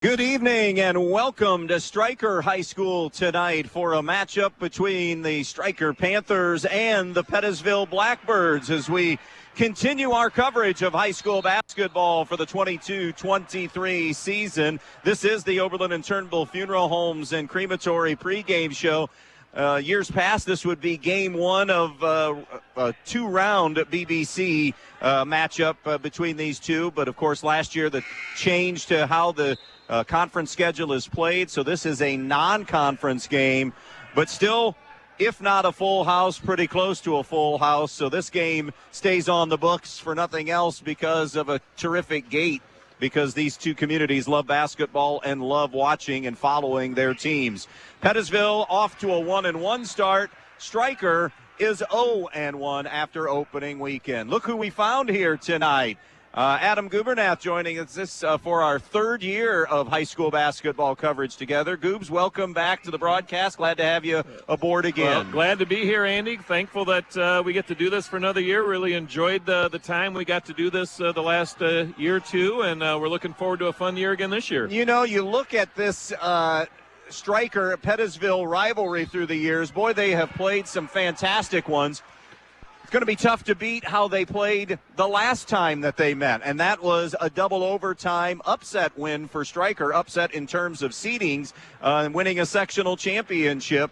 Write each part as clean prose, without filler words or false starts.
Good evening and welcome to Stryker High School tonight for a matchup between the Stryker Panthers and the Pettisville Blackbirds as we continue our coverage of high school basketball for the 22-23 season. This is the Oberlin and Turnbull Funeral Homes and Crematory pregame show. Years past, this would be game one of a two-round BBC matchup between these two. But, of course, last year the change to how the conference schedule is played. So this is a non-conference game, but still, if not a full house, pretty close to a full house. So this game stays on the books for nothing else because of a terrific gate, because these two communities love basketball and love watching and following their teams. Pettisville off to a 1-1 start. Stryker is 0-1 after opening weekend. Look who we found here tonight. Adam Gubernath joining us for our third year of high school basketball coverage together. Goobs, welcome back to the broadcast. Glad to have you aboard again. Well, glad to be here, Andy. Thankful that we get to do this for another year. Really enjoyed the time we got to do this the last year or two, and we're looking forward to a fun year again this year. You know, you look at this Stryker-Pettisville rivalry through the years. Boy, they have played some fantastic ones. It's going to be tough to beat how they played the last time that they met, and that was a double overtime upset win for Stryker, upset in terms of seedings, winning a sectional championship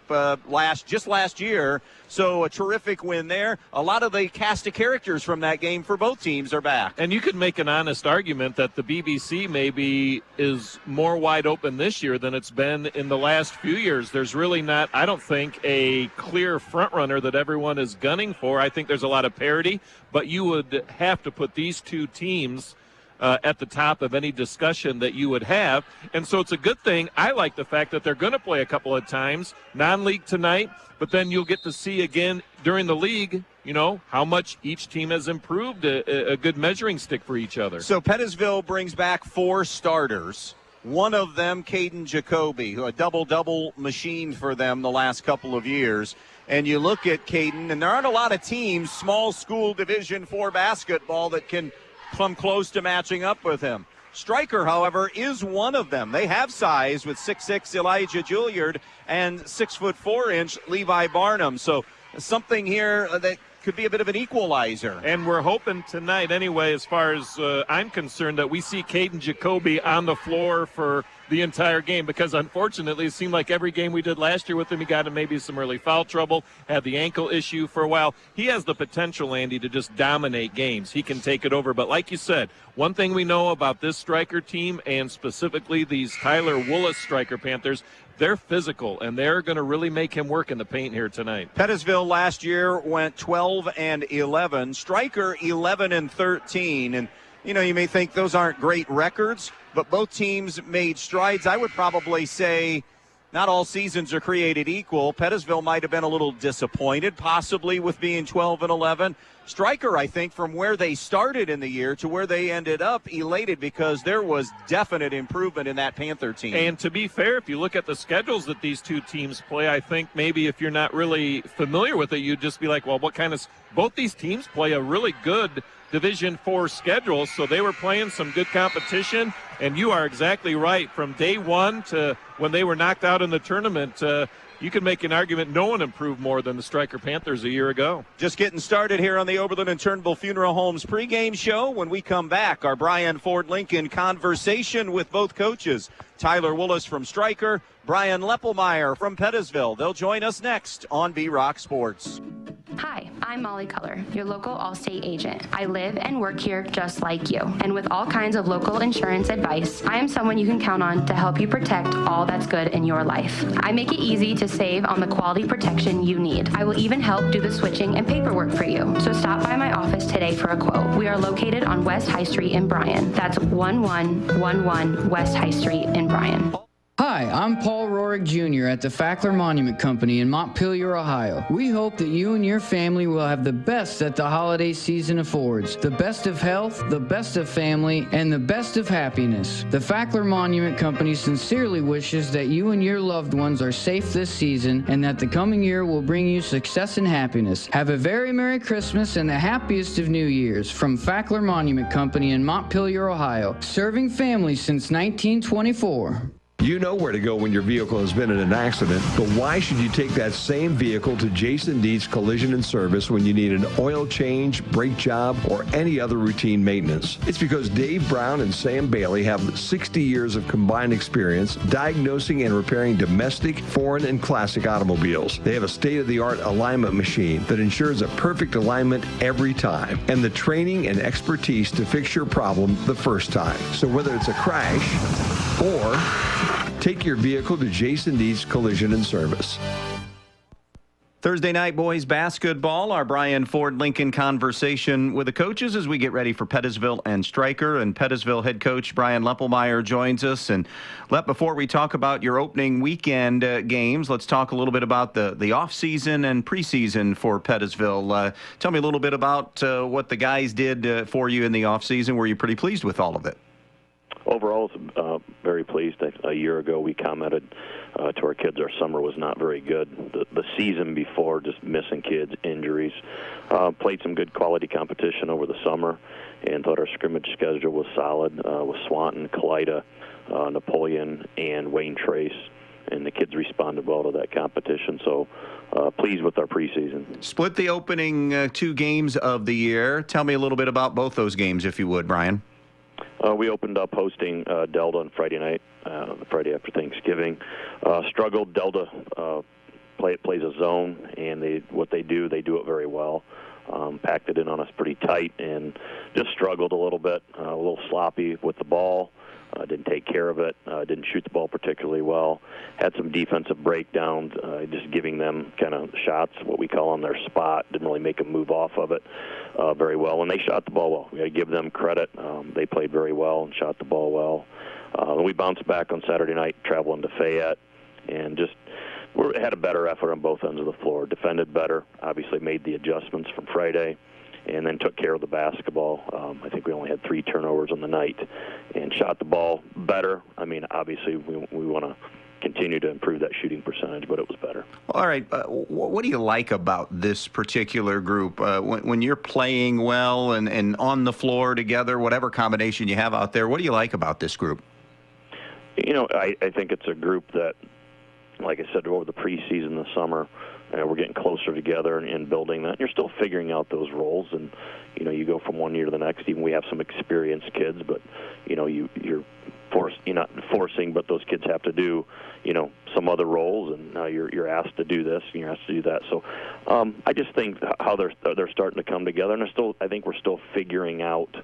just last year. So a terrific win there. A lot of the cast of characters from that game for both teams are back. And you could make an honest argument that the BBC maybe is more wide open this year than it's been in the last few years. There's really not, I don't think, a clear front runner that everyone is gunning for. I think there's a lot of parity, but you would have to put these two teams at the top of any discussion that you would have. And so it's a good thing. I like the fact that they're going to play a couple of times, non-league tonight, but then you'll get to see again during the league, you know, how much each team has improved, a good measuring stick for each other. So Pettisville brings back 4 starters. One of them, Caden Jacoby, who a double-double machine for them the last couple of years. And you look at Caden, and there aren't a lot of teams, small school Division IV basketball, that can come close to matching up with him. Stryker, however, is one of them. They have size with 6'6" Elijah Juilliard and 6'4" Levi Barnum. So something here that could be a bit of an equalizer. And we're hoping tonight anyway, as far as I'm concerned, that we see Caden Jacoby on the floor for the entire game, because unfortunately it seemed like every game we did last year with him, he got in maybe some early foul trouble, had the ankle issue for a while. He has the potential, Andy, to just dominate games. He can take it over. But like you said, one thing we know about this Stryker team, and specifically these Tyler Willis Stryker Panthers, they're physical, and they're going to really make him work in the paint here tonight. Pettisville last year went 12-11. Stryker 11-13. And, you know, you may think those aren't great records, but both teams made strides. I would probably say not all seasons are created equal. Pettisville might have been a little disappointed, possibly, with being 12-11. Stryker, I think, from where they started in the year to where they ended up, elated because there was definite improvement in that Panther team. And to be fair, if you look at the schedules that these two teams play, I think maybe if you're not really familiar with it, you'd just be like, well, what kind of – both these teams play a really good Division IV schedule, so they were playing some good competition. And you are exactly right. From day one to when they were knocked out in the tournament, you can make an argument no one improved more than the Stryker Panthers a year ago. Just getting started here on the Oberlin and Turnbull Funeral Homes pregame show. When we come back, our Brian Ford Lincoln conversation with both coaches. Tyler Willis from Stryker, Brian Leppelmeyer from Pettisville. They'll join us next on B-Rock Sports. Hi, I'm Molly Culler, your local Allstate agent. I live and work here just like you. And with all kinds of local insurance advice, I am someone you can count on to help you protect all that's good in your life. I make it easy to save on the quality protection you need. I will even help do the switching and paperwork for you. So stop by my office today for a quote. We are located on West High Street in Bryan. That's 1111 West High Street in Bryan. Hi, I'm Paul Rorick Jr. at the Fackler Monument Company in Montpelier, Ohio. We hope that you and your family will have the best that the holiday season affords. The best of health, the best of family, and the best of happiness. The Fackler Monument Company sincerely wishes that you and your loved ones are safe this season and that the coming year will bring you success and happiness. Have a very Merry Christmas and the happiest of New Years from Fackler Monument Company in Montpelier, Ohio, serving families since 1924. You know where to go when your vehicle has been in an accident, but why should you take that same vehicle to Jason Dietz Collision and Service when you need an oil change, brake job, or any other routine maintenance? It's because Dave Brown and Sam Bailey have 60 years of combined experience diagnosing and repairing domestic, foreign, and classic automobiles. They have a state-of-the-art alignment machine that ensures a perfect alignment every time, and the training and expertise to fix your problem the first time. So whether it's a crash or take your vehicle to Jason Dietz Collision and Service. Thursday night boys basketball, our Brian Ford Lincoln conversation with the coaches as we get ready for Pettisville and Stryker. And Pettisville head coach Brian Leppelmeyer joins us. And before we talk about your opening weekend games, let's talk a little bit about the off-season and preseason for Pettisville. Tell me a little bit about what the guys did for you in the off-season. Were you pretty pleased with all of it? Overall, very pleased. A year ago, we commented to our kids our summer was not very good. The season before, just missing kids, injuries. Played some good quality competition over the summer and thought our scrimmage schedule was solid with Swanton, Kalida, Napoleon, and Wayne Trace. And the kids responded well to that competition. So pleased with our preseason. Split the opening 2 games of the year. Tell me a little bit about both those games, if you would, Brian. We opened up hosting Delta on Friday night, the Friday after Thanksgiving. Struggled. Delta plays a zone, and what they do it very well. Packed it in on us pretty tight and just struggled a little bit, a little sloppy with the ball. Didn't take care of it, didn't shoot the ball particularly well, had some defensive breakdowns, just giving them kind of shots, what we call on their spot, didn't really make them move off of it very well, and they shot the ball well. We got to give them credit. They played very well and shot the ball well. We bounced back on Saturday night, traveling to Fayette, and just had a better effort on both ends of the floor, defended better, obviously made the adjustments from Friday, and then took care of the basketball. I think we only had 3 turnovers on the night and shot the ball better. I mean, obviously, we want to continue to improve that shooting percentage, but it was better. All right. What do you like about this particular group? When you're playing well and on the floor together, whatever combination you have out there, what do you like about this group? You know, I think it's a group that, like I said, over the preseason this summer, we're getting closer together and building that. You're still figuring out those roles, and you go from one year to the next. Even we have some experienced kids, but you're not forcing, but those kids have to do some other roles, and now you're asked to do this and you're asked to do that. So I just think how they're starting to come together, and I think we're still figuring out.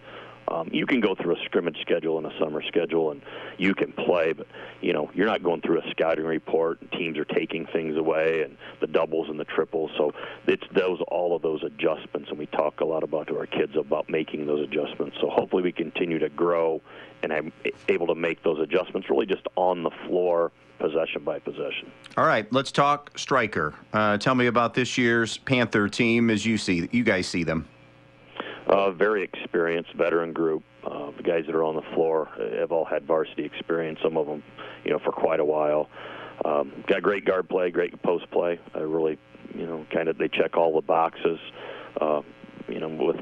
You can go through a scrimmage schedule and a summer schedule, and you can play, but you're not going through a scouting report, and teams are taking things away, and the doubles and the triples. So it's all of those adjustments, and we talk a lot to our kids about making those adjustments. So hopefully we continue to grow, and I'm able to make those adjustments really just on the floor, possession by possession. All right, let's talk Stryker. Tell me about this year's Panther team as you guys see them. Very experienced veteran group. The guys that are on the floor have all had varsity experience, some of them, for quite a while. Got great guard play, great post play. Really, they check all the boxes.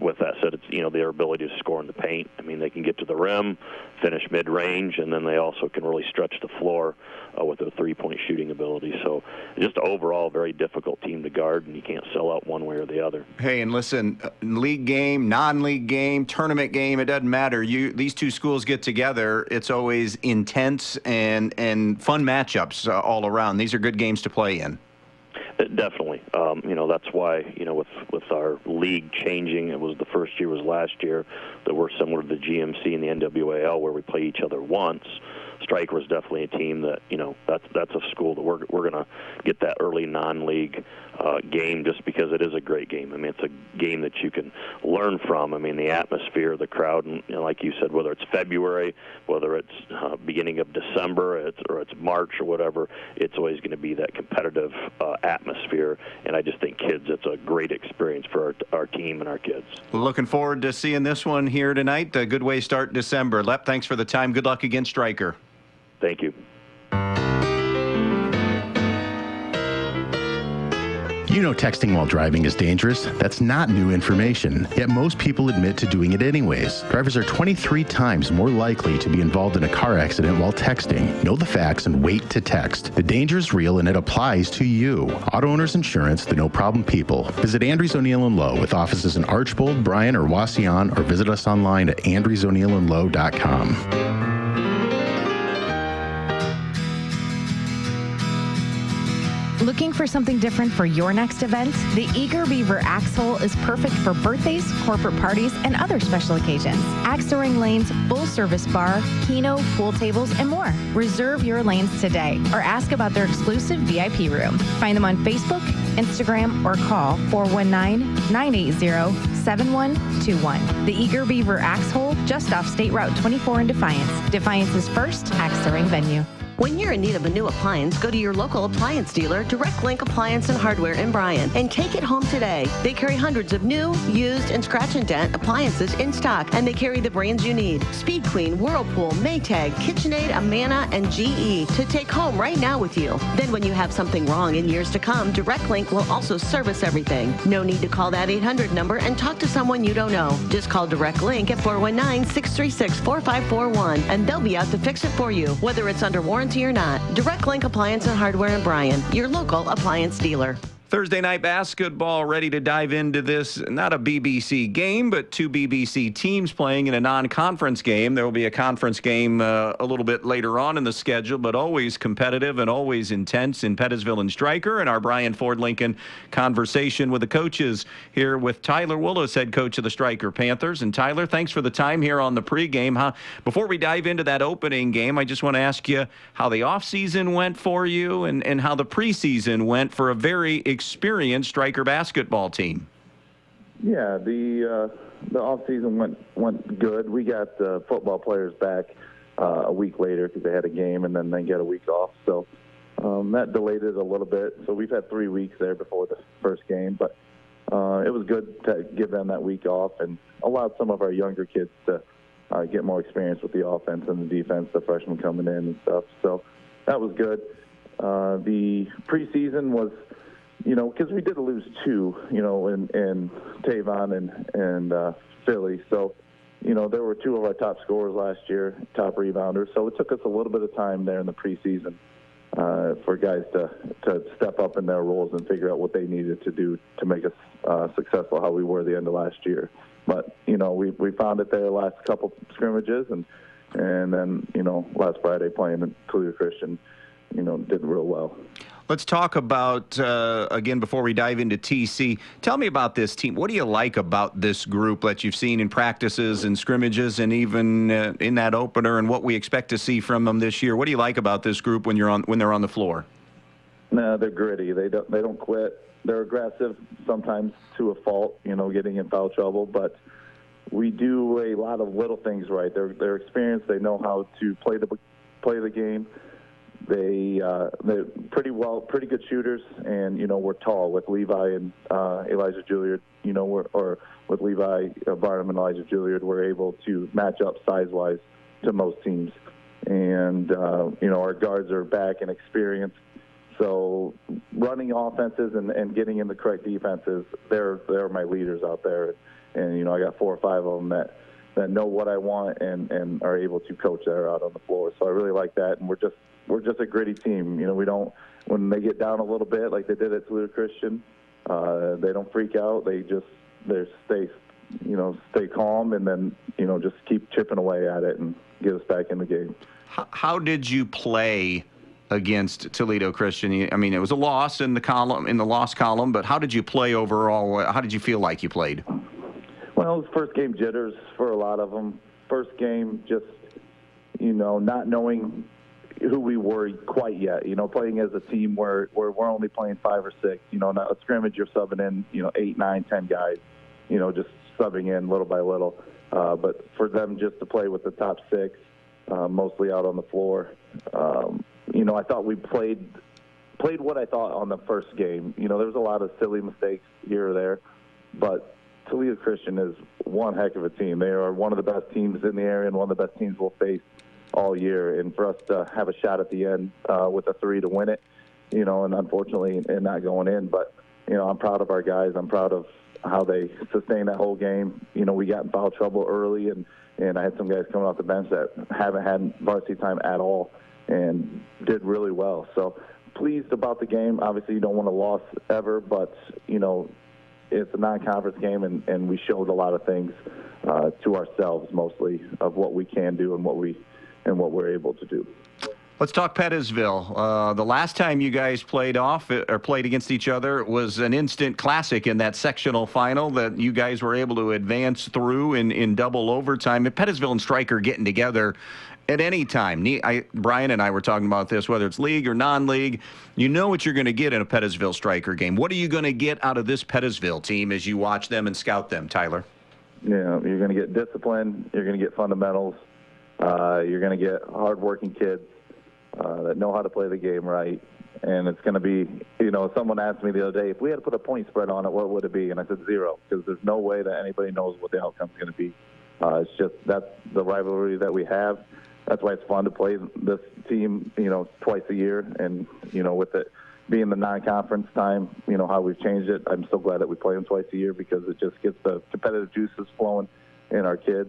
With that said, it's, their ability to score in the paint. I mean, they can get to the rim, finish mid-range, and then they also can really stretch the floor with their three-point shooting ability. So just overall, very difficult team to guard, and you can't sell out one way or the other. Hey, and listen, league game, non-league game, tournament game, it doesn't matter. These two schools get together, it's always intense and fun matchups all around. These are good games to play in. Definitely. That's why, with our league changing, the first year was last year, that we're similar to the GMC and the NWAL where we play each other once. Stryker was definitely a team that, that's a school that we're going to get that early non-league game just because it is a great game. I mean, it's a game that you can learn from. I mean, the atmosphere, the crowd, and like you said, whether it's February, whether it's beginning of December, or it's March or whatever, it's always going to be that competitive atmosphere. And I just think kids, it's a great experience for our team and our kids. Looking forward to seeing this one here tonight. A good way to start December. Lep, thanks for the time. Good luck against Stryker. Thank you. You know texting while driving is dangerous. That's not new information, yet most people admit to doing it anyways. Drivers are 23 times more likely to be involved in a car accident while texting. Know the facts and wait to text. The danger is real and it applies to you. Auto Owners Insurance, the no problem people. Visit Andrews O'Neill & Lowe with offices in Archbold, Bryan, or Wasion, or visit us online at andrewsoneillandlowe.com. Looking for something different for your next event? The Eager Beaver Axe Hole is perfect for birthdays, corporate parties, and other special occasions. Axe throwing lanes, full-service bar, keno, pool tables, and more. Reserve your lanes today or ask about their exclusive VIP room. Find them on Facebook, Instagram, or call 419-980-7121. The Eager Beaver Axe Hole, just off State Route 24 in Defiance. Defiance's first axe throwing venue. When you're in need of a new appliance, go to your local appliance dealer, Direct Link Appliance and Hardware in Bryan, and take it home today. They carry hundreds of new, used, and scratch and dent appliances in stock, and they carry the brands you need. Speed Queen, Whirlpool, Maytag, KitchenAid, Amana, and GE to take home right now with you. Then when you have something wrong in years to come, Direct Link will also service everything. No need to call that 800 number and talk to someone you don't know. Just call Direct Link at 419-636-4541, and they'll be out to fix it for you, whether it's under warranty or not. Direct Link Appliance and Hardware in Bryan, your local appliance dealer. Thursday night basketball, ready to dive into this, not a BBC game, but two BBC teams playing in a non-conference game. There will be a conference game a little bit later on in the schedule, but always competitive and always intense in Pettisville and Stryker. And our Brian Ford Lincoln conversation with the coaches here with Tyler Willis, head coach of the Stryker Panthers. And Tyler, thanks for the time here on the pregame. Before we dive into that opening game, I just want to ask you how the offseason went for you and how the preseason went for a very experienced Stryker basketball team. Yeah, the off season went good. We got the football players back a week later because they had a game and then they get a week off. So that delayed it a little bit. So we've had 3 weeks there before the first game, but it was good to give them that week off and allowed some of our younger kids to get more experience with the offense and the defense, the freshmen coming in and stuff. So that was good. The preseason was, because we did lose two, in Tavon and Philly. So, there were two of our top scorers last year, top rebounders. So it took us a little bit of time there in the preseason for guys to step up in their roles and figure out what they needed to do to make us successful how we were the end of last year. But, we found it there last couple scrimmages and then, last Friday playing at Toledo Christian, did real well. Let's talk about, again, before we dive into TC, tell me about this team. What do you like about this group that you've seen in practices and scrimmages and even in that opener and what we expect to see from them this year? What do you like about this group when they're on the floor? No, they're gritty. They don't quit. They're aggressive sometimes to a fault, getting in foul trouble, but we do a lot of little things right. They're experienced. They know how to play the game. They're pretty good shooters, and we're tall with Levi and Elijah Juilliard. Or with Levi Barnum and Elijah Juilliard, we're able to match up size-wise to most teams. And our guards are back and experienced. So running offenses and getting in the correct defenses, they're my leaders out there. And I got 4 or 5 of them that know what I want and are able to coach there out on the floor. So I really like that, and we're just a gritty team. We don't, when they get down a little bit like they did at Toledo Christian, they don't freak out. They stay calm and then, just keep chipping away at it and get us back in the game. How did you play against Toledo Christian? I mean, it was a loss in the loss column, but how did you play overall? How did you feel like you played? Well, it was first game jitters for a lot of them. First game, just, not knowing who we were quite yet. Playing as a team where we're only playing 5 or 6. Not a scrimmage, you're subbing in 8, 9, 10 guys. Just subbing in little by little. But for them just to play with the top 6, mostly out on the floor, I thought we played what I thought on the first game. There was a lot of silly mistakes here or there, but Toledo Christian is one heck of a team. They are one of the best teams in the area and one of the best teams we'll face all year. And for us to have a shot at the end with a 3 to win it, and unfortunately not going in. But, I'm proud of our guys. I'm proud of how they sustained that whole game. We got in foul trouble early, and I had some guys coming off the bench that haven't had varsity time at all and did really well. So pleased about the game. Obviously, you don't want a loss ever, but, it's a non-conference game, and we showed a lot of things to ourselves mostly of what we can do and what we're able to do. Let's talk Pettisville. The last time you guys played against each other was an instant classic in that sectional final that you guys were able to advance through in double overtime. And Pettisville and Stryker getting together at any time. Brian and I were talking about this, whether it's league or non-league. You know what you're going to get in a Pettisville Stryker game. What are you going to get out of this Pettisville team as you watch them and scout them, Tyler? Yeah, you're going to get discipline. You're going to get fundamentals. You're going to get hard-working kids that know how to play the game right. And it's going to be, someone asked me the other day, if we had to put a point spread on it, what would it be? And I said 0, because there's no way that anybody knows what the outcome's going to be. It's just that's the rivalry that we have. That's why it's fun to play this team, twice a year. And, with it being the non-conference time, how we've changed it, I'm so glad that we play them twice a year because it just gets the competitive juices flowing in our kids.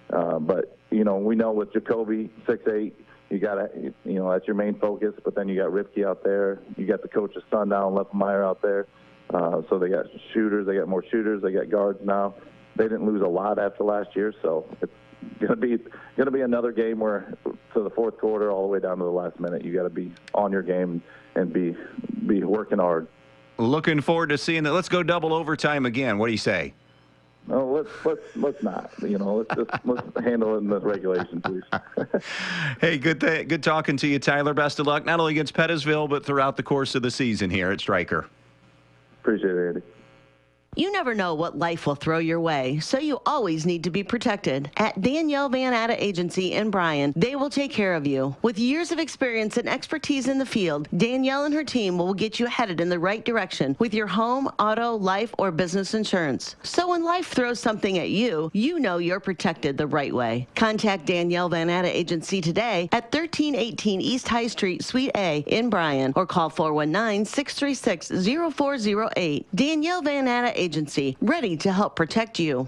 But, we know with Jacoby, 6'8", you got to, that's your main focus. But then you got Ripke out there. You got the coach's son down, Leffenmeyer out there. So they got shooters. They got more shooters. They got guards now. They didn't lose a lot after last year, so it's going to be another game where to the fourth quarter all the way down to the last minute, you got to be on your game and be working hard. Looking forward to seeing that. Let's go double overtime again. What do you say? No, let's not. Let's handle it in the regulation, please. Hey, good talking to you, Tyler. Best of luck, not only against Pettisville, but throughout the course of the season here at Stryker. Appreciate it, Andy. You never know what life will throw your way, so you always need to be protected. At Danielle Van Atta Agency in Bryan, they will take care of you. With years of experience and expertise in the field, Danielle and her team will get you headed in the right direction with your home, auto, life, or business insurance. So when life throws something at you, you know you're protected the right way. Contact Danielle Van Atta Agency today at 1318 East High Street, Suite A in Bryan, or call 419-636-0408. Danielle Van Atta Agency, ready to help protect you.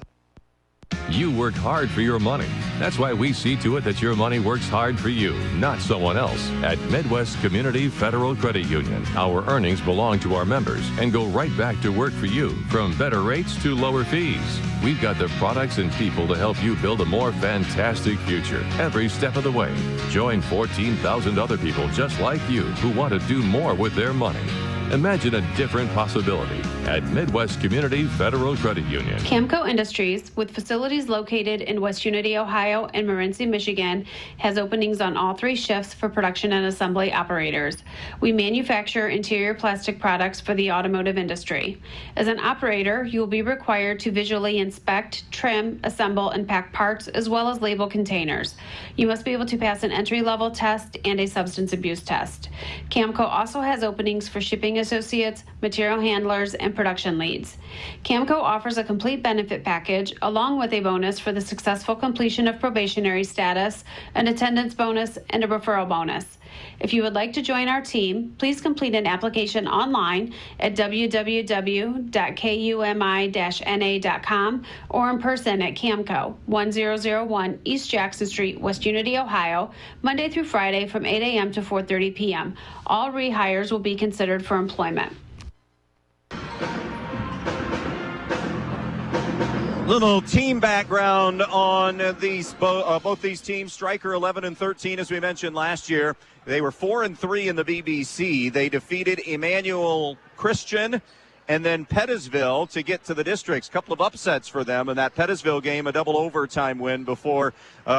You work hard for your money. That's why we see to it that your money works hard for you, not someone else. At Midwest Community Federal Credit Union, our earnings belong to our members and go right back to work for you, from better rates to lower fees. We've got the products and people to help you build a more fantastic future every step of the way. Join 14,000 other people just like you who want to do more with their money. Imagine a different possibility at Midwest Community Federal Credit Union. Camco Industries, with facilities located in West Unity, Ohio and Morenci, Michigan, has openings on all 3 shifts for production and assembly operators. We manufacture interior plastic products for the automotive industry. As an operator, you will be required to visually inspect, trim, assemble, and pack parts, as well as label containers. You must be able to pass an entry-level test and a substance abuse test. Camco also has openings for shipping associates, material handlers, and production leads. Camco offers a complete benefit package along with a bonus for the successful completion of probationary status, an attendance bonus, and a referral bonus. If you would like to join our team, please complete an application online at www.kumi-na.com or in person at Camco, 1001 East Jackson Street, West Unity, Ohio, Monday through Friday from 8 a.m. to 4:30 p.m. All rehires will be considered for employment. Little team background on both these teams. Stryker 11-13, as we mentioned last year. They were 4-3 in the BBC. They defeated Emmanuel Christian and then Pettisville to get to the districts. A couple of upsets for them in that Pettisville game, a double overtime win before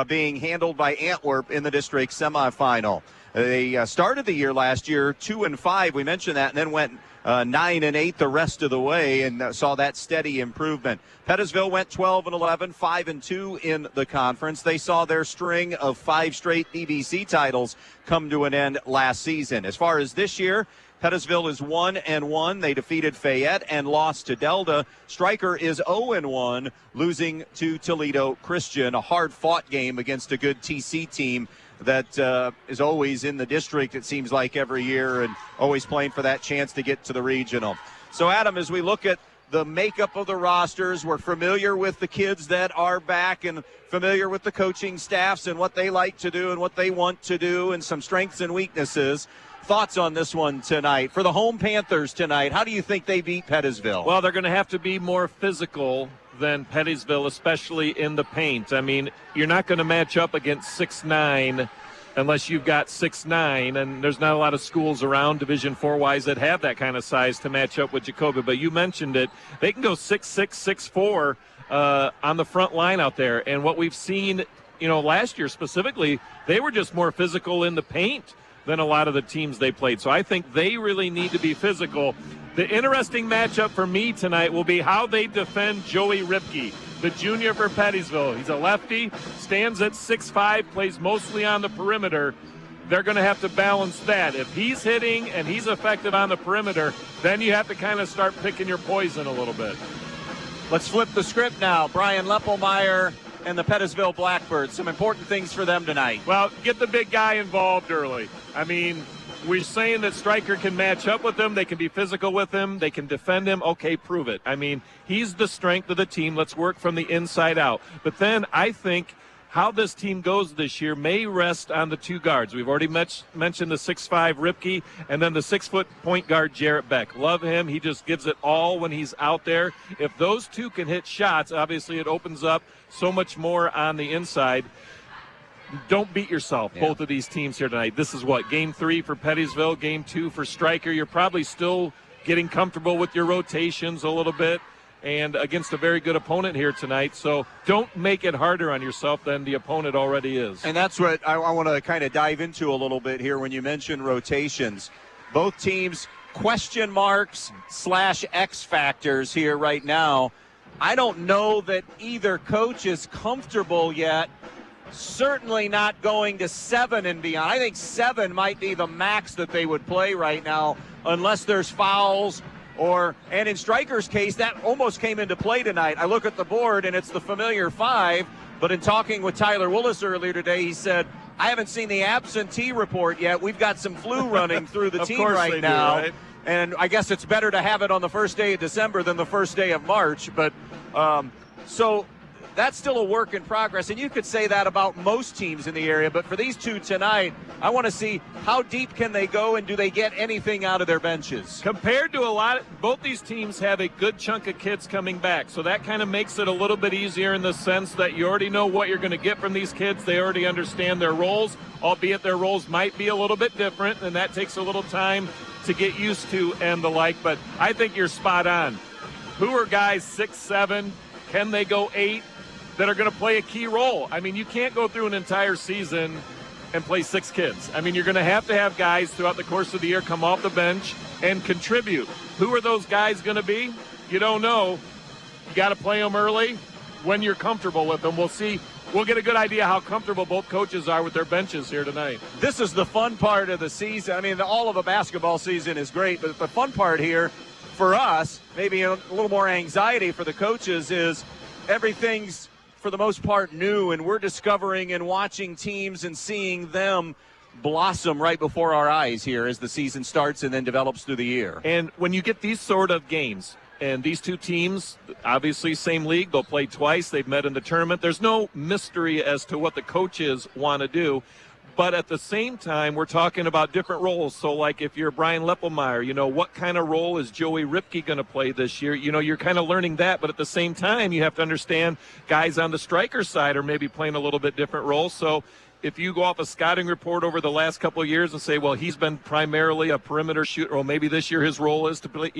being handled by Antwerp in the district semifinal. They started the year last year 2-5. We mentioned that, and then went 9-8 the rest of the way, and saw that steady improvement. Pettisville went 12-11, 5-2 in the conference. They saw their string of 5 straight BBC titles come to an end last season. As far as this year, Pettisville is 1-1. They defeated Fayette and lost to Delta. Stryker is 0-1, losing to Toledo Christian. A hard-fought game against a good TC team that is always in the district, it seems like, every year, and always playing for that chance to get to the regional. So, Adam, as we look at the makeup of the rosters, we're familiar with the kids that are back and familiar with the coaching staffs and what they like to do and what they want to do and some strengths and weaknesses. Thoughts on this one tonight? For the home Panthers tonight, how do you think they beat Pettisville? Well, they're going to have to be more physical than Pettisville, especially in the paint. I mean, you're not going to match up against 6'9" unless you've got 6'9", and there's not a lot of schools around Division IV-wise that have that kind of size to match up with Jacoby. But you mentioned it. They can go 6'6", 6'4" on the front line out there. And what we've seen, last year specifically, they were just more physical in the paint than a lot of the teams they played. So I think they really need to be physical. The interesting matchup for me tonight will be how they defend Joey Ripke, the junior for Pettisville. He's a lefty, stands at 6'5", plays mostly on the perimeter. They're going to have to balance that. If he's hitting and he's effective on the perimeter, then you have to kind of start picking your poison a little bit. Let's flip the script now. Brian Leppelmeyer and the Pettisville Blackbirds. Some important things for them tonight. Well, get the big guy involved early. I mean, we're saying that Stryker can match up with him. They can be physical with him. They can defend him. Okay, prove it. I mean, he's the strength of the team. Let's work from the inside out. But then I think how this team goes this year may rest on the 2 guards. We've already mentioned the 6'5" Ripke and then the 6-foot point guard Jarrett Beck. Love him. He just gives it all when he's out there. If those 2 can hit shots, obviously it opens up so much more on the inside. Don't beat yourself, both of these teams here tonight. This is what, Game 3 for Pettisville, Game 2 for Stryker. You're probably still getting comfortable with your rotations a little bit and against a very good opponent here tonight. So don't make it harder on yourself than the opponent already is. And that's what I want to kind of dive into a little bit here when you mention rotations. Both teams question marks / X factors here right now. I don't know that either coach is comfortable yet. Certainly not going to 7 and beyond. I think 7 might be the max that they would play right now unless there's fouls and in Stryker's case, that almost came into play tonight. I look at the board and it's the familiar 5, but in talking with Tyler Willis earlier today, he said, I haven't seen the absentee report yet. We've got some flu running through the team right now. Right? And I guess it's better to have it on the first day of December than the first day of March. But so that's still a work in progress. And you could say that about most teams in the area. But for these 2 tonight, I want to see how deep can they go and do they get anything out of their benches? Compared to both these teams have a good chunk of kids coming back. So that kind of makes it a little bit easier in the sense that you already know what you're going to get from these kids. They already understand their roles, albeit their roles might be a little bit different. And that takes a little time to get used to and the like. But I think you're spot on. Who are guys 6, 7? Can they go 8? That are going to play a key role. I mean, you can't go through an entire season and play 6 kids. I mean, you're going to have guys throughout the course of the year come off the bench and contribute. Who are those guys going to be? You don't know. You got to play them early when you're comfortable with them. We'll see. We'll get a good idea how comfortable both coaches are with their benches here tonight. This is the fun part of the season. I mean, all of a basketball season is great, but the fun part here for us, maybe a little more anxiety for the coaches, is everything's for the most part new, and we're discovering and watching teams and seeing them blossom right before our eyes here as the season starts and then develops through the year. And when you get these sort of games, and these 2 teams, obviously same league, they'll play twice, they've met in the tournament, there's no mystery as to what the coaches want to do. But at the same time, we're talking about different roles. So, like, if you're Brian Leppelmeyer, what kind of role is Joey Ripke going to play this year? You're kind of learning that. But at the same time, you have to understand guys on the Stryker side are maybe playing a little bit different roles. So if you go off a scouting report over the last couple of years and say, well, he's been primarily a perimeter shooter, or maybe this year his role is to play,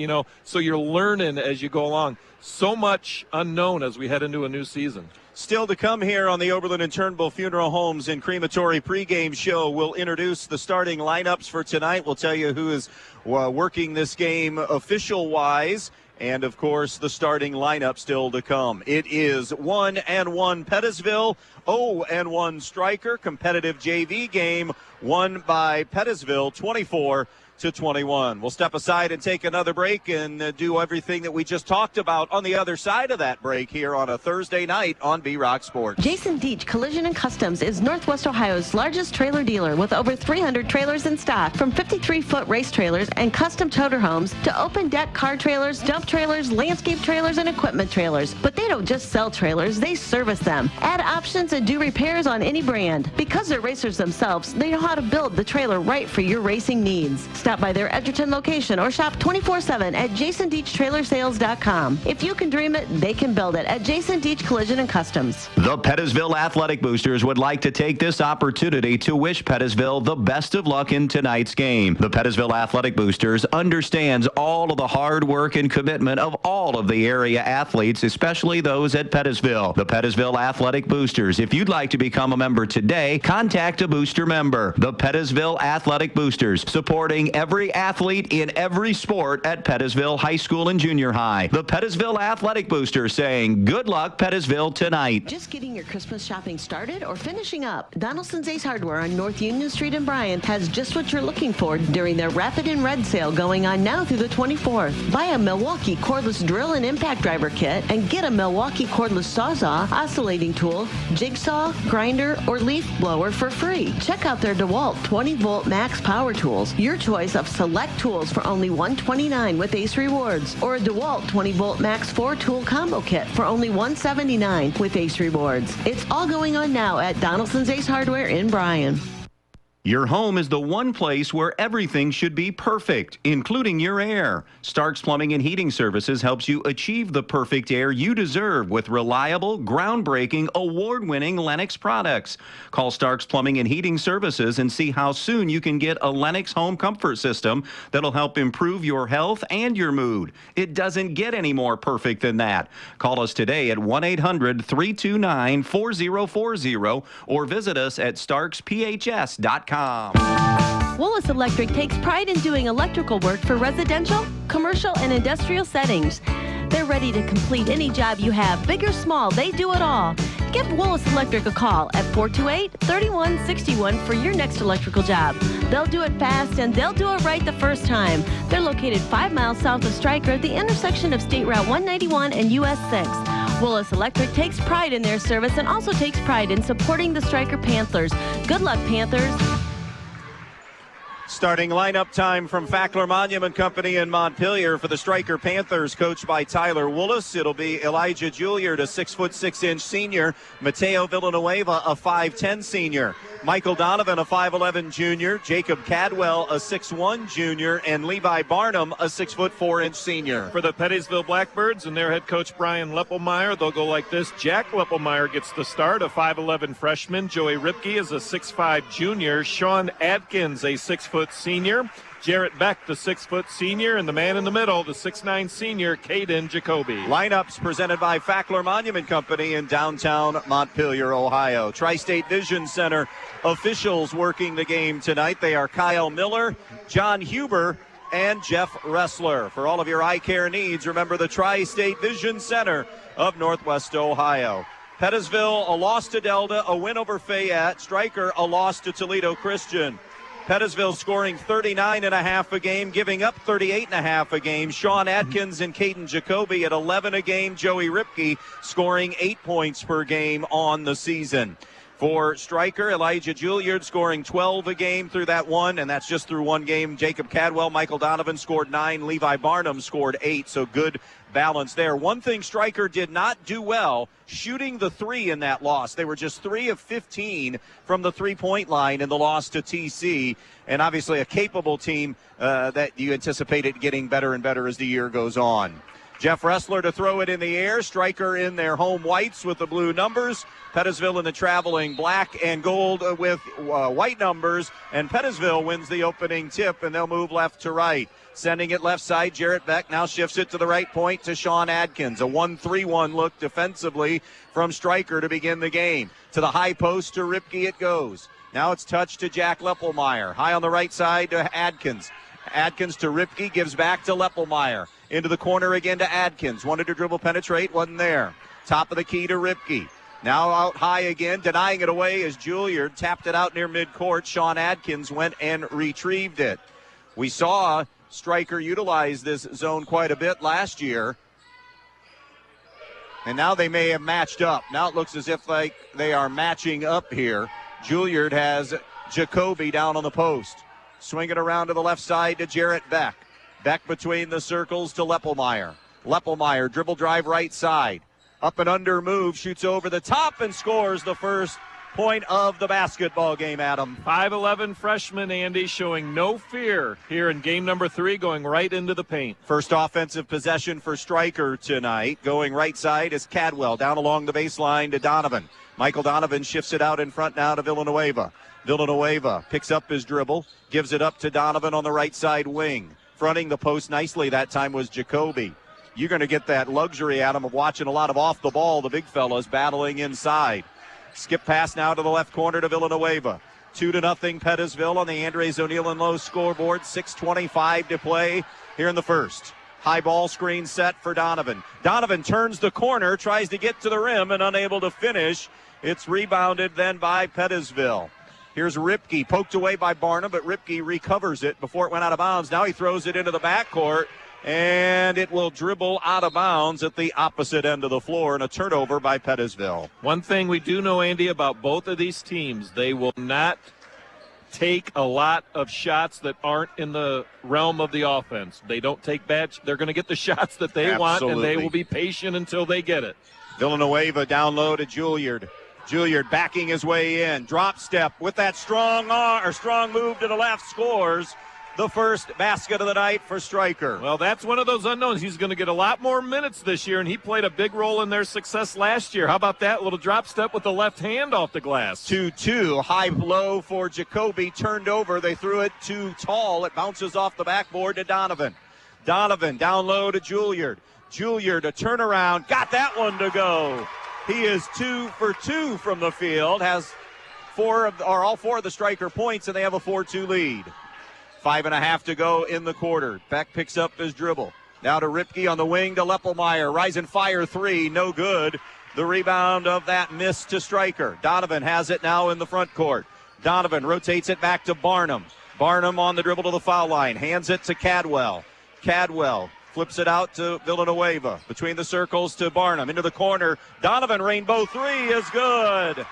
so you're learning as you go along. So much unknown as we head into a new season. Still to come here on the Oberlin and Turnbull Funeral Homes and Crematory pregame show. We'll introduce the starting lineups for tonight. We'll tell you who is working this game official-wise. And, of course, the starting lineup still to come. It is 1-1 Pettisville, 0-1 Stryker. Competitive JV game won by Pettisville 24-21. We'll step aside and take another break and do everything that we just talked about on the other side of that break here on a Thursday night on B-Rock Sports. Jason Deach Collision and Customs is Northwest Ohio's largest trailer dealer with over 300 trailers in stock, from 53-foot race trailers and custom toter homes to open deck car trailers, dump trailers, landscape trailers, and equipment trailers. But they don't just sell trailers, they service them, add options, and do repairs on any brand. Because they're racers themselves, they know how to build the trailer right for your racing needs. Stop by their Edgerton location or shop 24/7 at jasondeachtrailersales.com. If you can dream it, they can build it at Jason Deach Collision and Customs. The Pettisville Athletic Boosters would like to take this opportunity to wish Pettisville the best of luck in tonight's game. The Pettisville Athletic Boosters understands all of the hard work and commitment of all of the area athletes, especially those at Pettisville. The Pettisville Athletic Boosters. If you'd like to become a member today, contact a booster member. The Pettisville Athletic Boosters, supporting every athlete in every sport at Pettisville High School and Junior High. The Pettisville Athletic Boosters saying, good luck, Pettisville, tonight. Just getting your Christmas shopping started or finishing up? Donaldson's Ace Hardware on North Union Street in Bryan has just what you're looking for during their Rapid and Red sale going on now through the 24th. Buy a Milwaukee cordless drill and impact driver kit and get a Milwaukee cordless sawzall, oscillating tool, jigsaw, grinder, or leaf blower for free. Check out their DeWalt 20-volt max power tools, your choice of select tools for only $129 with Ace Rewards, or a DeWalt 20-volt max 4-tool combo kit for only $179 with Ace Rewards. It's all going on now at Donaldson's Ace Hardware in Bryan. Your home is the one place where everything should be perfect, including your air. Starks Plumbing and Heating Services helps you achieve the perfect air you deserve with reliable, groundbreaking, award-winning Lennox products. Call Starks Plumbing and Heating Services and see how soon you can get a Lennox home comfort system that'll help improve your health and your mood. It doesn't get any more perfect than that. Call us today at 1-800-329-4040 or visit us at starksphs.com. Willis Electric takes pride in doing electrical work for residential, commercial, and industrial settings. They're ready to complete any job you have, big or small, they do it all. Give Willis Electric a call at 428-3161 for your next electrical job. They'll do it fast and they'll do it right the first time. They're located 5 miles south of Stryker at the intersection of State Route 191 and US 6. Willis Electric takes pride in their service and also takes pride in supporting the Stryker Panthers. Good luck, Panthers. Starting lineup time from Fackler Monument Company in Montpelier for the Stryker Panthers, coached by Tyler Willis. It'll be Elijah Juilliard, a 6'6" senior. Mateo Villanueva, a 5'10" senior. Michael Donovan, a 5'11" junior. Jacob Cadwell, a 6'1" junior. And Levi Barnum, a 6'4" senior. For the Pettisville Blackbirds and their head coach Brian Leppelmeyer, they'll go like this. Jack Leppelmeyer gets the start, a 5'11" freshman. Joey Ripke is a 6'5" junior. Sean Adkins, a 6' senior. Jarrett Beck, the 6' senior, and the man in the middle, the 6'9" senior, Caden Jacoby. Lineups presented by Fackler Monument Company in downtown Montpelier, Ohio. Tri-State Vision Center officials working the game tonight. They are Kyle Miller, John Huber, and Jeff Ressler. For all of your eye care needs, remember the Tri-State Vision Center of Northwest Ohio. Pettisville, a loss to Delta, a win over Fayette. Stryker, a loss to Toledo Christian. Pettisville scoring 39.5 a game, giving up 38.5 a game. Sean Atkins and Caden Jacoby at 11 a game. Joey Ripke scoring 8 points per game on the season. For Stryker, Elijah Juilliard scoring 12 a game through that one, and that's just through one game. Jacob Cadwell, Michael Donovan scored 9. Levi Barnum scored 8, so good balance there. One thing Stryker did not do well, shooting the three in that loss. They were just 3 of 15 from the three-point line in the loss to TC, and obviously a capable team that you anticipated getting better and better as the year goes on. Jeff Ressler to throw it in the air. Stryker in their home whites with the blue numbers. Pettisville in the traveling black and gold with white numbers. And Pettisville wins the opening tip, and they'll move left to right. Sending it left side, Jarrett Beck now shifts it to the right point to Sean Adkins. A 1-3-1 look defensively from Stryker to begin the game. To the high post to Ripke it goes. Now it's touched to Jack Leppelmeyer. High on the right side to Adkins. Adkins to Ripke, gives back to Leppelmeyer. Into the corner again to Adkins. Wanted to dribble penetrate, wasn't there. Top of the key to Ripke. Now out high again, denying it away as Juilliard tapped it out near midcourt. Sean Adkins went and retrieved it. We saw Stryker utilize this zone quite a bit last year. And now they may have matched up. Now it looks as if like they are matching up here. Juilliard has Jacoby down on the post. Swing it around to the left side to Jarrett Beck. Beck between the circles to Leppelmeyer. Leppelmeyer, dribble drive right side. Up and under move, shoots over the top and scores the first point of the basketball game, Adam. 5'11" freshman Andy showing no fear here in game number 3, going right into the paint. First offensive possession for Stryker tonight. Going right side is Cadwell, down along the baseline to Donovan. Michael Donovan shifts it out in front now to Villanueva. Villanueva picks up his dribble, gives it up to Donovan on the right side wing. Fronting the post nicely that time was Jacoby. You're going to get that luxury, Adam, of watching a lot of off the ball, the big fellas battling inside. Skip pass now to the left corner to Villanueva. 2-0 Pettisville on the Andres O'Neill and Lowe scoreboard. 6:25 to play here in the first. High ball screen set for Donovan. Donovan turns the corner, tries to get to the rim and unable to finish. It's rebounded then by Pettisville. Here's Ripke, poked away by Barnum, but Ripke recovers it before it went out of bounds. Now he throws it into the backcourt, and it will dribble out of bounds at the opposite end of the floor, and a turnover by Pettisville. One thing we do know, Andy, about both of these teams, they will not take a lot of shots that aren't in the realm of the offense. They don't take bad. They're going to get the shots that they want, and they will be patient until they get it. Villanueva down low to Juilliard. Juilliard backing his way in. Drop step with that strong move to the left, scores the first basket of the night for Stryker. Well, that's one of those unknowns. He's going to get a lot more minutes this year, and he played a big role in their success last year. How about that little drop step with the left hand off the glass? 2-2, high low for Jacoby, turned over. They threw it too tall. It bounces off the backboard to Donovan. Donovan down low to Juilliard. Juilliard a turnaround, got that one to go. He is 2 for 2 from the field, has all four of the Stryker points, and they have a 4-2 lead. 5.5 to go in the quarter. Beck picks up his dribble. Now to Ripke on the wing to Leppelmeyer. Rise and fire 3, no good. The rebound of that miss to Stryker. Donovan has it now in the front court. Donovan rotates it back to Barnum. Barnum on the dribble to the foul line. Hands it to Cadwell. Cadwell flips it out to Villanueva. Between the circles to Barnum. Into the corner. Donovan, rainbow 3 is good.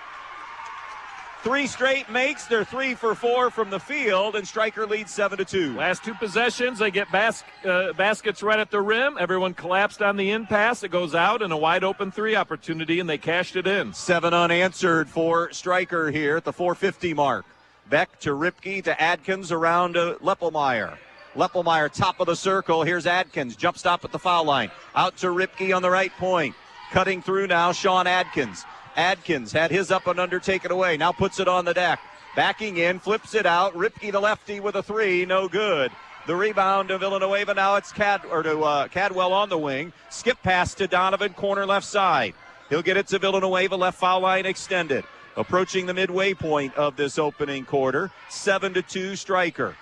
3 straight makes. They're 3 for 4 from the field, and Stryker leads 7-2. Last 2 possessions, they get baskets right at the rim. Everyone collapsed on the in pass. It goes out, and a wide open 3 opportunity, and they cashed it in. 7 unanswered for Stryker here at the 4:50 mark. Beck to Ripke to Adkins around to Leppelmeyer. Leppelmeyer, top of the circle. Here's Adkins. Jump stop at the foul line. Out to Ripke on the right point. Cutting through now, Sean Adkins. Adkins had his up and under taken away. Now puts it on the deck. Backing in, flips it out. Ripke, the lefty, with a 3. No good. The rebound to Villanueva. Now it's Cadwell on the wing. Skip pass to Donovan, corner left side. He'll get it to Villanueva, left foul line extended. Approaching the midway point of this opening quarter. 7-2 Stryker.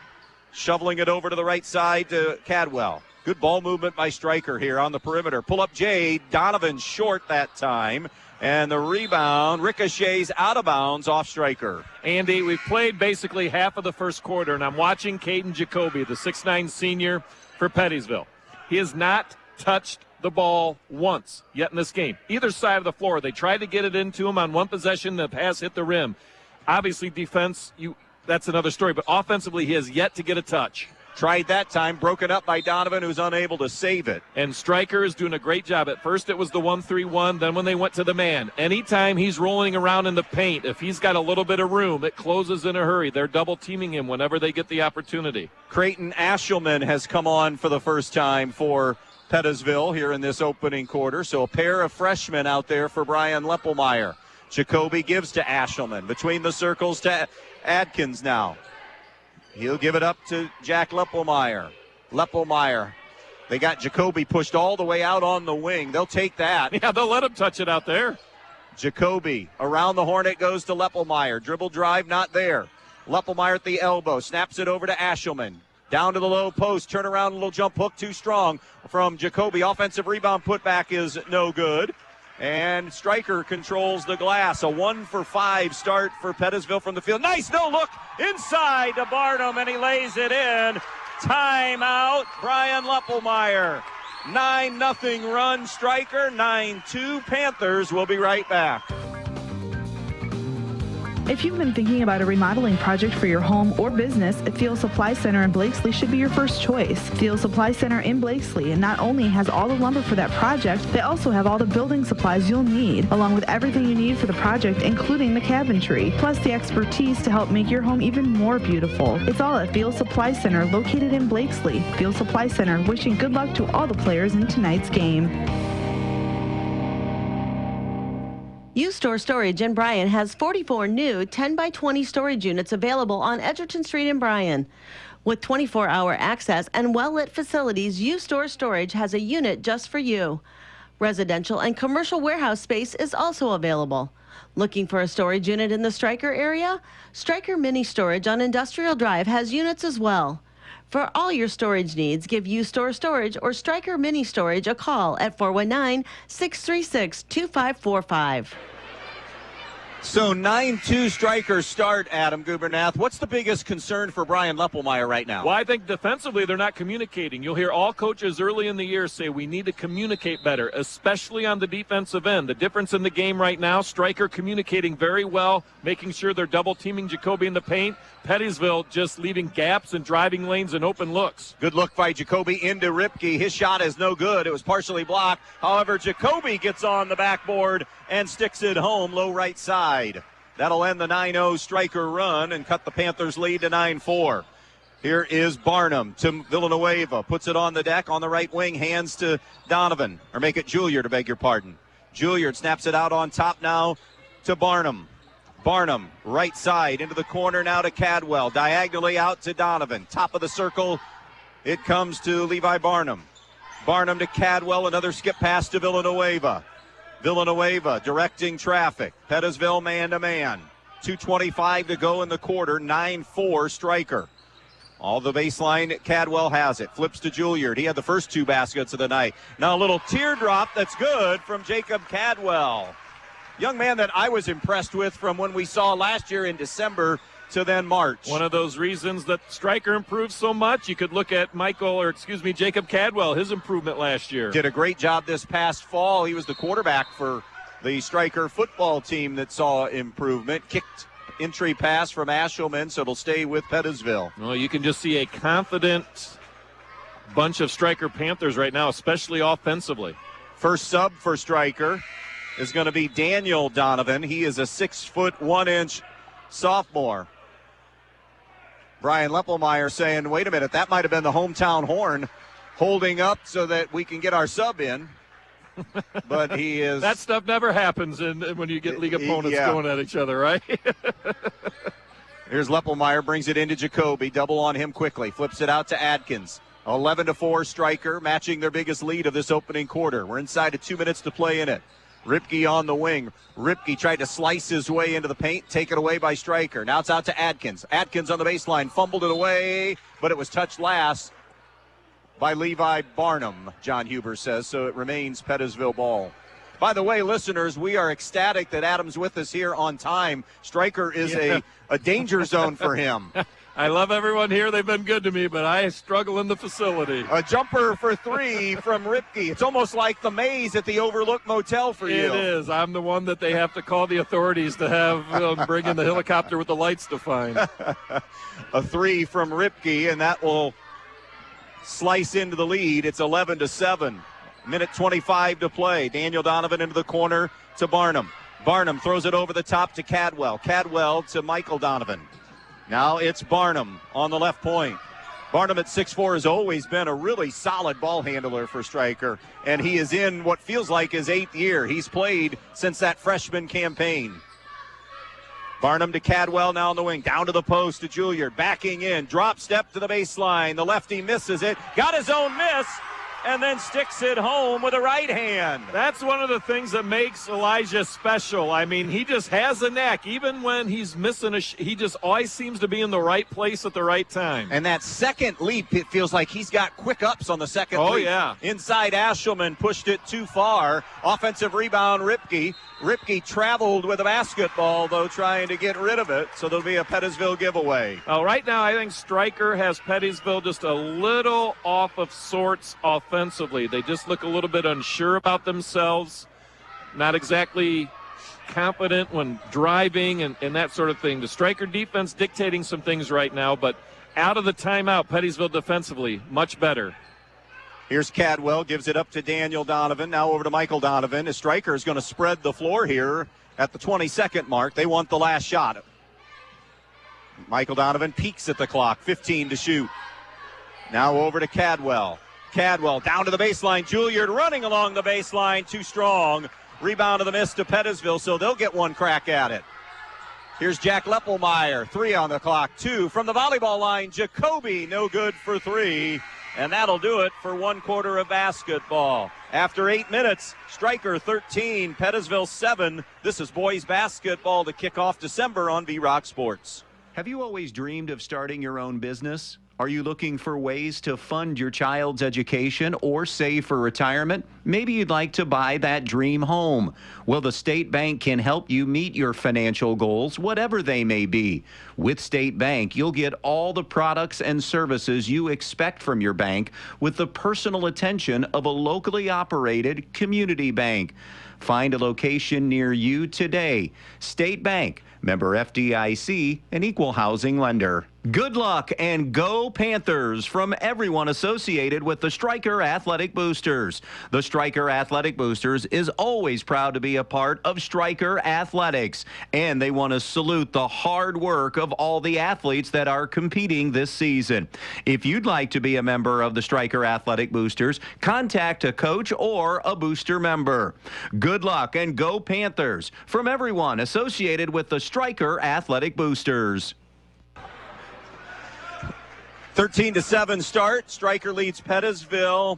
Shoveling it over to the right side to Cadwell. Good ball movement by Stryker here on the perimeter. Pull up Jay. Donovan short that time. And the rebound ricochets out of bounds off Stryker. Andy, we've played basically half of the first quarter, and I'm watching Caden Jacoby, the 6'9 senior for Pettisville. He has not touched the ball once yet in this game. Either side of the floor. They tried to get it into him on one possession. The pass hit the rim. Obviously, defense, that's another story. But offensively, he has yet to get a touch. Tried that time, broken up by Donovan, who's unable to save it. And Stryker is doing a great job. At first it was the 1-3-1, then when they went to the man. Anytime he's rolling around in the paint, if he's got a little bit of room, it closes in a hurry. They're double teaming him whenever they get the opportunity. Creighton Ashelman has come on for the first time for Pettisville here in this opening quarter. So a pair of freshmen out there for Brian Leppelmeyer. Jacoby gives to Ashelman. Between the circles to Adkins now. He'll give it up to Jack Leppelmeyer. Leppelmeyer. They got Jacoby pushed all the way out on the wing. They'll take that. Yeah, they'll let him touch it out there. Jacoby around the horn. It goes to Leppelmeyer. Dribble drive, not there. Leppelmeyer at the elbow. Snaps it over to Ashelman. Down to the low post. Turn around, little jump hook, too strong from Jacoby. Offensive rebound putback is no good. And Stryker controls the glass. A 1-for-5 start for Pettisville from the field. Nice no look inside to Barnum, and he lays it in. Timeout, Brian Leppelmeyer. 9-0 run, Stryker. 9-2 Panthers. We'll be right back. If you've been thinking about a remodeling project for your home or business, Thiel Supply Center in Blakesley should be your first choice. Thiel Supply Center in Blakesley not only has all the lumber for that project, they also have all the building supplies you'll need, along with everything you need for the project, including the cabinetry, plus the expertise to help make your home even more beautiful. It's all at Thiel Supply Center, located in Blakesley. Thiel Supply Center, wishing good luck to all the players in tonight's game. U-Store Storage in Bryan has 44 new 10x20 storage units available on Edgerton Street in Bryan. With 24-hour access and well-lit facilities, U-Store Storage has a unit just for you. Residential and commercial warehouse space is also available. Looking for a storage unit in the Stryker area? Stryker Mini Storage on Industrial Drive has units as well. For all your storage needs, give U-Store Storage or Stryker Mini Storage a call at 419-636-2545. So 9-2 Stryker start, Adam Gubernath. What's the biggest concern for Brian Leppelmeyer right now? Well, I think defensively they're not communicating. You'll hear all coaches early in the year say we need to communicate better, especially on the defensive end. The difference in the game right now, Stryker communicating very well, making sure they're double-teaming Jacoby in the paint. Pettisville just leaving gaps and driving lanes and open looks. Good look by Jacoby into Ripke. His shot is no good. It was partially blocked. However, Jacoby gets on the backboard and sticks it home low right side. That'll end the 9-0 Stryker run and cut the Panthers' lead to 9-4. Here is Barnum to Villanueva. Puts it on the deck on the right wing. Hands to Donovan. Or make it Juilliard, to beg your pardon. Juilliard snaps it out on top now to Barnum. Barnum, right side, into the corner now to Cadwell. Diagonally out to Donovan. Top of the circle, it comes to Levi Barnum. Barnum to Cadwell, another skip pass to Villanueva. Villanueva directing traffic. Pettisville man-to-man. 2:25 to go in the quarter, 9-4 Stryker. All the baseline, Cadwell has it. Flips to Juilliard. He had the first two baskets of the night. Now a little teardrop that's good from Jacob Cadwell. Young man that I was impressed with from when we saw last year in December to then March. One of those reasons that Stryker improved so much, you could look at Jacob Cadwell, his improvement last year. Did a great job this past fall. He was the quarterback for the Stryker football team that saw improvement. Kicked entry pass from Ashelman, so it'll stay with Pettisville. Well, you can just see a confident bunch of Stryker Panthers right now, especially offensively. First sub for Stryker is going to be Daniel Donovan. He is a 6'1" sophomore. Brian Leppelmeyer saying, wait a minute, that might have been the hometown horn holding up so that we can get our sub in. But he is... That stuff never happens when you get league opponents going at each other, right? Here's Leppelmeyer, brings it into Jacoby. Double on him quickly. Flips it out to Adkins. 11-4 Stryker, matching their biggest lead of this opening quarter. We're inside of 2 minutes to play in it. Ripke on the wing. Ripke tried to slice his way into the paint, taken away by Stryker. Now it's out to Adkins. Adkins on the baseline, fumbled it away, but it was touched last by Levi Barnum, John Huber says, so it remains Pettisville ball. By the way, listeners, we are ecstatic that Adam's with us here on time. Stryker is a danger zone for him. I love everyone here. They've been good to me, but I struggle in the facility. A jumper for three from Ripke. It's almost like the maze at the Overlook Motel for you. It is. I'm the one that they have to call the authorities to have bring in the helicopter with the lights to find. A three from Ripke, and that will slice into the lead. It's 11-7. Minute 25 to play. Daniel Donovan into the corner to Barnum. Barnum throws it over the top to Cadwell. Cadwell to Michael Donovan. Now it's Barnum on the left point. Barnum at 6'4" has always been a really solid ball handler for Stryker, and he is in what feels like his 8th year. He's played since that freshman campaign. Barnum to Cadwell now on the wing, down to the post to Juilliard, backing in, drop step to the baseline. The lefty misses it, got his own miss, and then sticks it home with a right hand. That's one of the things that makes Elijah special. I mean, he just has a knack. Even when he's missing he just always seems to be in the right place at the right time. And that second leap, it feels like he's got quick ups on the second leap. Oh, yeah. Inside Ashelman, pushed it too far. Offensive rebound, Ripke. Ripke traveled with a basketball, though, trying to get rid of it, so there'll be a Pettisville giveaway. Well, right now, I think Stryker has Pettisville just a little off of sorts offensively. They just look a little bit unsure about themselves, not exactly confident when driving and that sort of thing. The Stryker defense dictating some things right now, but out of the timeout, Pettisville defensively, much better. Here's Cadwell, gives it up to Daniel Donovan. Now over to Michael Donovan. As Stryker is going to spread the floor here at the 22nd mark. They want the last shot. Michael Donovan peeks at the clock. 15 to shoot. Now over to Cadwell. Cadwell down to the baseline. Juilliard running along the baseline. Too strong. Rebound of the miss to Pettisville, so they'll get one crack at it. Here's Jack Leppelmeyer. 3 on the clock. 2 from the volleyball line. Jacoby, no good for 3. And that'll do it for 1 quarter of basketball. After 8 minutes, Stryker 13, Pettisville 7. This is boys basketball to kick off December on V-Rock Sports. Have you always dreamed of starting your own business? Are you looking for ways to fund your child's education or save for retirement? Maybe you'd like to buy that dream home. Well, the State Bank can help you meet your financial goals, whatever they may be. With State Bank, you'll get all the products and services you expect from your bank with the personal attention of a locally operated community bank. Find a location near you today. State Bank, member FDIC, an equal housing lender. Good luck and go Panthers from everyone associated with the Stryker Athletic Boosters. The Stryker Athletic Boosters is always proud to be a part of Stryker Athletics, and they want to salute the hard work of all the athletes that are competing this season. If you'd like to be a member of the Stryker Athletic Boosters, contact a coach or a booster member. Good luck and go Panthers from everyone associated with the Stryker Athletic Boosters. 13-7 start. Stryker leads Pettisville.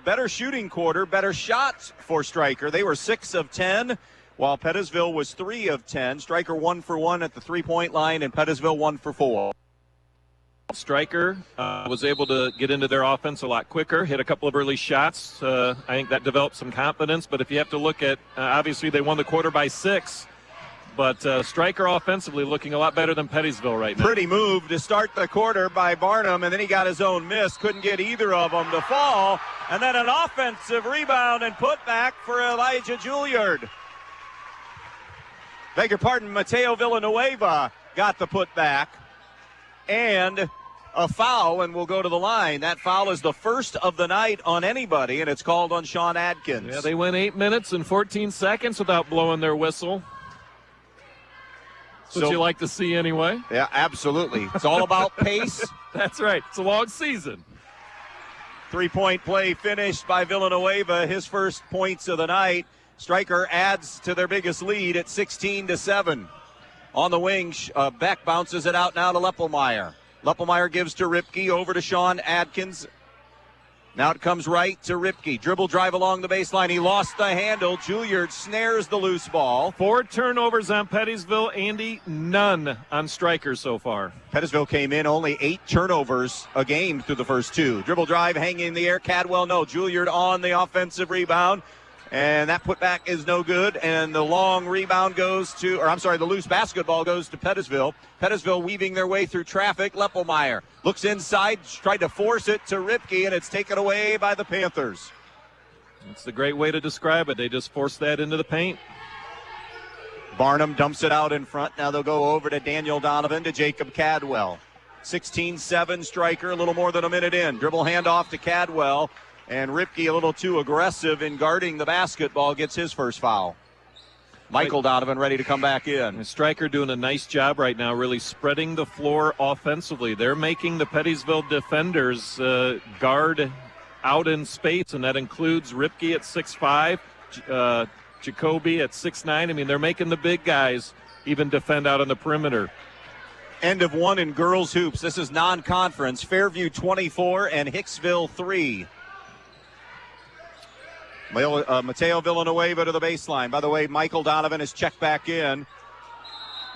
Better shooting quarter, better shots for Stryker. They were 6 of 10, while Pettisville was 3 of 10. Stryker 1 for 1 at the three-point line, and Pettisville 1 for 4. Stryker was able to get into their offense a lot quicker, hit a couple of early shots. I think that developed some confidence. But if you have to look at, obviously they won the quarter by 6. But Stryker offensively looking a lot better than Pettisville right now. Pretty move to start the quarter by Barnum, and then he got his own miss. Couldn't get either of them to fall. And then an offensive rebound and putback for Elijah Juilliard. Beg your pardon, Mateo Villanueva got the putback. And a foul, and we'll go to the line. That foul is the first of the night on anybody, and it's called on Sean Adkins. Yeah, they went 8 minutes and 14 seconds without blowing their whistle. That's what you like to see anyway. Yeah, absolutely. It's all about pace. That's right. It's a long season. 3-point play finished by Villanueva, his first points of the night. Stryker adds to their biggest lead at 16-7. On the wing, Beck bounces it out now to Leppelmeyer. Leppelmeyer gives to Ripke, over to Sean Adkins. Now it comes right to Ripke. Dribble drive along the baseline. He lost the handle. Juilliard snares the loose ball. 4 turnovers on Pettisville, Andy. None on Stryker so far. Pettisville came in only 8 turnovers a game through the first 2. Dribble drive hanging in the air. Cadwell, no. Juilliard on the offensive rebound. And that putback is no good. And the long rebound goes to, the loose basketball goes to Pettisville. Pettisville weaving their way through traffic. Leppelmeyer looks inside, tried to force it to Ripke, and it's taken away by the Panthers. That's the great way to describe it. They just forced that into the paint. Barnum dumps it out in front. Now they'll go over to Daniel Donovan to Jacob Cadwell. 16-7 Stryker, a little more than a minute in. Dribble handoff to Cadwell. And Ripke, a little too aggressive in guarding the basketball, gets his first foul. Michael Donovan ready to come back in. And Stryker doing a nice job right now, really spreading the floor offensively. They're making the Pettisville defenders guard out in space, and that includes Ripke at 6'5", Jacoby at 6'9". I mean, they're making the big guys even defend out on the perimeter. End of one in girls hoops. This is non-conference. Fairview 24 and Hicksville 3. Mateo Villanueva to the baseline. By the way, Michael Donovan is checked back in.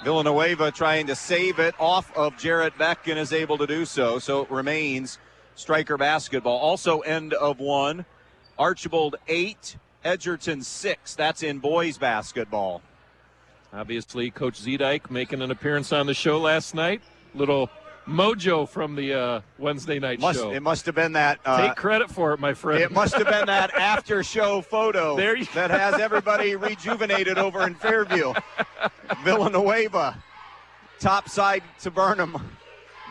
Villanueva trying to save it off of Jarrett Beck and is able to do so. So it remains Stryker basketball. Also end of one. Archibald 8, Edgerton 6. That's in boys basketball. Obviously, Coach Zedike making an appearance on the show last night. Little mojo from the Wednesday night show. It must have been that. Take credit for it, my friend. It must have been that after-show photo that has everybody rejuvenated over in Fairview. Villanueva, top side to Burnham.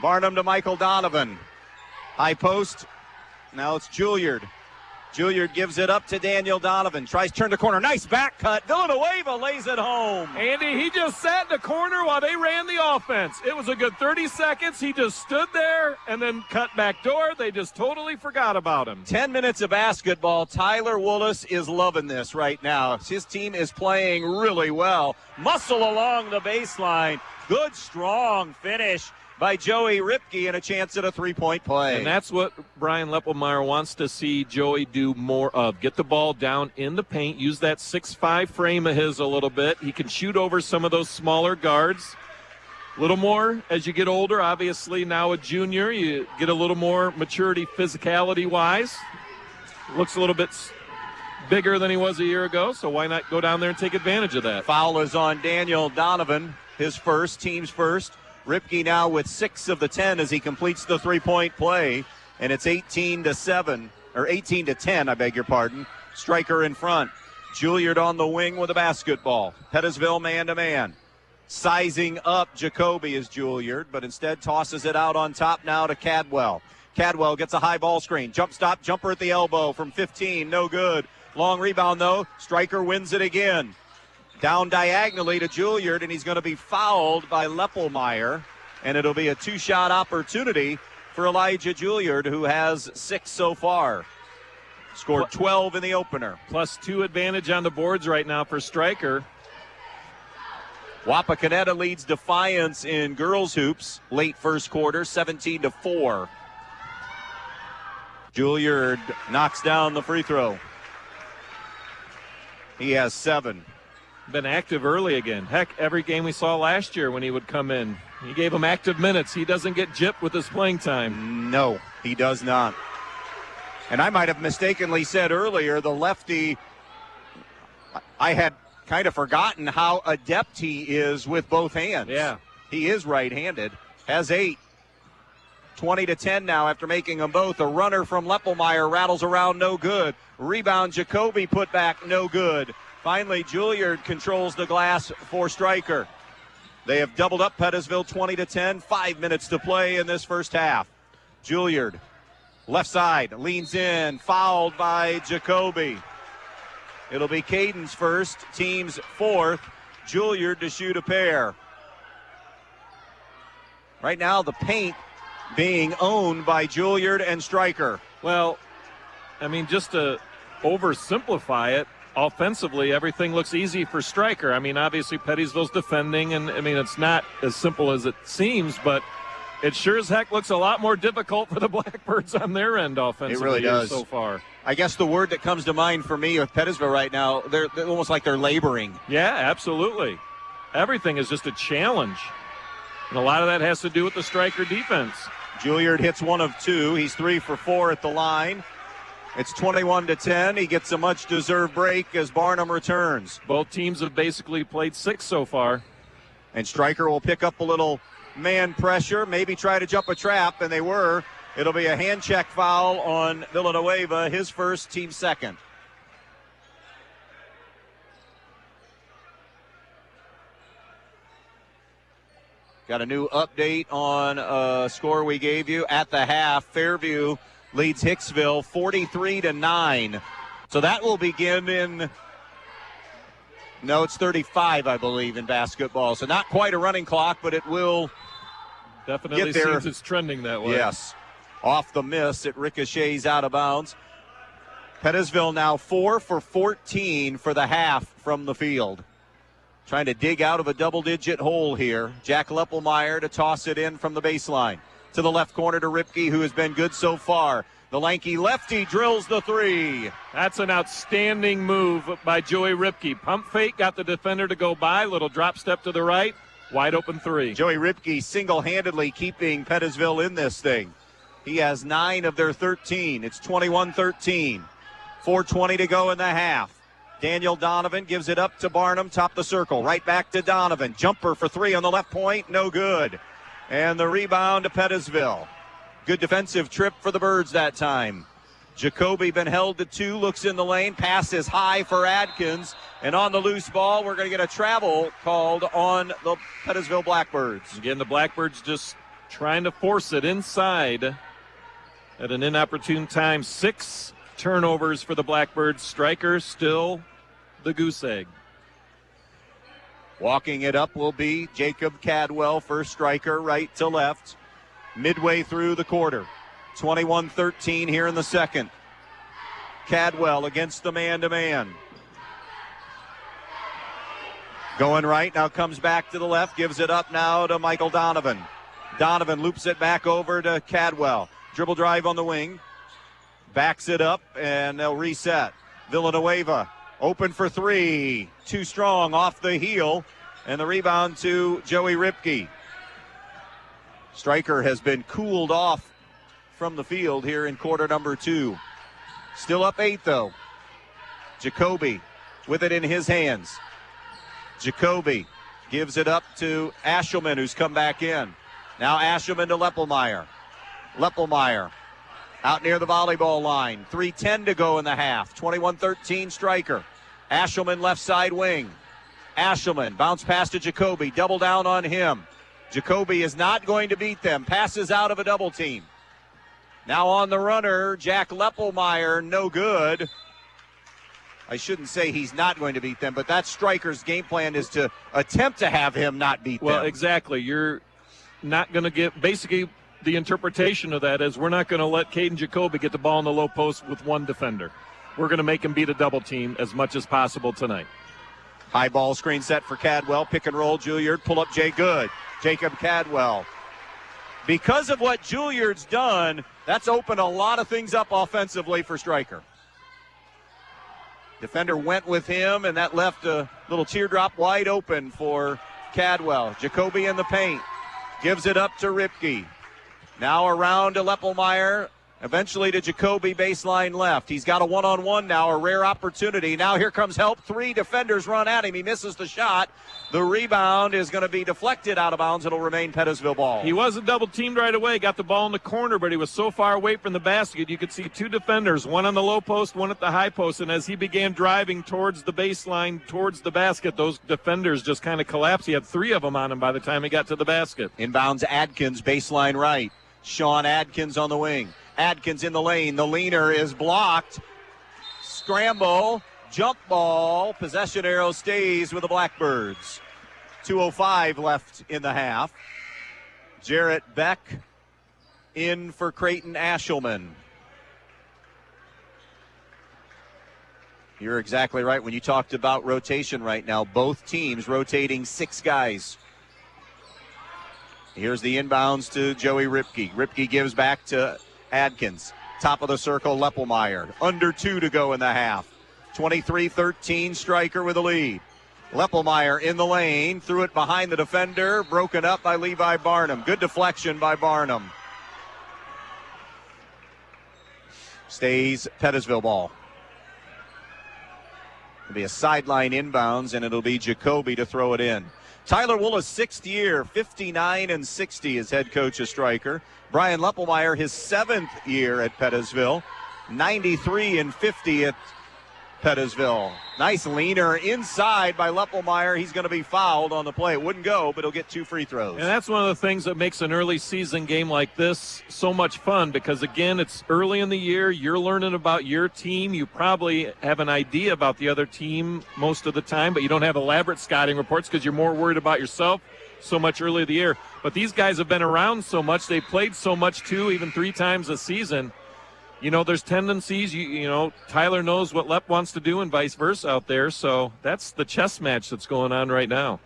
Barnum to Michael Donovan. High post. Now it's Juilliard. Juilliard gives it up to Daniel Donovan. Tries to turn the corner. Nice back cut. Villanueva lays it home. Andy, he just sat in the corner while they ran the offense. It was a good 30 seconds. He just stood there and then cut back door. They just totally forgot about him. 10 minutes of basketball. Tyler Woolis is loving this right now. His team is playing really well. Muscle along the baseline. Good, strong finish by Joey Ripke and a chance at a three-point play. And that's what Brian Leppelmeyer wants to see Joey do more of. Get the ball down in the paint, use that 6'5" frame of his a little bit. He can shoot over some of those smaller guards. A little more as you get older. Obviously, now a junior, you get a little more maturity physicality-wise. Looks a little bit bigger than he was a year ago, so why not go down there and take advantage of that? Foul is on Daniel Donovan, his first, team's first. Ripke now with 6 of the 10 as he completes the three-point play, and it's 18-7, or 18-10, I beg your pardon. Stryker in front. Juilliard on the wing with a basketball. Pettisville man-to-man. Sizing up Jacoby is Juilliard, but instead tosses it out on top now to Cadwell. Cadwell gets a high ball screen. Jump stop, jumper at the elbow from 15, no good. Long rebound, though. Stryker wins it again. Down diagonally to Juilliard, and he's going to be fouled by Leppelmeyer, and it'll be a two-shot opportunity for Elijah Juilliard, who has 6 so far. Scored 12 in the opener. +2 advantage on the boards right now for Stryker. Wapakoneta leads Defiance in girls hoops late first quarter, 17-4. Juilliard knocks down the free throw. He has 7. Been active early again. Heck, every game we saw last year when he would come in, he gave him active minutes. He doesn't get gypped with his playing time. No, he does not. And I might have mistakenly said earlier, the lefty, I had kind of forgotten how adept he is with both hands. Yeah. He is right-handed, has 8. 20-10 now after making them both. A runner from Leppelmeyer rattles around, no good. Rebound, Jacoby put back, no good. Finally, Juilliard controls the glass for Stryker. They have doubled up Pettisville 20-10. 5 minutes to play in this first half. Juilliard, left side, leans in, fouled by Jacoby. It'll be Caden's first, team's 4th. Juilliard to shoot a pair. Right now, the paint being owned by Juilliard and Stryker. Well, I mean, just to oversimplify it, offensively, everything looks easy for Stryker. I mean, obviously, Pettisville's defending, and I mean, it's not as simple as it seems, but it sure as heck looks a lot more difficult for the Blackbirds on their end offensively. It really does. So far. I guess the word that comes to mind for me with Pettisville right now, they're almost like they're laboring. Yeah, absolutely. Everything is just a challenge, and a lot of that has to do with the Stryker defense. Juilliard hits 1 of 2. He's 3 for 4 at the line. It's 21-10. He gets a much-deserved break as Barnum returns. Both teams have basically played 6 so far. And Stryker will pick up a little man pressure, maybe try to jump a trap, and they were. It'll be a hand check foul on Villanueva, his first, team second. Got a new update on a score we gave you at the half. Fairview leads Hicksville 43-9. So that will begin in No, it's 35, I believe, in basketball. So not quite a running clock, but it will definitely get there. Seems it's trending that way. Yes. Off the miss, it ricochets out of bounds. Pettisville now 4 for 14 for the half from the field. Trying to dig out of a double-digit hole here. Jack Leppelmeyer to toss it in from the baseline. To the left corner to Ripke, who has been good so far. The lanky lefty drills the three. That's an outstanding move by Joey Ripke. Pump fake, got the defender to go by. Little drop step to the right. Wide open three. Joey Ripke single-handedly keeping Pettisville in this thing. He has 9 of their 13. It's 21-13. 4:20 to go in the half. Daniel Donovan gives it up to Barnum, top the circle. Right back to Donovan. Jumper for 3 on the left point, no good. And the rebound to Pettisville. Good defensive trip for the Birds that time. Jacoby been held to 2, looks in the lane, pass is high for Adkins. And on the loose ball, we're going to get a travel called on the Pettisville Blackbirds. Again, the Blackbirds just trying to force it inside at an inopportune time. 6 turnovers for the Blackbirds. Stryker still the goose egg. Walking it up will be Jacob Cadwell for Stryker, right to left. Midway through the quarter. 21-13 here in the second. Cadwell against the man-to-man. Going right, now comes back to the left, gives it up now to Michael Donovan. Donovan loops it back over to Cadwell. Dribble drive on the wing. Backs it up, and they'll reset. Villanueva open for 3. Too strong off the heel, and the rebound to Joey Ripke. Stryker has been cooled off from the field here in quarter number 2. Still up 8, though. Jacoby with it in his hands. Jacoby gives it up to Ashelman, who's come back in. Now Ashelman to Leppelmeyer. Leppelmeyer out near the volleyball line. 3:10 to go in the half. 21-13 Stryker. Ashelman left side wing. Ashelman bounce pass to Jacoby. Double down on him. Jacoby is not going to beat them. Passes out of a double team. Now on the runner, Jack Leppelmeyer, no good. I shouldn't say he's not going to beat them, but that's Stryker's game plan, is to attempt to have him not beat them. Well, exactly. You're not going to get, basically the interpretation of that is we're not going to let Caden Jacoby get the ball in the low post with one defender. We're going to make him beat a double team as much as possible tonight. High ball screen set for Cadwell. Pick and roll Juilliard. Pull up Jay Good. Jacob Cadwell. Because of what Juilliard's done, that's opened a lot of things up offensively for Stryker. Defender went with him, and that left a little teardrop wide open for Cadwell. Jacoby in the paint. Gives it up to Ripke. Now around to Leppelmeyer. Eventually to Jacoby, baseline left. He's got a one-on-one now, a rare opportunity. Now here comes help. 3 defenders run at him. He misses the shot. The rebound is going to be deflected out of bounds. It'll remain Pettisville ball. He wasn't double-teamed right away. Got the ball in the corner, but he was so far away from the basket. You could see 2 defenders, one on the low post, one at the high post. And as he began driving towards the baseline, towards the basket, those defenders just kind of collapsed. He had 3 of them on him by the time he got to the basket. Inbounds Adkins, baseline right. Sean Adkins on the wing. Adkins in the lane. The leaner is blocked. Scramble. Jump ball. Possession arrow stays with the Blackbirds. 2:05 left in the half. Jarrett Beck in for Creighton Ashelman. You're exactly right when you talked about rotation right now. Both teams rotating 6 guys. Here's the inbounds to Joey Ripke. Ripke gives back to Adkins. Top of the circle, Leppelmeyer. Under 2 to go in the half. 23-13, Stryker with a lead. Leppelmeyer in the lane. Threw it behind the defender. Broken up by Levi Barnum. Good deflection by Barnum. Stays Pettisville ball. It'll be a sideline inbounds, and it'll be Jacoby to throw it in. Tyler Woolas, 6th year, 59-60 as head coach of Stryker. Brian Leppelmeyer, his 7th year at Pettisville, 93-50 at Pettisville. Nice leaner inside by Leppelmeyer. He's going to be fouled on the play. It wouldn't go, but he'll get 2 free throws. And that's one of the things that makes an early season game like this so much fun because, again, it's early in the year. You're learning about your team. You probably have an idea about the other team most of the time, but you don't have elaborate scouting reports because you're more worried about yourself so much early in the year. But these guys have been around so much. They played so much, too, even 3 times a season. You know, there's tendencies, you know, Tyler knows what Lep wants to do and vice versa out there. So that's the chess match that's going on right now.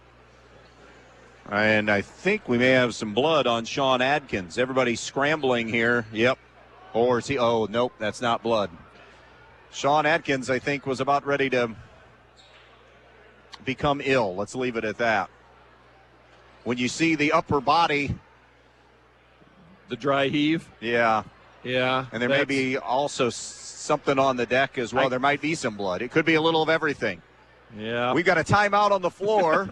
And I think we may have some blood on Sean Adkins. Everybody's scrambling here. Yep. Or is he? Oh, nope, that's not blood. Sean Adkins, I think, was about ready to become ill. Let's leave it at that. When you see the upper body. The dry heave? Yeah. Yeah. And there may be also something on the deck as well. There might be some blood. It could be a little of everything. Yeah. We've got a timeout on the floor.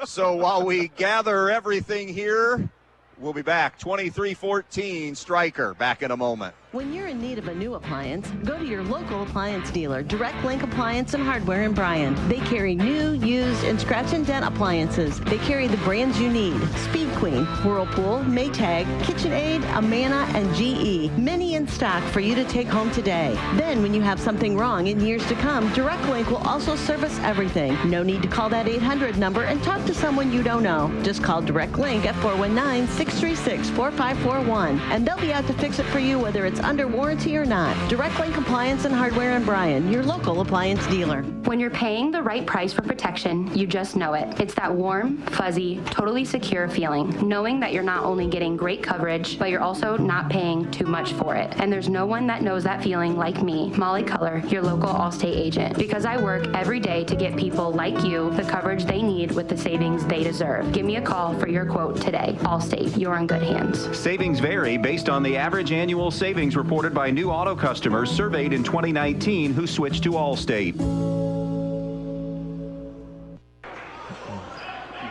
So while we gather everything here, we'll be back. 23-14 Stryker. Back in a moment. When you're in need of a new appliance, go to your local appliance dealer, Direct Link Appliance and Hardware in Bryan. They carry new, used, and scratch and dent appliances. They carry the brands you need: Speed Queen, Whirlpool, Maytag, KitchenAid, Amana, and GE. Many in stock for you to take home today. Then when you have something wrong in years to come, Direct Link will also service everything. No need to call that 800 number and talk to someone you don't know. Just call Direct Link at 419-636-4541, and they'll be out to fix it for you whether it's under warranty or not. Direct Link Appliance and Hardware in Bryan, your local appliance dealer. When you're paying the right price for protection, you just know it. It's that warm, fuzzy, totally secure feeling, knowing that you're not only getting great coverage, but you're also not paying too much for it. And there's no one that knows that feeling like me, Molly Culler, your local Allstate agent, because I work every day to get people like you the coverage they need with the savings they deserve. Give me a call for your quote today. Allstate, you're in good hands. Savings vary based on the average annual savings reported by new auto customers surveyed in 2019 who switched to Allstate.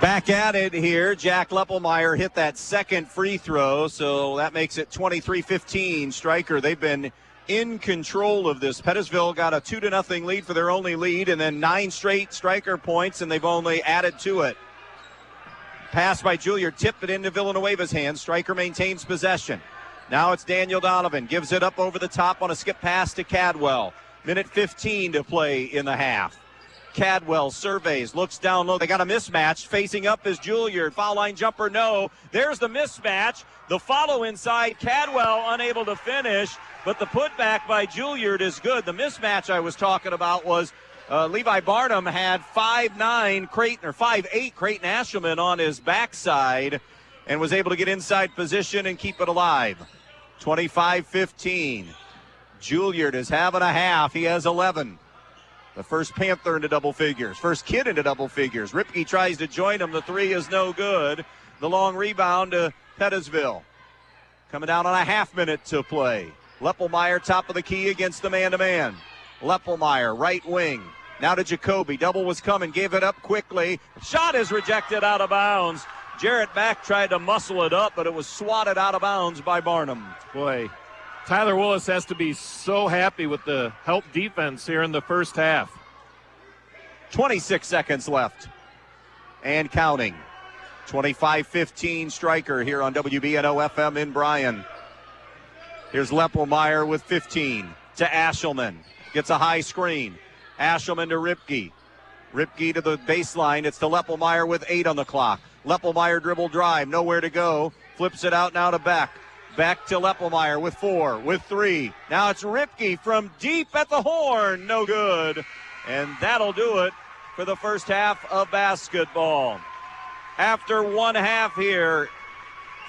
Back at it here. Jack Leppelmeyer hit that second free throw, so that makes it 23-15 Stryker. They've been in control of this. Pettisville got a 2-0 lead for their only lead, and then 9 straight Stryker points, and they've only added to it. Pass by Juilliard, tipped it into Villanueva's hands. Stryker maintains possession. Now it's Daniel Donovan. Gives it up over the top on a skip pass to Cadwell. Minute 15 to play in the half. Cadwell surveys, looks down low. They got a mismatch. Facing up is Juilliard. Foul line jumper, no. There's the mismatch. The follow inside. Cadwell unable to finish, but the putback by Juilliard is good. The mismatch I was talking about was Levi Barnum had 5'9" Creighton, or 5'8" Creighton Ashelman on his backside and was able to get inside position and keep it alive. 25-15. Juilliard is having a half. He has 11. The first Panther into double figures. First kid into double figures. Ripke tries to join him. The three is no good. The long rebound to Pettisville. Coming down on a half minute to play. Leppelmeyer top of the key against the man-to-man. Leppelmeyer, right wing. Now to Jacoby. Double was coming. Gave it up quickly. Shot is rejected out of bounds. Jarrett Mack tried to muscle it up, but it was swatted out of bounds by Barnum. Boy, Tyler Willis has to be so happy with the help defense here in the first half. 26 seconds left and counting. 25-15 Stryker here on WBNO FM in Bryan. Here's Leppelmeyer with 15 to Ashelman. Gets a high screen. Ashelman to Ripke. Ripke to the baseline. It's to Leppelmeyer with 8 on the clock. Leppelmeyer dribble drive. Nowhere to go. Flips it out now to Beck. Back to Leppelmeyer with 4, with 3. Now it's Ripke from deep at the horn. No good. And that'll do it for the first half of basketball. After one half here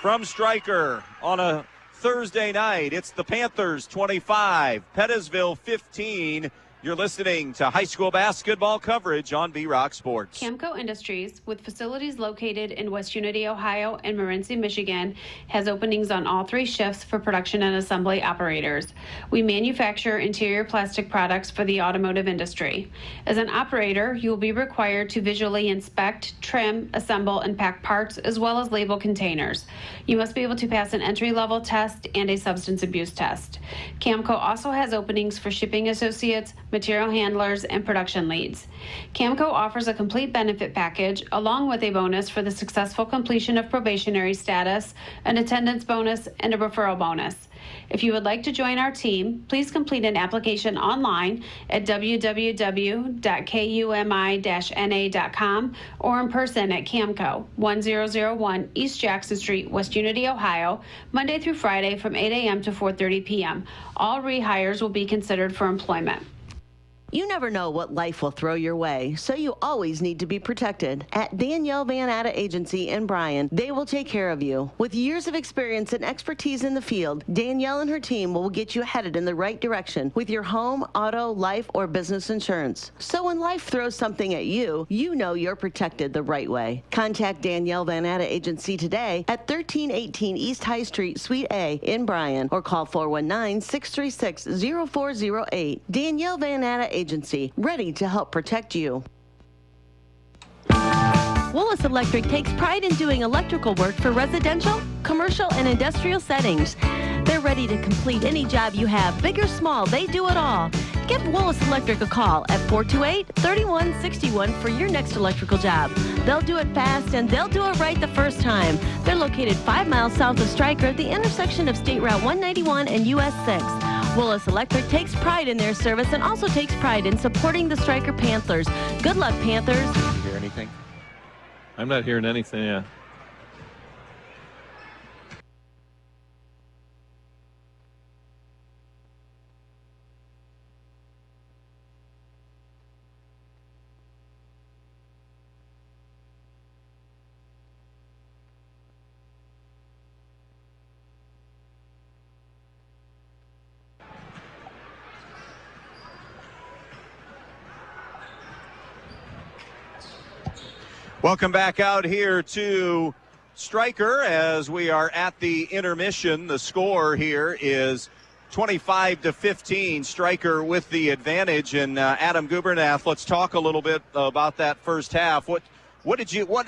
from Stryker on a Thursday night, it's the Panthers 25, Pettisville 15. You're listening to high school basketball coverage on B-Rock Sports. Camco Industries, with facilities located in West Unity, Ohio and Morenci, Michigan, has openings on all 3 shifts for production and assembly operators. We manufacture interior plastic products for the automotive industry. As an operator, you will be required to visually inspect, trim, assemble, and pack parts, as well as label containers. You must be able to pass an entry-level test and a substance abuse test. Camco also has openings for shipping associates, material handlers, and production leads. Camco offers a complete benefit package along with a bonus for the successful completion of probationary status, an attendance bonus, and a referral bonus. If you would like to join our team, please complete an application online at www.kumi-na.com or in person at Camco, 1001 East Jackson Street, West Unity, Ohio, Monday through Friday from 8 a.m. to 4:30 p.m. All rehires will be considered for employment. You never know what life will throw your way, so you always need to be protected. At Danielle Van Atta Agency in Bryan, they will take care of you. With years of experience and expertise in the field, Danielle and her team will get you headed in the right direction with your home, auto, life, or business insurance. So when life throws something at you, you know you're protected the right way. Contact Danielle Van Atta Agency today at 1318 East High Street, Suite A in Bryan, or call 419-636-0408. Danielle Van Atta Agency, ready to help protect you. Willis Electric takes pride in doing electrical work for residential, commercial, and industrial settings. They're ready to complete any job you have, big or small, they do it all. Give Willis Electric a call at 428-3161 for your next electrical job. They'll do it fast and they'll do it right the first time. They're located 5 miles south of Stryker at the intersection of State Route 191 and US 6. Willis Electric takes pride in their service and also takes pride in supporting the Stryker Panthers. Good luck, Panthers. Did you hear anything? I'm not hearing anything, yeah. Welcome back out here to Stryker as we are at the intermission. The score here is 25-15. Stryker with the advantage. And Adam Gubernath, let's talk a little bit about that first half. What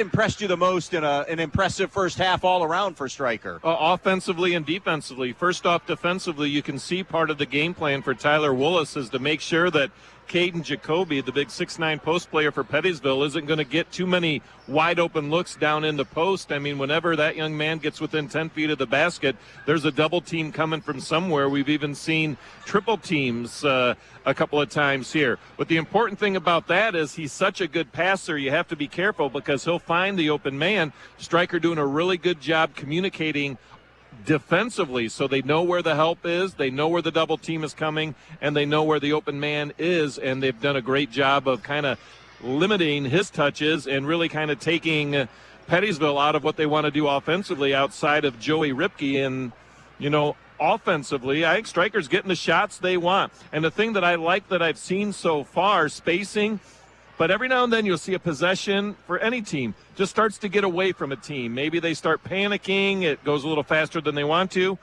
impressed you the most in an impressive first half all around for Stryker? Offensively and defensively. First off, defensively, you can see part of the game plan for Tyler Willis is to make sure that Caden Jacoby, the big 6'9" post player for Pettisville, isn't going to get too many wide open looks down in the post. I mean, whenever that young man gets within 10 feet of the basket, there's a double team coming from somewhere. We've even seen triple teams a couple of times here. But the important thing about that is he's such a good passer, you have to be careful because he'll find the open man. Stryker doing a really good job communicating defensively, so they know where the help is, they know where the double team is coming, and they know where the open man is, and they've done a great job of kind of limiting his touches and really kind of taking Pettisville out of what they want to do offensively outside of Joey Ripke. And, you know, offensively, I think Stryker's getting the shots they want. And the thing that I like that I've seen so far, spacing, but every now and then you'll see a possession for any team just starts to get away from a team. Maybe they start panicking. It goes a little faster than they want to.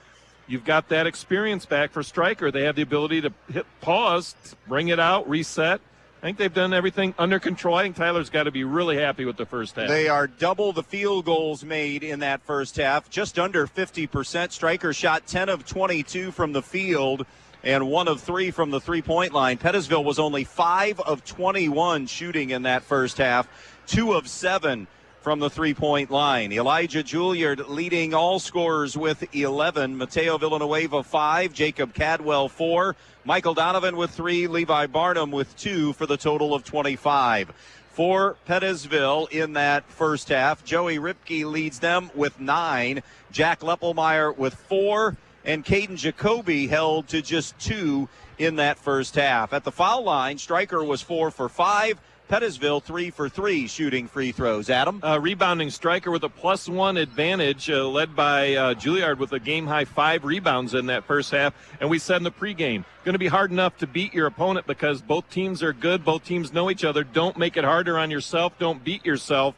You've got that experience back for Stryker. They have the ability to hit pause, bring it out, reset. I think they've done everything under control. I think Tyler's got to be really happy with the first half. They are double the field goals made in that first half, just under 50%. Stryker shot 10 of 22 from the field and 1 of 3 from the three-point line. Pettisville was only 5 of 21 shooting in that first half, 2 of 7 from the three-point line. Elijah Juilliard leading all scorers with 11. Mateo Villanueva 5, Jacob Cadwell 4, Michael Donovan with 3, Levi Barnum with 2 for the total of 25. For Pettisville in that first half, Joey Ripke leads them with 9, Jack Leppelmeyer with 4, and Caden Jacoby held to just 2 in that first half. At the foul line, Stryker was 4 for 5. Pettisville 3 for 3 shooting free throws. Adam? Rebounding Stryker with a +1 advantage, led by Juilliard with a game-high 5 rebounds in that first half. And we said in the pregame, going to be hard enough to beat your opponent because both teams are good. Both teams know each other. Don't make it harder on yourself. Don't beat yourself.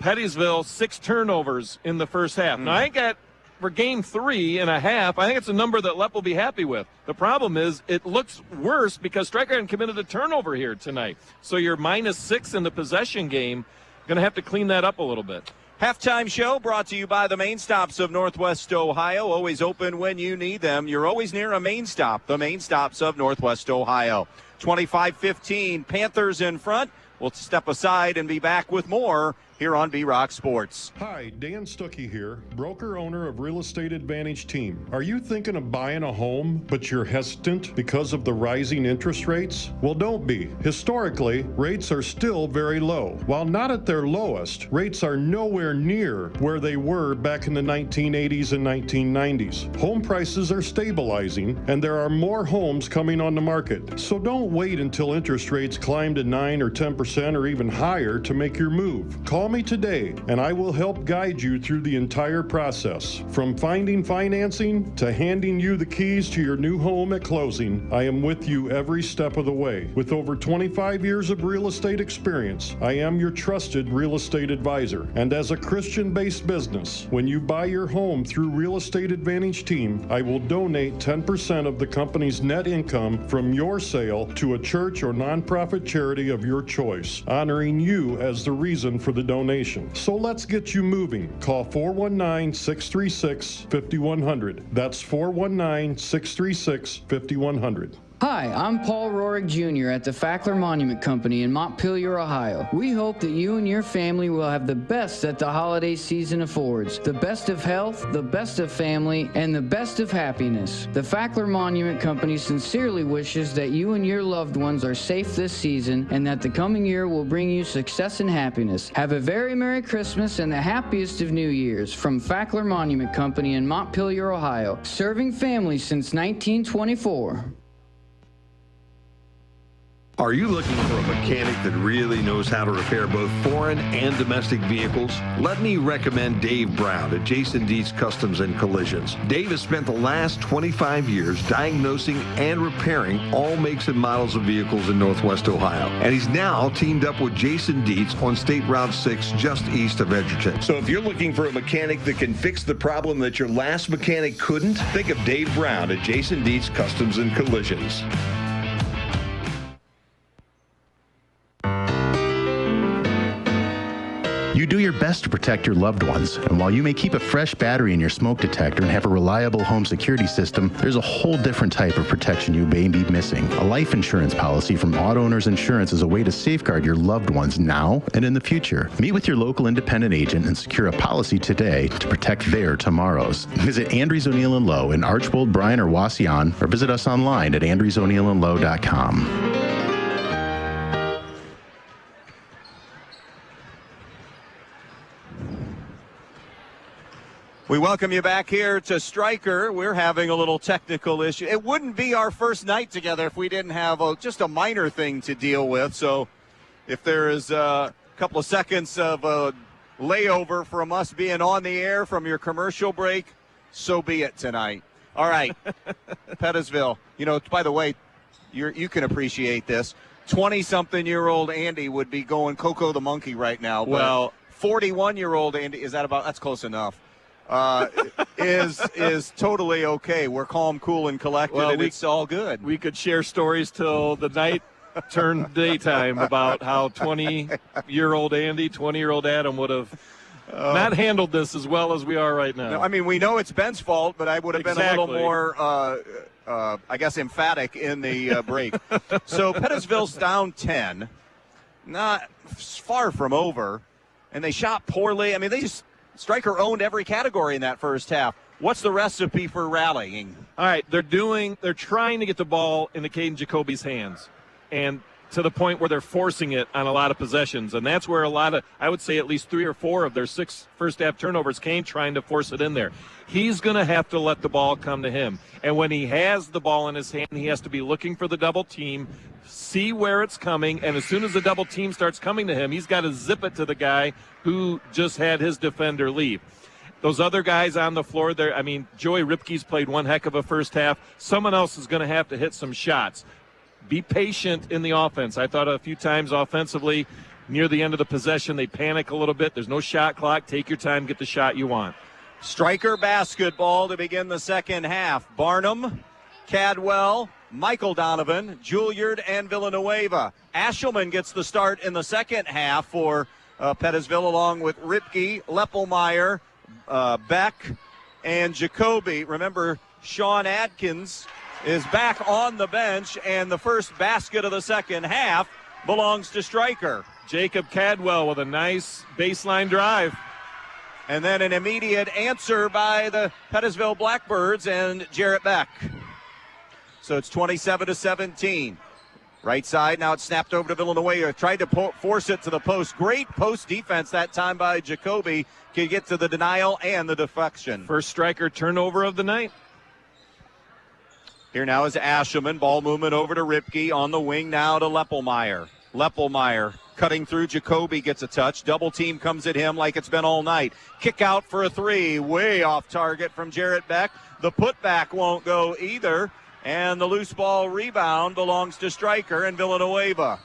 Pettisville, 6 turnovers in the first half. Now, I got for game 3.5, I think it's a number that Lepp will be happy with. The problem is it looks worse because Stryker hadn't committed a turnover here tonight. So you're -6 in the possession game. Going to have to clean that up a little bit. Halftime show brought to you by the Main Stops of Northwest Ohio. Always open when you need them. You're always near a Main Stop, the Main Stops of Northwest Ohio. 25-15, Panthers in front. We'll step aside and be back with more here on B-Rock Sports. Hi, Dan Stuckey here, broker owner of Real Estate Advantage Team. Are you thinking of buying a home, but you're hesitant because of the rising interest rates? Well, don't be. Historically, rates are still very low. While not at their lowest, rates are nowhere near where they were back in the 1980s and 1990s. Home prices are stabilizing, and there are more homes coming on the market. So don't wait until interest rates climb to 9 or 10% or even higher to make your move. Call me today, and I will help guide you through the entire process. From finding financing to handing you the keys to your new home at closing, I am with you every step of the way. With over 25 years of real estate experience, I am your trusted real estate advisor. And as a Christian-based business, when you buy your home through Real Estate Advantage Team, I will donate 10% of the company's net income from your sale to a church or nonprofit charity of your choice, honoring you as the reason for the donation. So let's get you moving. Call 419-636-5100. That's 419-636-5100. Hi, I'm Paul Rorick Jr. at the Fackler Monument Company in Montpelier, Ohio. We hope that you and your family will have the best that the holiday season affords. The best of health, the best of family, and the best of happiness. The Fackler Monument Company sincerely wishes that you and your loved ones are safe this season and that the coming year will bring you success and happiness. Have a very Merry Christmas and the happiest of New Years from Fackler Monument Company in Montpelier, Ohio, serving families since 1924. Are you looking for a mechanic that really knows how to repair both foreign and domestic vehicles? Let me recommend Dave Brown at Jason Dietz Customs and Collisions. Dave has spent the last 25 years diagnosing and repairing all makes and models of vehicles in Northwest Ohio. And he's now teamed up with Jason Dietz on State Route 6 just east of Edgerton. So if you're looking for a mechanic that can fix the problem that your last mechanic couldn't, think of Dave Brown at Jason Dietz Customs and Collisions. You do your best to protect your loved ones, and while you may keep a fresh battery in your smoke detector and have a reliable home security system, there's a whole different type of protection you may be missing. A life insurance policy from Auto Owners Insurance is a way to safeguard your loved ones now and in the future. Meet with your local independent agent and secure a policy today to protect their tomorrows. Visit Andrews O'Neill & Lowe in Archbold, Bryan, or Wasion, or visit us online at andrewsoneillandlowe.com. We welcome you back here to Stryker. We're having a little technical issue. It wouldn't be our first night together if we didn't have just a minor thing to deal with. So if there is a couple of seconds of a layover from us being on the air from your commercial break, so be it tonight. All right, Pettisville. You know, by the way, you can appreciate this. 20-something-year-old Andy would be going Coco the Monkey right now. Well, 41-year-old Andy, that's close enough. Is totally okay. We're calm, cool, and collected, and it's all good. We could share stories till the night turned daytime about how 20-year-old Andy, 20-year-old Adam would have not handled this as well as we are right now. No, I mean, we know it's Ben's fault, but I would have been a little more, I guess, emphatic in the break. So Pettisville's down 10, not far from over, and they shot poorly. I mean, Stryker owned every category in that first half. What's the recipe for rallying? All right, they're trying to get the ball into Caden Jacoby's hands, and to the point where they're forcing it on a lot of possessions, and that's where I would say at least 3 or 4 of their 6 first-half turnovers came trying to force it in there. He's going to have to let the ball come to him, and when he has the ball in his hand, he has to be looking for the double team, see where it's coming, and as soon as the double team starts coming to him, he's got to zip it to the guy who just had his defender leave. Those other guys on the floor there, I mean, Joey Ripke's played one heck of a first half. Someone else is going to have to hit some shots. Be patient in the offense. I thought a few times offensively near the end of the possession, they panic a little bit. There's no shot clock. Take your time, get the shot you want. Stryker basketball to begin the second half. Barnum, Cadwell, Michael Donovan, Juilliard, and Villanueva. Ashelman gets the start in the second half for Pettisville, along with Ripke, Leppelmeyer, Beck, and Jacoby. Remember, Sean Adkins is back on the bench, and the first basket of the second half belongs to Stryker. Jacob Cadwell with a nice baseline drive. And then an immediate answer by the Pettisville Blackbirds and Jarrett Beck. So it's 27-17. Right side, now it's snapped over to Villanueva. Tried to force it to the post. Great post defense that time by Jacoby. Can get to the denial and the deflection. First Stryker turnover of the night. Here now is Ashelman. Ball movement over to Ripke. On the wing now to Leppelmeyer. Leppelmeyer cutting through. Jacoby gets a touch. Double team comes at him like it's been all night. Kick out for a three. Way off target from Jarrett Beck. The putback won't go either. And the loose ball rebound belongs to Stryker and Villanueva.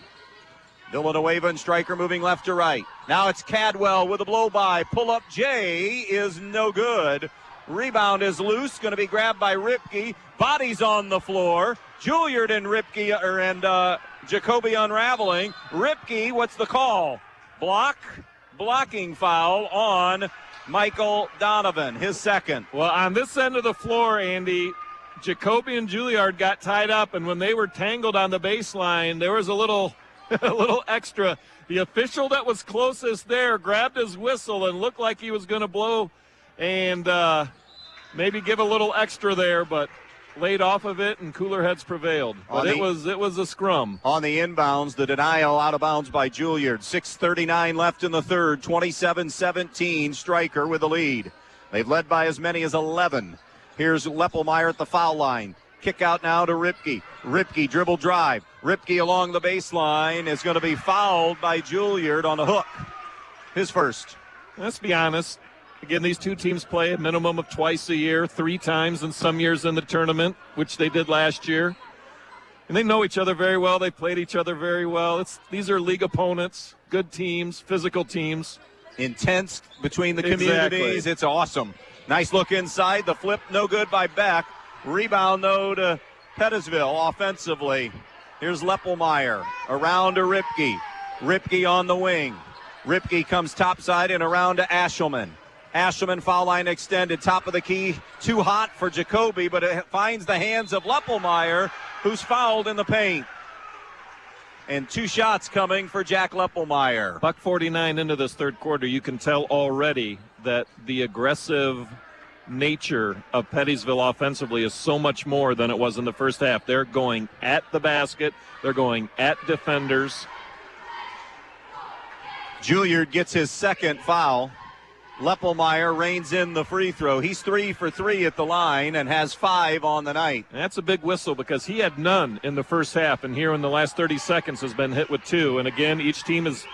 Villanueva and Stryker moving left to right. Now it's Cadwell with a blow-by. Pull-up J is no good. Rebound is loose. Going to be grabbed by Ripke. Bodies on the floor. Juilliard and Ripke and Jacoby unraveling. Ripke, what's the call? Blocking foul on Michael Donovan, his second. Well, on this end of the floor, Andy, Jacoby and Juilliard got tied up, and when they were tangled on the baseline, there was a little extra. The official that was closest there grabbed his whistle and looked like he was going to blow and maybe give a little extra there, but laid off of it, and cooler heads prevailed. But it was a scrum. On the inbounds, the denial out of bounds by Juilliard. 6:39 left in the third. 27-17, Stryker with the lead. They've led by as many as 11. Here's Leppelmeyer at the foul line. Kick out now to Ripke. Ripke dribble drive. Ripke along the baseline is going to be fouled by Juilliard on a hook. His first. Let's be honest. Again, these two teams play a minimum of twice a year, 3 times in some years in the tournament, which they did last year. And they know each other very well. They played each other very well. These are league opponents, good teams, physical teams. Intense between the communities. It's awesome. Nice look inside. The flip, no good by Beck. Rebound, though, to Pettisville offensively. Here's Leppelmeyer. Around to Ripke. Ripke on the wing. Ripke comes topside and around to Ashelman. Ashelman foul line extended. Top of the key. Too hot for Jacoby, but it finds the hands of Leppelmeyer, who's fouled in the paint. And 2 shots coming for Jack Leppelmeyer. $1:49 into this third quarter. You can tell already that the aggressive nature of Pettisville offensively is so much more than it was in the first half. They're going at the basket. They're going at defenders. Juilliard gets his second foul. Leppelmeyer reins in the free throw. He's 3 for 3 at the line and has 5 on the night. And that's a big whistle because he had none in the first half, and here in the last 30 seconds has been hit with 2. And again, each team has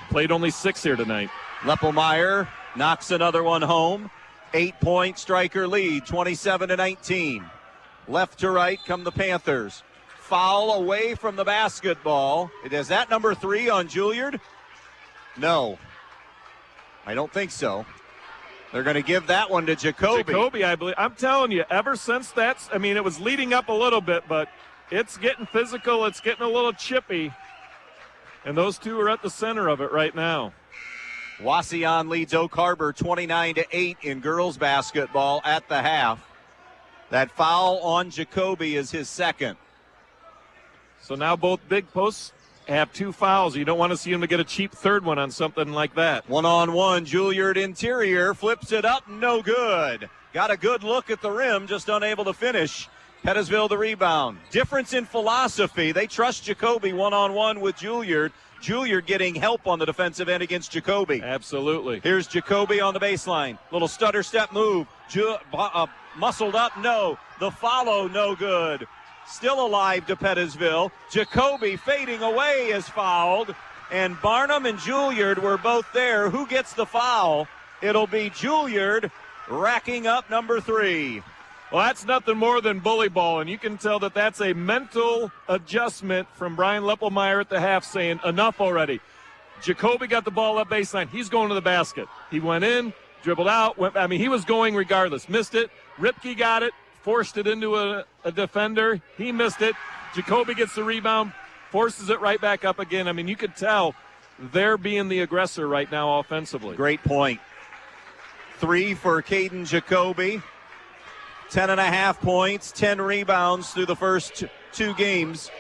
played only 6 here tonight. Leppelmeyer knocks another one home. 8-point Stryker lead, 27-19. Left to right come the Panthers. Foul away from the basketball. Is that number 3 on Juilliard? No. I don't think so. They're going to give that one to Jacoby. Jacoby, I believe. I'm telling you, ever since it was leading up a little bit, but it's getting physical. It's getting a little chippy. And those two are at the center of it right now. Wauseon leads Oak Harbor 29-8 in girls basketball at the half. That foul on Jacoby is his second. So now both big posts have 2 fouls. You don't want to see him to get a cheap third one on something like that. 1-on-1, Juilliard interior, flips it up, no good. Got a good look at the rim, just unable to finish. Pettisville the rebound. Difference in philosophy. They trust Jacoby 1-on-1 with Juilliard. Juilliard getting help on the defensive end against Jacoby. Absolutely. Here's Jacoby on the baseline. Little stutter step move. Muscled up, no. The follow, no good. Still alive to Pettisville. Jacoby fading away is fouled. And Barnum and Juilliard were both there. Who gets the foul? It'll be Juilliard racking up number 3. Well, that's nothing more than bully ball, and you can tell that that's a mental adjustment from Brian Leppelmeyer at the half saying, enough already. Jacoby got the ball up baseline. He's going to the basket. He went in, dribbled out. He was going regardless. Missed it. Ripke got it, forced it into a defender. He missed it. Jacoby gets the rebound, forces it right back up again. You could tell they're being the aggressor right now offensively. Great point. 3 for Caden Jacoby. 10.5 points, 10 rebounds through the first 2 games.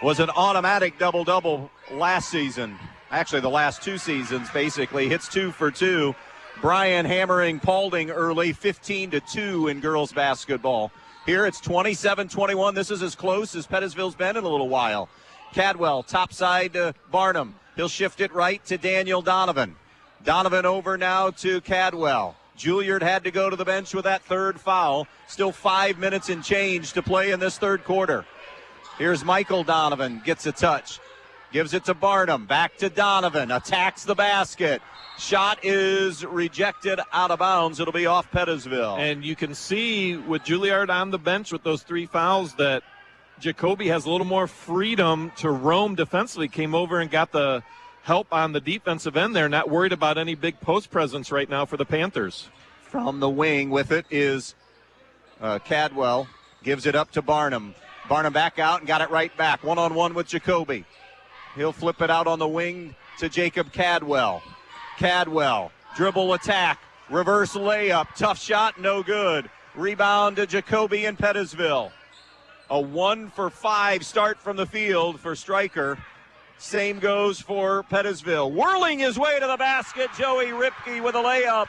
Was an automatic double-double last season. Actually, the last 2 seasons, basically. Hits 2 for 2. Brian hammering Paulding early, 15-2 in girls basketball. Here it's 27-21. This is as close as Pettisville's been in a little while. Cadwell, top side to Barnum. He'll shift it right to Daniel Donovan. Donovan over now to Cadwell. Juilliard had to go to the bench with that 3rd foul. Still 5 minutes and change to play in this 3rd quarter. Here's Michael Donovan, gets a touch. Gives it to Barnum, back to Donovan, attacks the basket. Shot is rejected out of bounds. It'll be off Pettisville. And you can see with Juilliard on the bench with those 3 fouls that Jacoby has a little more freedom to roam defensively. Came over and got the help on the defensive end there. Not worried about any big post presence right now for the Panthers. From the wing with it is Cadwell. Gives it up to Barnum. Barnum back out and got it right back. 1-on-1 with Jacoby. He'll flip it out on the wing to Jacob Cadwell. Cadwell, dribble attack, reverse layup, tough shot, no good. Rebound to Jacoby in Pettisville. A 1-for-5 start from the field for Stryker. Same goes for Pettisville. Whirling his way to the basket, Joey Ripke with a layup.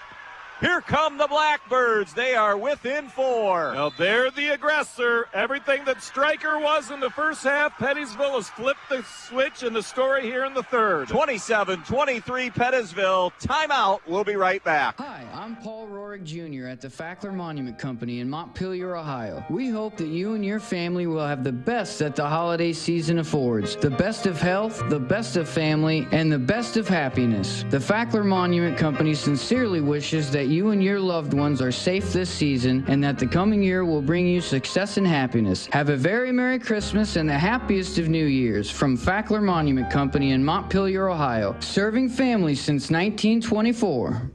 Here come the Blackbirds. They are within 4. Now they're the aggressor. Everything that Stryker was in the first half, Pettisville has flipped the switch in the story here in the 3rd. 27-23 Pettisville. Timeout. We'll be right back. Hi, I'm Paul Rorick Jr. at the Fackler Monument Company in Montpelier, Ohio. We hope that you and your family will have the best that the holiday season affords. The best of health, the best of family, and the best of happiness. The Fackler Monument Company sincerely wishes that you and your loved ones are safe this season and that the coming year will bring you success and happiness. Have a very Merry Christmas and the happiest of New Years from Fackler Monument Company in Montpelier, Ohio, serving families since 1924.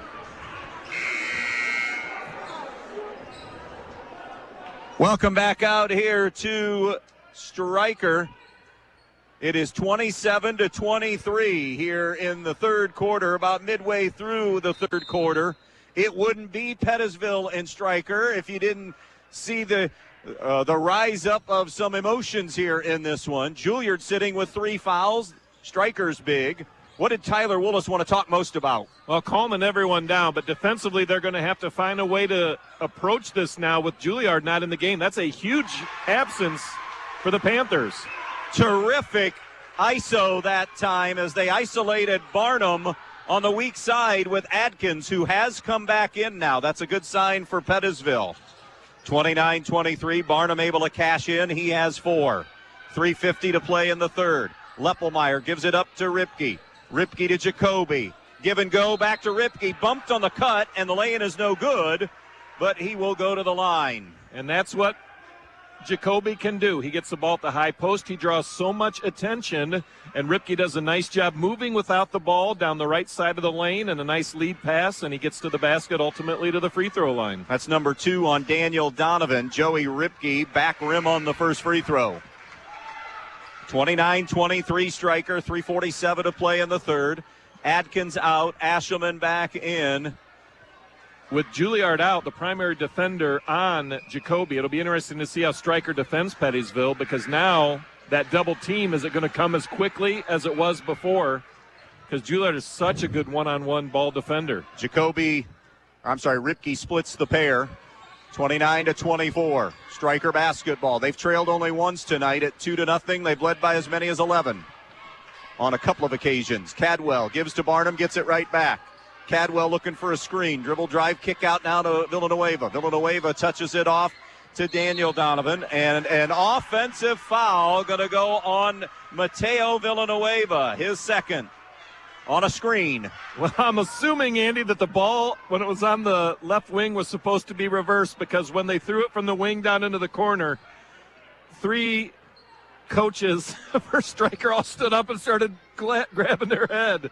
Welcome back out here to Stryker. It is 27-23 here in the 3rd quarter, about midway through the 3rd quarter. It wouldn't be Pettisville and Stryker if you didn't see the rise up of some emotions here in this one. Juilliard sitting with 3 fouls. Stryker's big. What did Tyler Willis want to talk most about? Well, calming everyone down, but defensively they're going to have to find a way to approach this now with Juilliard not in the game. That's a huge absence for the Panthers. Terrific ISO that time as they isolated Barnum on the weak side with Adkins, who has come back in now. That's a good sign for Pettisville. 29-23, Barnum able to cash in. He has 4. 3:50 to play in the 3rd. Leppelmeyer gives it up to Ripke. Ripke to Jacoby. Give and go back to Ripke. Bumped on the cut, and the lay-in is no good, but he will go to the line. And that's what Jacoby can do. He gets the ball at the high post. He draws so much attention, and Ripke does a nice job moving without the ball down the right side of the lane, and a nice lead pass, and he gets to the basket, ultimately to the free throw line. That's number 2 on Daniel Donovan. Joey Ripke, back rim on the first free throw. 29-23 Stryker, 3:47 to play in the 3rd. Adkins out, Ashelman back in. With Juilliard out, the primary defender on Jacoby, it'll be interesting to see how Stryker defends Pettisville, because now that double team, is it going to come as quickly as it was before? Because Juilliard is such a good one-on-one ball defender. Ripke splits the pair. 29-24. Stryker basketball. They've trailed only once tonight at 2-0. They've led by as many as 11 on a couple of occasions. Cadwell gives to Barnum, gets it right back. Cadwell looking for a screen. Dribble drive, kick out now to Villanueva. Villanueva touches it off to Daniel Donovan. And an offensive foul going to go on Mateo Villanueva, his 2nd, on a screen. Well, I'm assuming, Andy, that the ball, when it was on the left wing, was supposed to be reversed, because when they threw it from the wing down into the corner, 3 coaches for Stryker all stood up and started grabbing their head.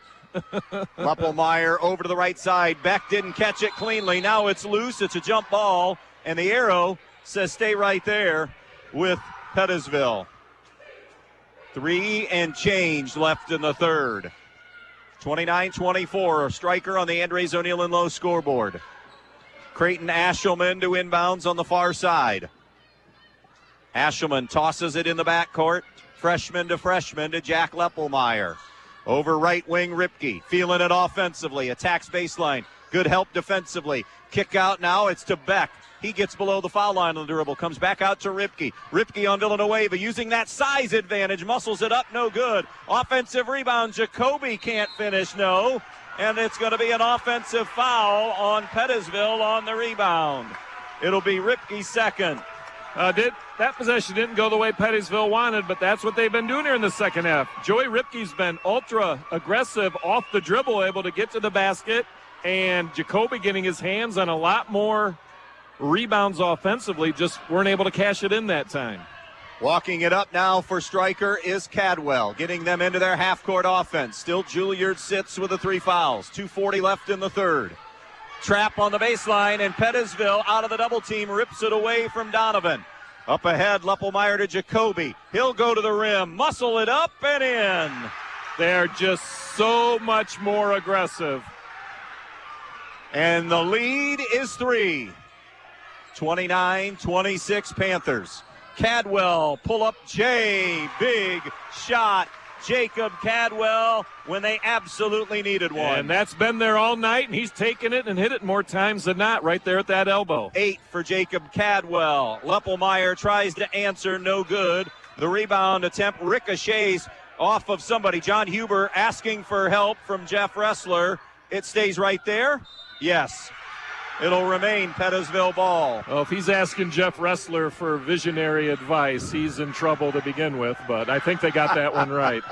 Leppelmeyer over to the right side. Beck didn't catch it cleanly. Now it's loose. It's a jump ball, and the arrow says stay right there with Pettisville. 3 and change left in the 3rd. 29-24. Stryker on the Andres O'Neill Low scoreboard. Creighton Ashelman to inbounds on the far side. Ashelman tosses it in the backcourt. Freshman to Jack Leppelmeyer. Over right wing, Ripke. Feeling it offensively. Attacks baseline. Good help defensively. Kick out now. It's to Beck. He gets below the foul line on the dribble. Comes back out to Ripke. Ripke on Villanueva using that size advantage. Muscles it up. No good. Offensive rebound. Jacoby can't finish. No. And it's going to be an offensive foul on Pettisville on the rebound. It'll be Ripke's second. That possession didn't go the way Pettisville wanted, but that's what they've been doing here in the second half. Joey Ripke's been ultra aggressive off the dribble, able to get to the basket, and Jacoby getting his hands on a lot more rebounds offensively, just weren't able to cash it in that time. Walking it up now for Stryker is Cadwell, getting them into their half-court offense. Still Juilliard sits with the 3 fouls. 2:40 left in the third. Trap on the baseline, and Pettisville out of the double team rips it away from Donovan. Up ahead, Leppelmeyer to Jacoby. He'll go to the rim, muscle it up and in. They're just so much more aggressive. And the lead is 3. 29-26 Panthers. Cadwell, pull up J, big shot. Jacob Cadwell when they absolutely needed one. And that's been there all night, and he's taken it and hit it more times than not right there at that elbow. 8 for Jacob Cadwell. Leppelmeyer tries to answer, no good. The rebound attempt ricochets off of somebody. John Huber asking for help from Jeff Ressler. It stays right there. Yes. It'll remain Pettisville ball. Well, if he's asking Jeff Ressler for visionary advice, he's in trouble to begin with, but I think they got that one right.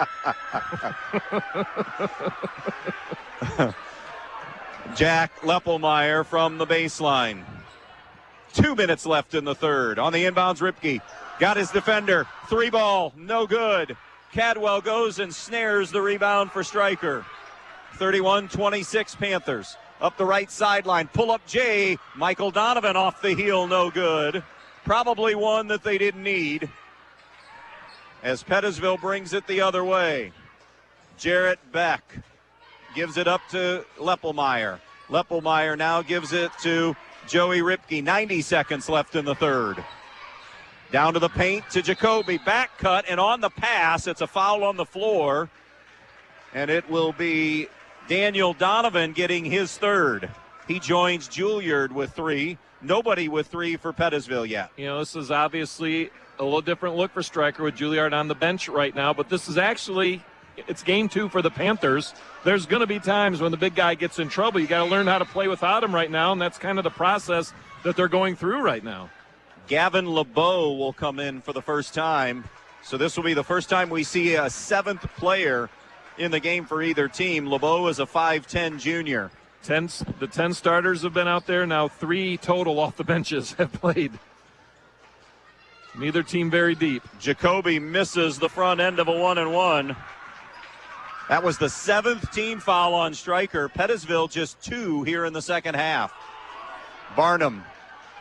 Jack Leppelmeyer from the baseline. 2 minutes left in the third. On the inbounds, Ripke got his defender. 3 ball, no good. Cadwell goes and snares the rebound for Stryker. 31-26 Panthers. Up the right sideline, pull up Jay. Michael Donovan off the heel, no good. Probably one that they didn't need. As Pettisville brings it the other way. Jarrett Beck gives it up to Leppelmeyer. Leppelmeyer now gives it to Joey Ripke. 90 seconds left in the third. Down to the paint to Jacoby. Back cut, and on the pass, it's a foul on the floor. And it will be Daniel Donovan getting his third. He joins Juilliard with 3. Nobody with 3 for Pettisville yet. You know, this is obviously a little different look for Stryker with Juilliard on the bench right now, but this is actually, it's game 2 for the Panthers. There's going to be times when the big guy gets in trouble. You got to learn how to play without him right now, and that's kind of the process that they're going through right now. Gavin LeBeau will come in for the first time. So this will be the first time we see a 7th player in the game for either team. LeBeau is a 5'10 junior. The 10 starters have been out there. Now 3 total off the benches have played. Neither team very deep. Jacoby misses the front end of a 1-and-1. That was the 7th team foul on Stryker. Pettisville just 2 here in the second half. Barnum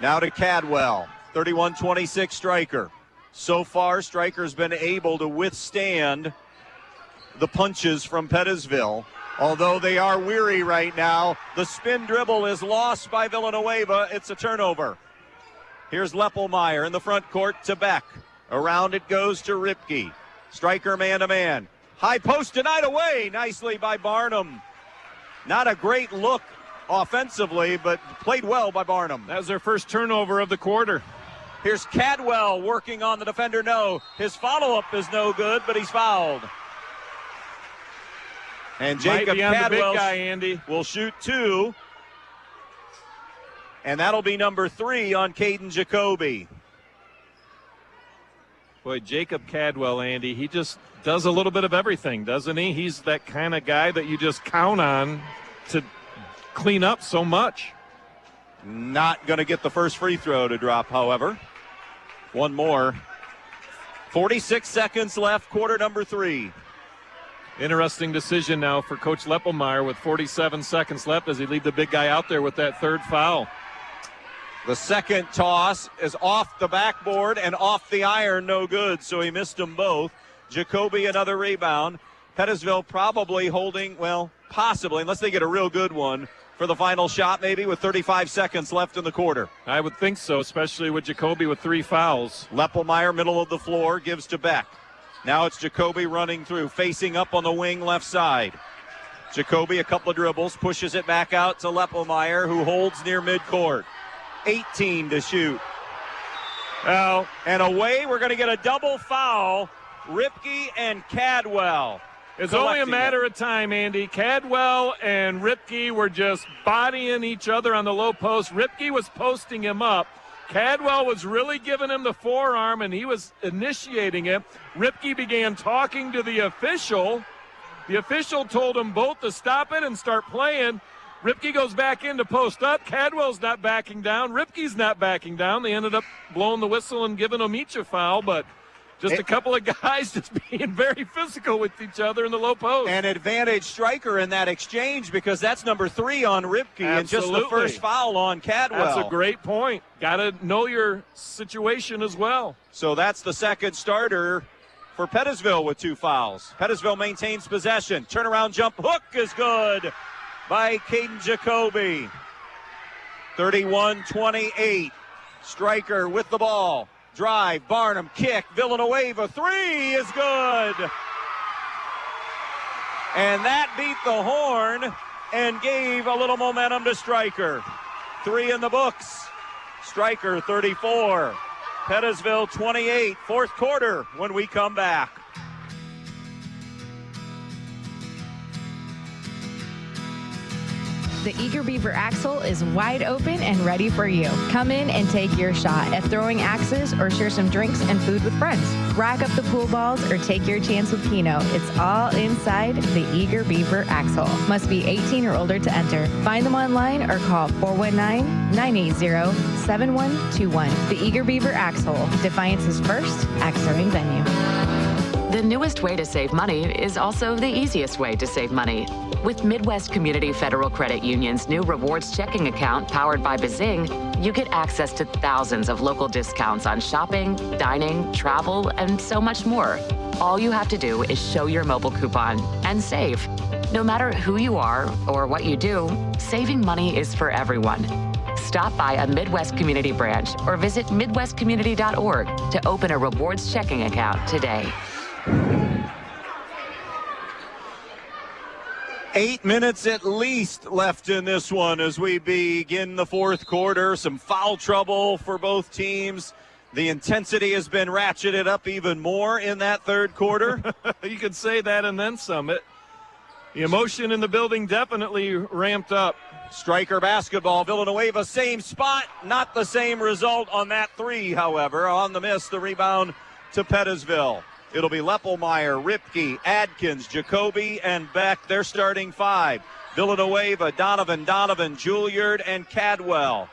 now to Cadwell. 31-26 Stryker. So far, Stryker's been able to withstand the punches from Pettisville. Although they are weary right now, the spin dribble is lost by Villanueva. It's a turnover. Here's Leppelmeyer in the front court to Beck. Around it goes to Ripke. Stryker man-to-man. High post denied away nicely by Barnum. Not a great look offensively, but played well by Barnum. That was their first turnover of the quarter. Here's Cadwell working on the defender. No. His follow-up is no good, but he's fouled. And Jacob Cadwell will shoot 2. And that'll be number 3 on Caden Jacoby. Boy, Jacob Cadwell, Andy, he just does a little bit of everything, doesn't he? He's that kind of guy that you just count on to clean up so much. Not going to get the first free throw to drop, however. One more. 46 seconds left, quarter number 3. Interesting decision now for Coach Leppelmeyer with 47 seconds left as he leave the big guy out there with that 3rd foul. The second toss is off the backboard and off the iron, no good, so he missed them both. Jacoby another rebound. Pettisville probably holding, well, possibly, unless they get a real good one, for the final shot maybe with 35 seconds left in the quarter. I would think so, especially with Jacoby with 3 fouls. Leppelmeyer, middle of the floor, gives to Beck. Now it's Jacoby running through, facing up on the wing left side. Jacoby, a couple of dribbles, pushes it back out to Leppelmeyer, who holds near midcourt. 18 to shoot. Well, and away, we're going to get a double foul. Ripke and Cadwell. It's only a matter of time, Andy. Cadwell and Ripke were just bodying each other on the low post. Ripke was posting him up. Cadwell was really giving him the forearm, and he was initiating it. Ripke began talking to the official. The official told them both to stop it and start playing. Ripke goes back in to post up. Cadwell's not backing down. Ripke's not backing down. They ended up blowing the whistle and giving them each a foul, but just a couple of guys just being very physical with each other in the low post. And advantage Stryker in that exchange because that's number 3 on Ripke and just the first foul on Cadwell. That's a great point. Got to know your situation as well. So that's the second starter for Pettisville with 2 fouls. Pettisville maintains possession. Turnaround jump hook is good by Caden Jacoby. 31-28. Stryker with the ball. Drive, Barnum, kick, Villanueva, 3 is good. And that beat the horn and gave a little momentum to Stryker. 3 in the books. Stryker 34. Pettisville 28. Fourth quarter when we come back. The Eager Beaver Axle is wide open and ready for you. Come in and take your shot at throwing axes or share some drinks and food with friends. Rack up the pool balls or take your chance with Keno. It's all inside the Eager Beaver Axle. Must be 18 or older to enter. Find them online or call 419-980-7121. The Eager Beaver Axle, Defiance's first axe-throwing venue. The newest way to save money is also the easiest way to save money. With Midwest Community Federal Credit Union's new rewards checking account powered by Bazing, you get access to thousands of local discounts on shopping, dining, travel, and so much more. All you have to do is show your mobile coupon and save. No matter who you are or what you do, saving money is for everyone. Stop by a Midwest Community branch or visit midwestcommunity.org to open a rewards checking account today. 8 minutes at least left in this one as we begin the fourth quarter. Some foul trouble for both teams. The intensity has been ratcheted up even more in that third quarter. You could say that and then some. The emotion in the building definitely ramped up. Stryker basketball, Villanueva, same spot, not the same result on that 3, however. On the miss, the rebound to Pettisville. It'll be Leppelmeyer, Ripke, Adkins, Jacoby, and Beck. They're starting 5. Villanueva, Donovan, Juilliard, and Cadwell.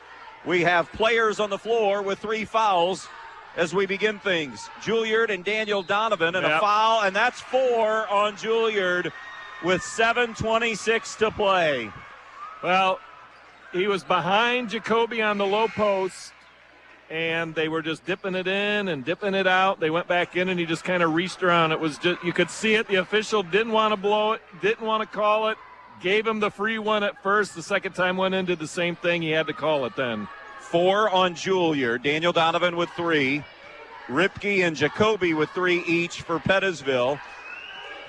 We have players on the floor with 3 fouls as we begin things. Juilliard and Daniel Donovan, and a foul, and that's 4 on Juilliard with 7:26 to play. Well, he was behind Jacoby on the low post, and they were just dipping it in and dipping it out. They went back in, and he just kind of reached around. It was just, you could see it. The official didn't want to blow it, didn't want to call it, gave him the free one at first. The second time went in, did the same thing. He had to call it then. 4 on Juilliard. Daniel Donovan with 3. Ripke and Jacoby with 3 each for Pettisville.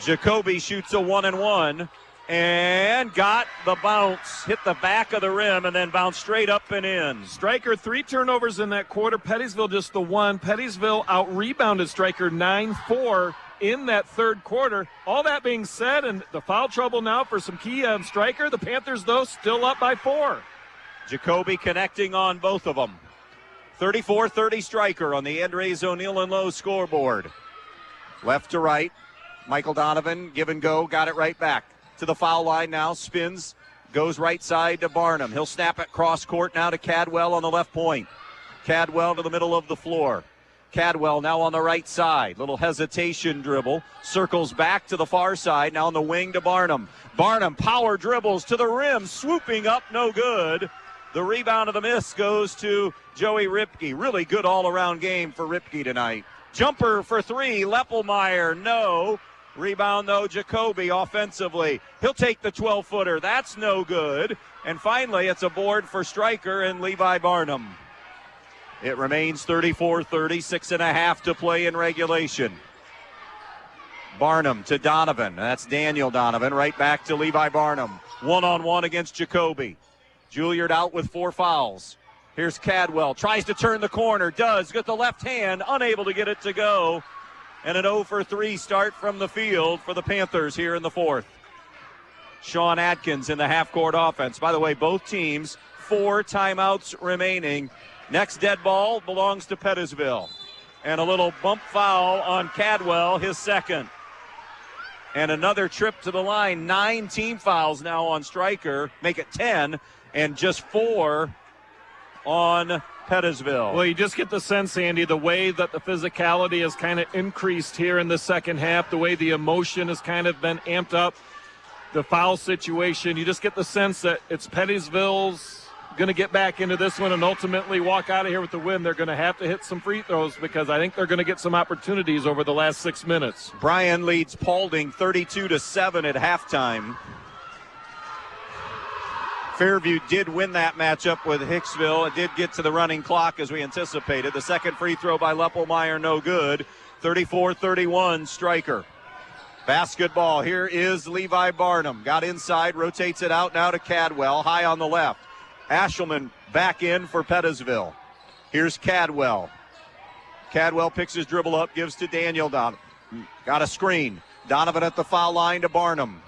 Jacoby shoots a 1-and-1 and got the bounce, hit the back of the rim, and then bounced straight up and in. Stryker 3 turnovers in that quarter. Pettisville just the 1. Pettisville out-rebounded Stryker 9-4 in that third quarter. All that being said, and the foul trouble now for some key on Stryker. The Panthers, though, still up by 4. Jacoby connecting on both of them. 34-30 Stryker on the Andres O'Neill and Lowe scoreboard. Left to right. Michael Donovan, give and go, got it right back. To the foul line now, spins, goes right side to Barnum. He'll snap it cross court now to Cadwell on the left point. Cadwell to the middle of the floor. Cadwell now on the right side. Little hesitation dribble. Circles back to the far side. Now on the wing to Barnum. Barnum power dribbles to the rim. Swooping up, no good. The rebound of the miss goes to Joey Ripke. Really good all-around game for Ripke tonight. Jumper for 3. Leppelmeyer, no. Rebound, though, Jacoby offensively. He'll take the 12-footer. That's no good. And finally, it's a board for Stryker and Levi Barnum. It remains 34-30, 6.5 to play in regulation. Barnum to Donovan. That's Daniel Donovan. Right back to Levi Barnum. One-on-one against Jacoby. Juilliard out with 4 fouls. Here's Cadwell. Tries to turn the corner. Does. Get the left hand. Unable to get it to go. And an 0 for 3 start from the field for the Panthers here in the fourth. Sean Atkins in the half-court offense. By the way, both teams, 4 timeouts remaining. Next dead ball belongs to Pettisville. And a little bump foul on Cadwell, his second. And another trip to the line. 9 team fouls now on Stryker. Make it 10, and just 4 on Pettisville. Well, you just get the sense, Andy, the way that the physicality has kind of increased here in the second half, the way the emotion has kind of been amped up, the foul situation, you just get the sense that it's Pettisville's going to get back into this one and ultimately walk out of here with the win. They're going to have to hit some free throws because I think they're going to get some opportunities over the last 6 minutes. Bryan leads Paulding 32-7 at halftime. Fairview did win that matchup with Hicksville. It did get to the running clock as we anticipated. The second free throw by Leppelmeyer, no good. 34-31, Stryker. Basketball, here is Levi Barnum. Got inside, rotates it out now to Cadwell, high on the left. Ashelman back in for Pettisville. Here's Cadwell. Cadwell picks his dribble up, gives to Daniel Donovan. Got a screen. Donovan at the foul line to Barnum.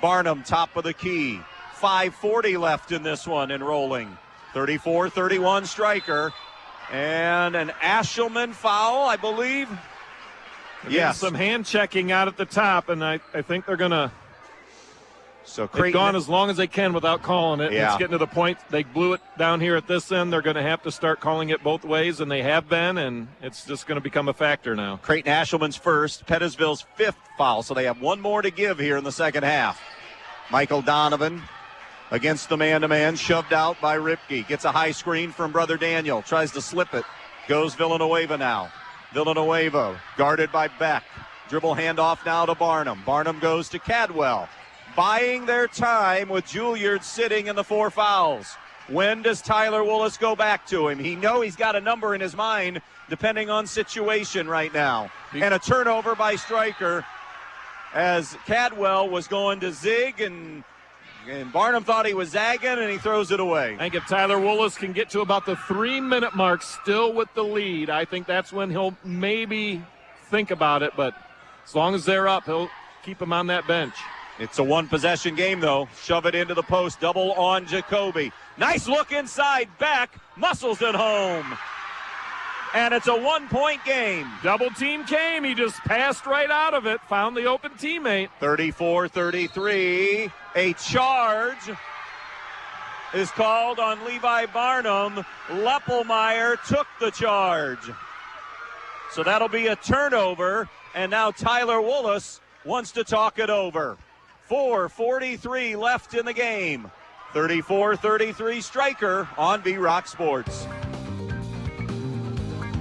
Barnum, top of the key. 5:40 left in this one and rolling. 34-31 Stryker. And an Ashelman foul, I believe. Yes. Some hand checking out at the top, and I think they're going to. So they've gone as long as they can without calling it. Yeah. It's getting to the point. They blew it down here at this end. They're going to have to start calling it both ways, and they have been, and it's just going to become a factor now. Creighton Ashelman's first, Pettisville's 5th foul, so they have 1 more to give here in the second half. Michael Donovan against the man-to-man, shoved out by Ripke. Gets a high screen from Brother Daniel. Tries to slip it. Goes Villanueva now. Villanueva guarded by Beck. Dribble handoff now to Barnum. Barnum goes to Cadwell. Buying their time with Juilliard sitting in the 4 fouls. When does Tyler Willis go back to him? He's got a number in his mind depending on situation right now. And a turnover by Stryker as Cadwell was going to zig and Barnum thought he was zagging, and he throws it away. I think if Tyler Willis can get to about the 3-minute mark still with the lead, I think that's when he'll maybe think about it. But as long as they're up, he'll keep him on that bench. It's a 1-possession game, though. Shove it into the post. Double on Jacoby. Nice look inside. Beck muscles it home. And it's a 1-point game. Double team came. He just passed right out of it. Found the open teammate. 34-33. A charge is called on Levi Barnum. Leppelmeyer took the charge. So that'll be a turnover. And now Tyler Willis wants to talk it over. 4:43 left in the game. 34-33 Stryker on B-Rock Sports.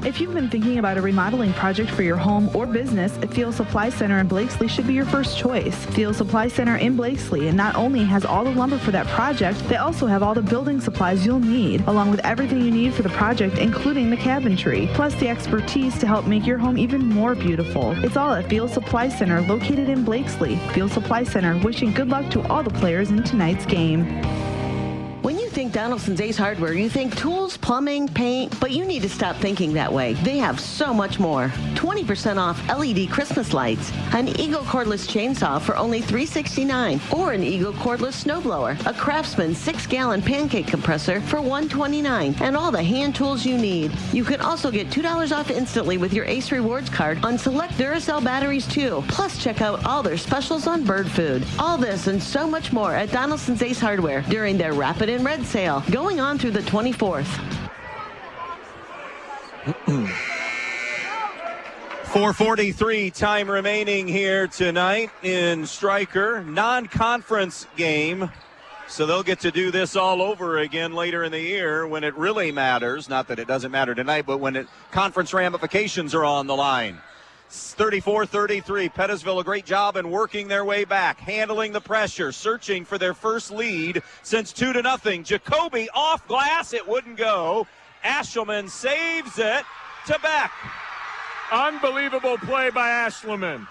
If you've been thinking about a remodeling project for your home or business, Field Supply Center in Blakesley should be your first choice. Field Supply Center in Blakesley and not only has all the lumber for that project, they also have all the building supplies you'll need, along with everything you need for the project, including the cabinetry, plus the expertise to help make your home even more beautiful. It's all at Field Supply Center, located in Blakesley. Field Supply Center, wishing good luck to all the players in tonight's game. When you think Donaldson's Ace Hardware, you think tools, plumbing, paint, but you need to stop thinking that way. They have so much more. 20% off LED Christmas lights, an Eagle cordless chainsaw for only $369, or an Eagle cordless snowblower, a Craftsman 6-gallon pancake compressor for $129, and all the hand tools you need. You can also get $2 off instantly with your Ace Rewards card on select Duracell batteries too. Plus, check out all their specials on bird food. All this and so much more at Donaldson's Ace Hardware during their Rapid and Red sale going on through the 24th. 4:43 time remaining here tonight in Stryker. Non-conference game, so they'll get to do this all over again later in the year when it really matters. Not that it doesn't matter tonight, but when conference ramifications are on the line. 34-33. Pettisville, a great job in working their way back, handling the pressure, searching for their first lead since 2-0. Jacoby off glass. It wouldn't go. Ashelman saves it to Beck. Unbelievable play by Ashelman.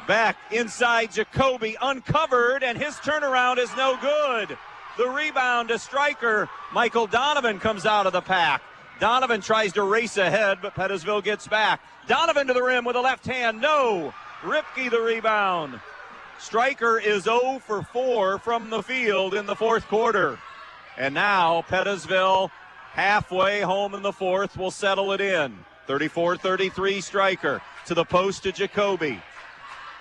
Beck inside Jacoby, uncovered, and his turnaround is no good. The rebound to Stryker. Michael Donovan comes out of the pack. Donovan tries to race ahead, but Pettisville gets back. Donovan to the rim with a left hand. No. Ripke the rebound. Stryker is 0 for 4 from the field in the fourth quarter. And now Pettisville, halfway home in the fourth, will settle it in. 34-33 Stryker. To the post to Jacoby.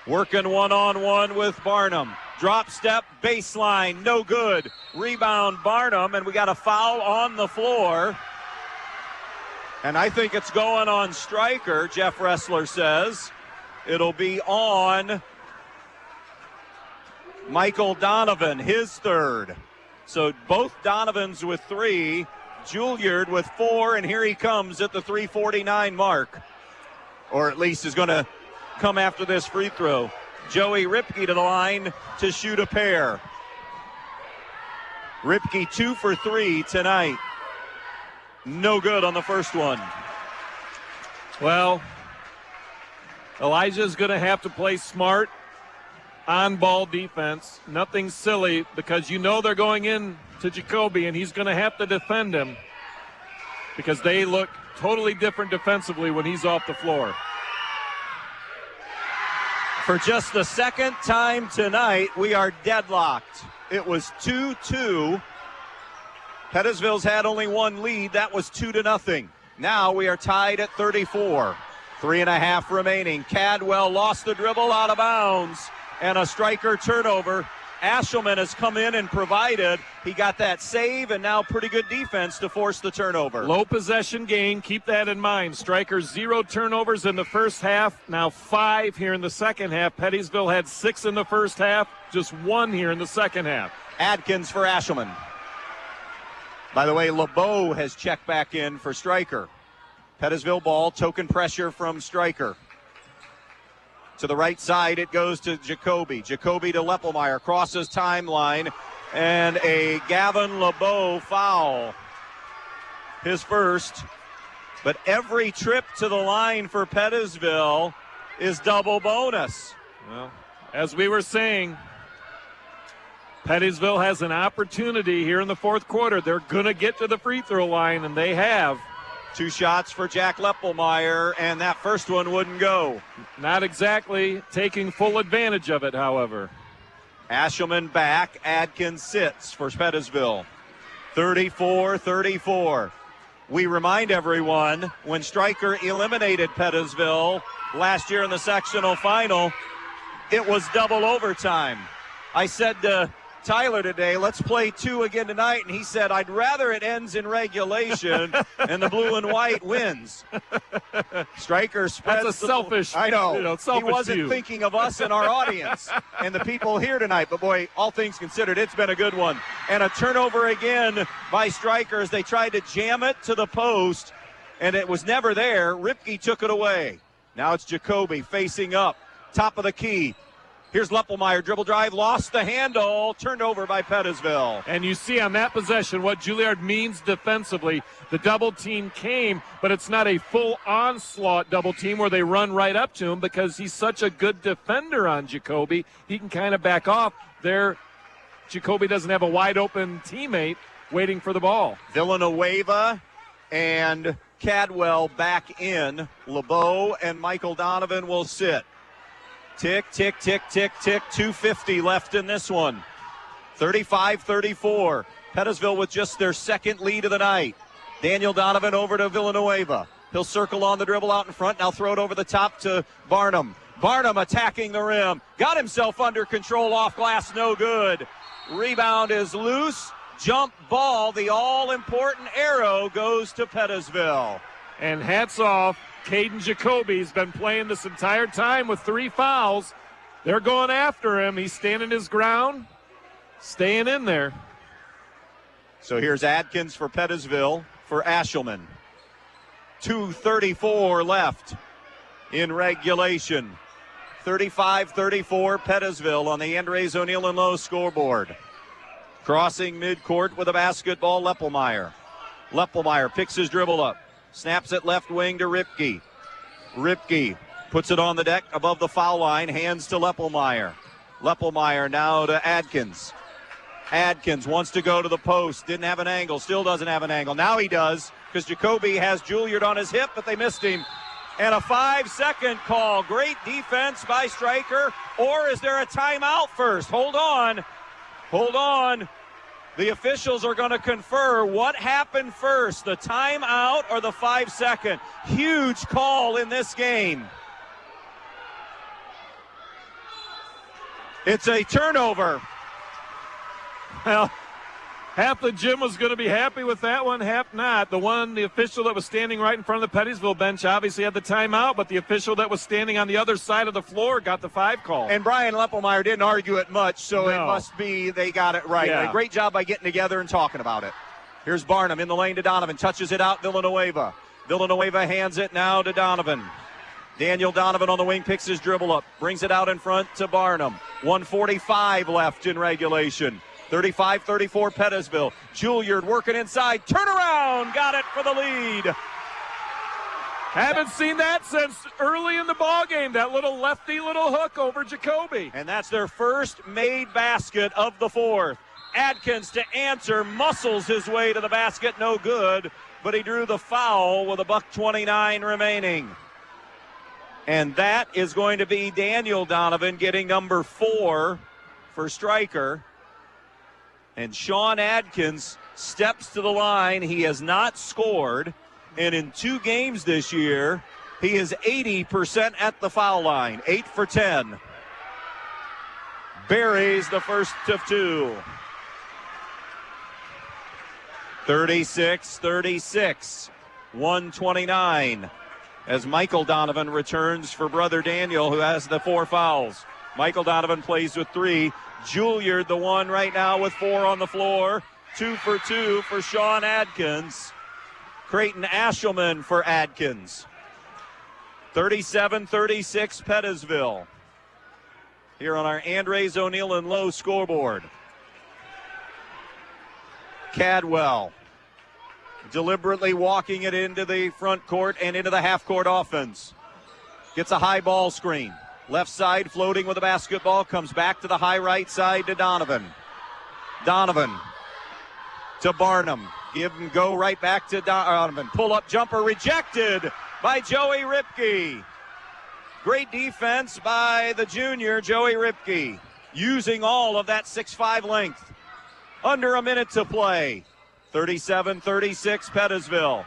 Working one-on-one with Barnum. Drop step, baseline, no good. Rebound Barnum, and we got a foul on the floor. And I think it's going on Stryker, Jeff Ressler says. It'll be on Michael Donovan, his third. So both Donovans with 3, Juilliard with 4, and here he comes at the 3:49 mark. Or at least is going to come after this free throw. Joey Ripke to the line to shoot a pair. Ripke 2 for 3 tonight. No good on the first one. Well, Elijah's going to have to play smart on-ball defense. Nothing silly, because you know they're going in to Jacoby, and he's going to have to defend him because they look totally different defensively when he's off the floor. For just the second time tonight, we are deadlocked. It was 2-2. Pettisville's had only one lead. That was 2-0. Now we are tied at 34. 3.5 remaining. Cadwell lost the dribble out of bounds. And a Stryker turnover. Ashelman has come in and provided. He got that save, and now pretty good defense to force the turnover. Low possession game. Keep that in mind. Stryker 0 turnovers in the first half. Now 5 here in the second half. Pettisville had 6 in the first half. Just 1 here in the second half. Adkins for Ashelman. By the way, LeBeau has checked back in for Stryker. Pettisville ball, token pressure from Stryker. To the right side, it goes to Jacoby. Jacoby to Leppelmeyer, crosses timeline, and a Gavin LeBeau foul. His first. But every trip to the line for Pettisville is double bonus. Well, as we were saying, Pettisville has an opportunity here in the fourth quarter. They're going to get to the free throw line, and they have. 2 shots for Jack Leppelmeyer, and that first one wouldn't go. Not exactly taking full advantage of it, however. Ashelman back. Adkins sits for Pettisville. 34-34. We remind everyone, when Stryker eliminated Pettisville last year in the sectional final, it was double overtime. I said to Tyler today, let's play 2 again tonight, and he said, I'd rather it ends in regulation and the blue and white wins. Stryker spreads. That's a selfish, I know. Selfish he wasn't view. thinking of us and our audience and the people here tonight, but boy, all things considered, it's been a good one. And a turnover again by Stryker as they tried to jam it to the post, and it was never there. Ripke took it away. Now it's Jacoby facing up, top of the key. Here's Leppelmeyer, dribble drive, lost the handle, turned over by Pettisville. And you see on that possession what Juilliard means defensively. The double team came, but it's not a full onslaught double team where they run right up to him because he's such a good defender on Jacoby. He can kind of back off. There, Jacoby doesn't have a wide open teammate waiting for the ball. Villanueva and Cadwell back in. LeBeau and Michael Donovan will sit. Tick, tick, tick, tick, tick. 2:50 left in this one. 35-34. Pettisville with just their second lead of the night. Daniel Donovan over to Villanueva. He'll circle on the dribble out in front. Now throw it over the top to Barnum. Barnum attacking the rim. Got himself under control off glass. No good. Rebound is loose. Jump ball. The all-important arrow goes to Pettisville. And hats off. Caden Jacoby's been playing this entire time with 3 fouls. They're going after him. He's standing his ground, staying in there. So here's Adkins for Pettisville for Ashelman. 2:34 left in regulation. 35-34 Pettisville on the Andres O'Neill and Lowe scoreboard. Crossing midcourt with a basketball, Leppelmeyer. Leppelmeyer picks his dribble up. Snaps it left wing to Ripke. Ripke puts it on the deck above the foul line. Hands to Leppelmeyer. Leppelmeyer now to Adkins. Adkins wants to go to the post. Didn't have an angle. Still doesn't have an angle. Now he does because Jacoby has Juilliard on his hip, but they missed him. And a 5-second call. Great defense by Stryker. Or is there a timeout first? Hold on. Hold on. The officials are going to confer what happened first, the timeout or the 5-second. Huge call in this game. It's a turnover. Well, half the gym was going to be happy with that one, half not. The official that was standing right in front of the Pettisville bench obviously had the timeout, but the official that was standing on the other side of the floor got the 5 call. And Brian Leppelmeyer didn't argue it much, so It must be they got it right. Yeah. A great job by getting together and talking about it. Here's Barnum in the lane to Donovan, touches it out, Villanueva. Villanueva hands it now to Donovan. Daniel Donovan on the wing picks his dribble up, brings it out in front to Barnum. 1:45 left in regulation. 35-34 Pettisville. Juilliard working inside. Turnaround. Got it for the lead. Haven't seen that since early in the ball game. That little lefty little hook over Jacoby. And that's their first made basket of the fourth. Adkins to answer. Muscles his way to the basket. No good. But he drew the foul with $1:29 remaining. And that is going to be Daniel Donovan getting number 4 for Stryker. And Sean Adkins steps to the line. He has not scored. And in 2 games this year, he is 80% at the foul line. 8 for 10. Buries the first of 2. 36-36. 1:29. As Michael Donovan returns for brother Daniel, who has the 4 fouls. Michael Donovan plays with 3. Juilliard, the one right now with 4 on the floor. 2 for 2 for Sean Adkins. Creighton Ashelman for Adkins. 37-36 Pettisville. Here on our Andres O'Neill and Lowe scoreboard. Cadwell deliberately walking it into the front court and into the half-court offense. Gets a high ball screen. Left side floating with the basketball. Comes back to the high right side to Donovan. Donovan to Barnum. Give him go right back to Donovan. Pull-up jumper rejected by Joey Ripke. Great defense by the junior, Joey Ripke. Using all of that 6'5" length. Under a minute to play. 37-36 Pettisville.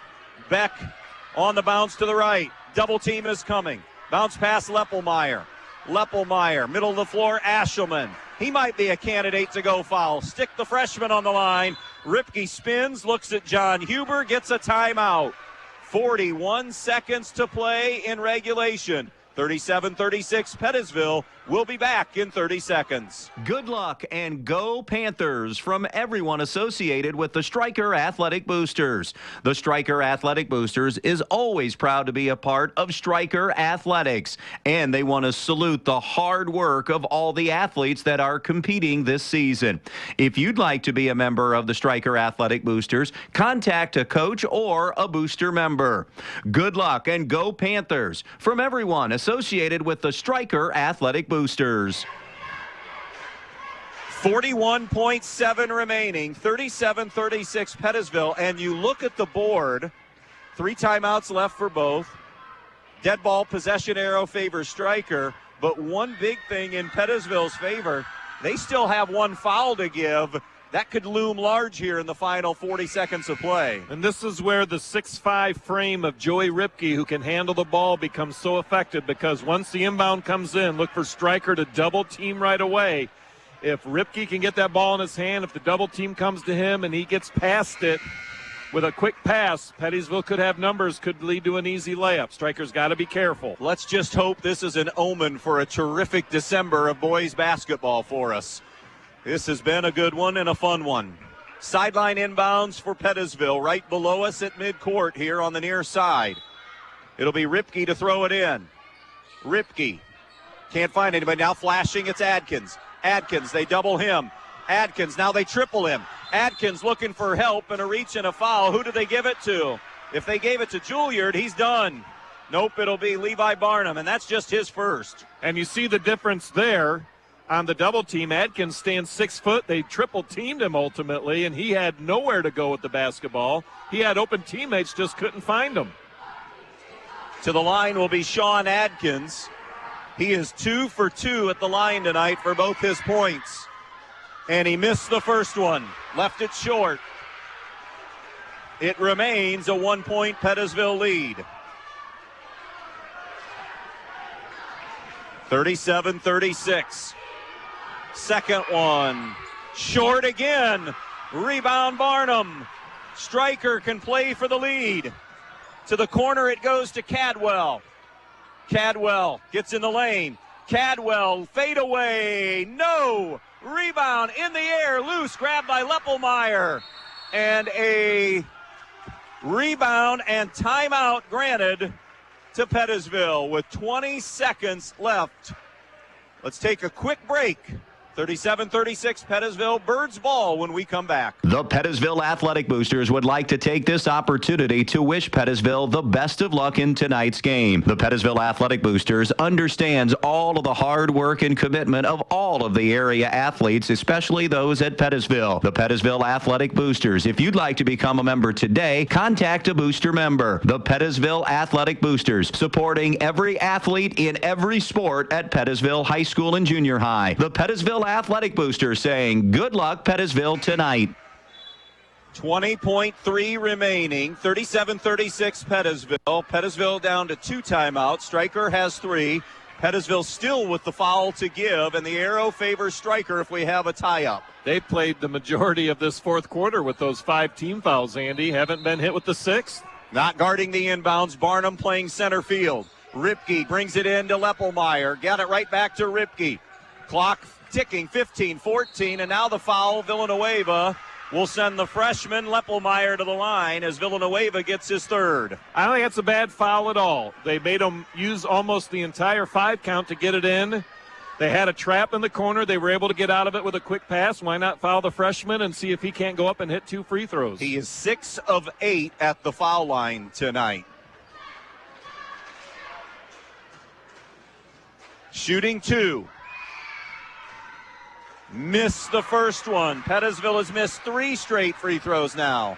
Beck on the bounce to the right. Double team is coming. Bounce pass Leppelmeyer. Leppelmeyer, middle of the floor, Ashelman. He might be a candidate to go foul. Stick the freshman on the line. Ripke spins, looks at John Huber, gets a timeout. 41 seconds to play in regulation. 37-36 Pettisville. We'll be back in 30 seconds. Good luck and go Panthers from everyone associated with the Stryker Athletic Boosters. The Stryker Athletic Boosters is always proud to be a part of Stryker Athletics, and they want to salute the hard work of all the athletes that are competing this season. If you'd like to be a member of the Stryker Athletic Boosters, contact a coach or a booster member. Good luck and go Panthers from everyone associated with the Stryker Athletic Boosters. 41.7 remaining, 37-36 Pettisville, and you look at the board, 3 timeouts left for both. Dead ball possession arrow favors Stryker, but one big thing in Pettisville's favor, they still have 1 foul to give. That could loom large here in the final 40 seconds of play. And this is where the 6'5" frame of Joey Ripke, who can handle the ball, becomes so effective, because once the inbound comes in, look for Stryker to double team right away. If Ripke can get that ball in his hand, if the double team comes to him and he gets past it with a quick pass, Pettisville could have numbers, could lead to an easy layup. Stryker's got to be careful. Let's just hope this is an omen for a terrific December of boys basketball for us. This has been a good one and a fun one. Sideline inbounds for Pettisville right below us at midcourt here on the near side. It'll be Ripke to throw it in. Ripke can't find anybody. Now flashing, it's Adkins. Adkins, they double him. Adkins, now they triple him. Adkins looking for help and a reach and a foul. Who do they give it to? If they gave it to Juilliard, he's done. Nope, it'll be Levi Barnum, and that's just his first. And you see the difference there on the double team. Adkins stands 6 foot. They triple teamed him ultimately, and he had nowhere to go with the basketball. He had open teammates, just couldn't find him. To the line will be Sean Adkins. He is 2 for 2 at the line tonight for both his points. And he missed the first one, left it short. It remains a 1-point Pettisville lead. 37-36. Second one, short again. Rebound Barnum. Stryker can play for the lead. To the corner it goes to Cadwell. Cadwell gets in the lane. Cadwell, fade away. No. Rebound in the air, loose, grabbed by Leppelmeyer. And a rebound and timeout granted to Pettisville with 20 seconds left. Let's take a quick break. 37-36 Pettisville, Birds ball when we come back. The Pettisville Athletic Boosters would like to take this opportunity to wish Pettisville the best of luck in tonight's game. The Pettisville Athletic Boosters understands all of the hard work and commitment of all of the area athletes, especially those at Pettisville. The Pettisville Athletic Boosters. If you'd like to become a member today, contact a booster member. The Pettisville Athletic Boosters, supporting every athlete in every sport at Pettisville High School and Junior High. The Pettisville Athletic Boosters saying good luck Pettisville tonight. 20.3 remaining, 37-36 Pettisville. Pettisville down to 2 timeouts. Stryker has 3. Pettisville still with the foul to give, and the arrow favors Stryker if we have a tie-up. They played the majority of this fourth quarter with those 5 team fouls, Andy. Haven't been hit with the 6th. Not guarding the inbounds. Barnum playing center field. Ripke brings it in to Leppelmeyer. Got it right back to Ripke. Clock ticking, 15-14, and now the foul. Villanueva will send the freshman Leppelmeyer to the line as Villanueva gets his 3rd. I don't think that's a bad foul at all. They made him use almost the entire 5 count to get it in. They had a trap in the corner. They were able to get out of it with a quick pass. Why not foul the freshman and see if he can't go up and hit 2 free throws? He is 6 of 8 at the foul line tonight. Shooting 2. Missed the first one. Pettisville has missed 3 straight free throws now.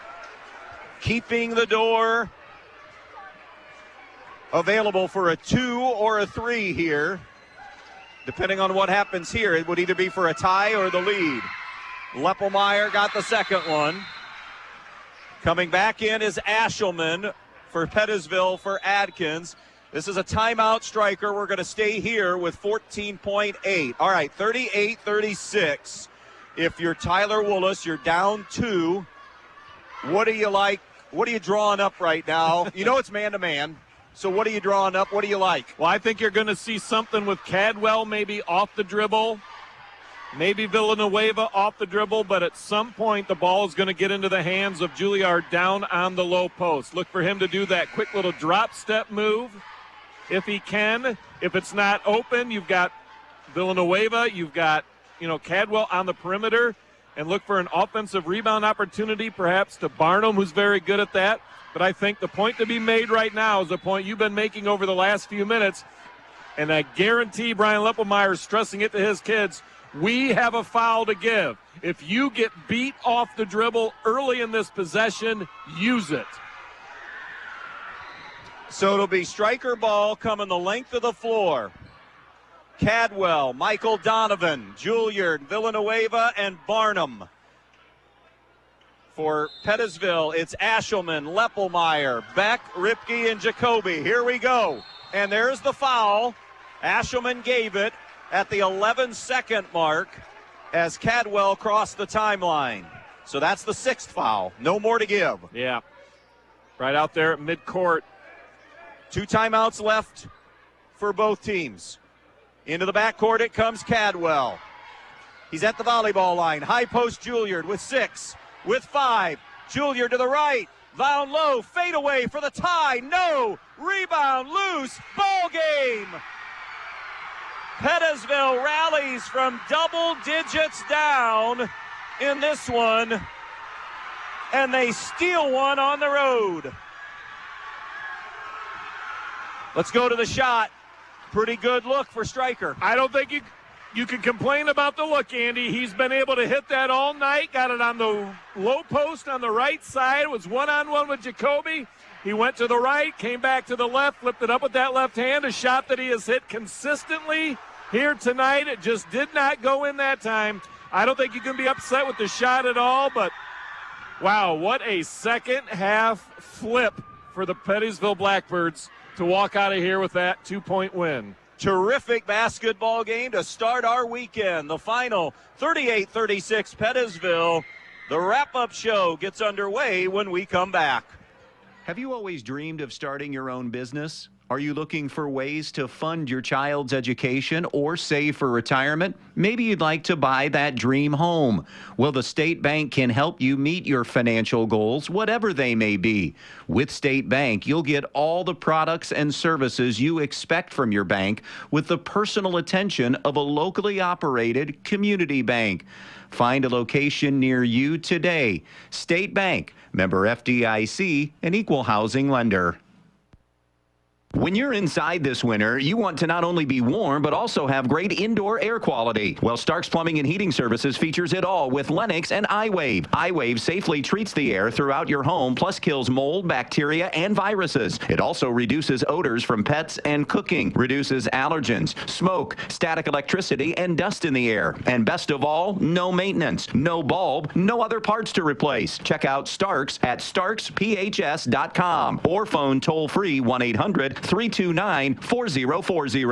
Keeping the door available for a 2 or a 3 here. Depending on what happens here, it would either be for a tie or the lead. Leppelmeyer got the second one. Coming back in is Ashelman for Pettisville for Adkins. This is a timeout, Stryker. We're going to stay here with 14.8. All right, 38-36. If you're Tyler Willis, you're down 2. What do you like? What are you drawing up right now? You know it's man-to-man. So what are you drawing up? What do you like? Well, I think you're going to see something with Cadwell maybe off the dribble. Maybe Villanueva off the dribble, but at some point the ball is going to get into the hands of Juilliard down on the low post. Look for him to do that quick little drop step move. If he can, if it's not open, you've got Villanueva, you've got, Cadwell on the perimeter, and look for an offensive rebound opportunity, perhaps to Barnum, who's very good at that. But I think the point to be made right now is the point you've been making over the last few minutes, and I guarantee Brian Leppelmeyer is stressing it to his kids. We have a foul to give. If you get beat off the dribble early in this possession, use it. So it'll be Stryker ball coming the length of the floor. Cadwell, Michael Donovan, Juilliard, Villanueva, and Barnum. For Pettisville, it's Ashelman, Leppelmeyer, Beck, Ripke, and Jacoby. Here we go. And there's the foul. Ashelman gave it at the 11-second mark as Cadwell crossed the timeline. So that's the 6th foul. No more to give. Yeah. Right out there at midcourt. 2 timeouts left for both teams. Into the backcourt it comes Cadwell. He's at the volleyball line. High post Juilliard with 6, with 5. Juilliard to the right. Down low, fade away for the tie. No. Rebound, loose. Ball game. Pettisville rallies from double digits down in this one, and they steal one on the road. Let's go to the shot. Pretty good look for Stryker. I don't think you can complain about the look, Andy. He's been able to hit that all night. Got it on the low post on the right side. It was one-on-one with Jacoby. He went to the right, came back to the left, flipped it up with that left hand. A shot that he has hit consistently here tonight. It just did not go in that time. I don't think you can be upset with the shot at all, but wow, what a second half flip for the Pettisville Blackbirds to walk out of here with that 2-point win. Terrific basketball game to start our weekend. The final 38-36 Pettisville. The wrap-up show gets underway when we come back. Have you always dreamed of starting your own business? Are you looking for ways to fund your child's education or save for retirement? Maybe you'd like to buy that dream home. Well, the State Bank can help you meet your financial goals, whatever they may be. With State Bank, you'll get all the products and services you expect from your bank with the personal attention of a locally operated community bank. Find a location near you today. State Bank, member FDIC, an equal housing lender. When you're inside this winter, you want to not only be warm, but also have great indoor air quality. Well, Stark's Plumbing and Heating Services features it all with Lennox and iWave. iWave safely treats the air throughout your home, plus kills mold, bacteria, and viruses. It also reduces odors from pets and cooking, reduces allergens, smoke, static electricity, and dust in the air. And best of all, no maintenance, no bulb, no other parts to replace. Check out Stark's at starksphs.com or phone toll-free 1-800-329-4040.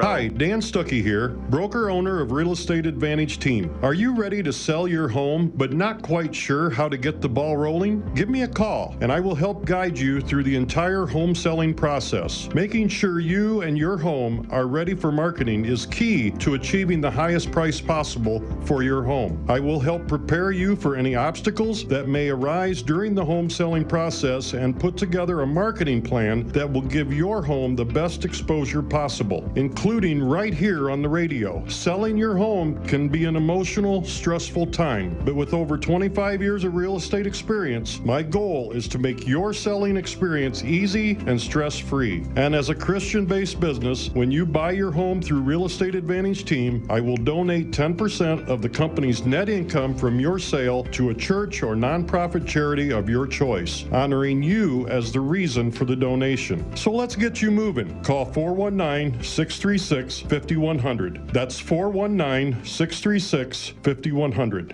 Hi, Dan Stuckey here, broker-owner of Real Estate Advantage Team. Are you ready to sell your home but not quite sure how to get the ball rolling? Give me a call and I will help guide you through the entire home selling process. Making sure you and your home are ready for marketing is key to achieving the highest price possible for your home. I will help prepare you for any obstacles that may arise during the home selling process and put together a marketing plan that will give your home the best exposure possible, including right here on the radio. Selling your home can be an emotional, stressful time, but with over 25 years of real estate experience, my goal is to make your selling experience easy and stress-free. And as a Christian-based business, when you buy your home through Real Estate Advantage Team, I will donate 10% of the company's net income from your sale to a church or nonprofit charity of your choice, honoring you as the reason for the donation. So let's get you moving. Call 419-636-5100. That's 419-636-5100.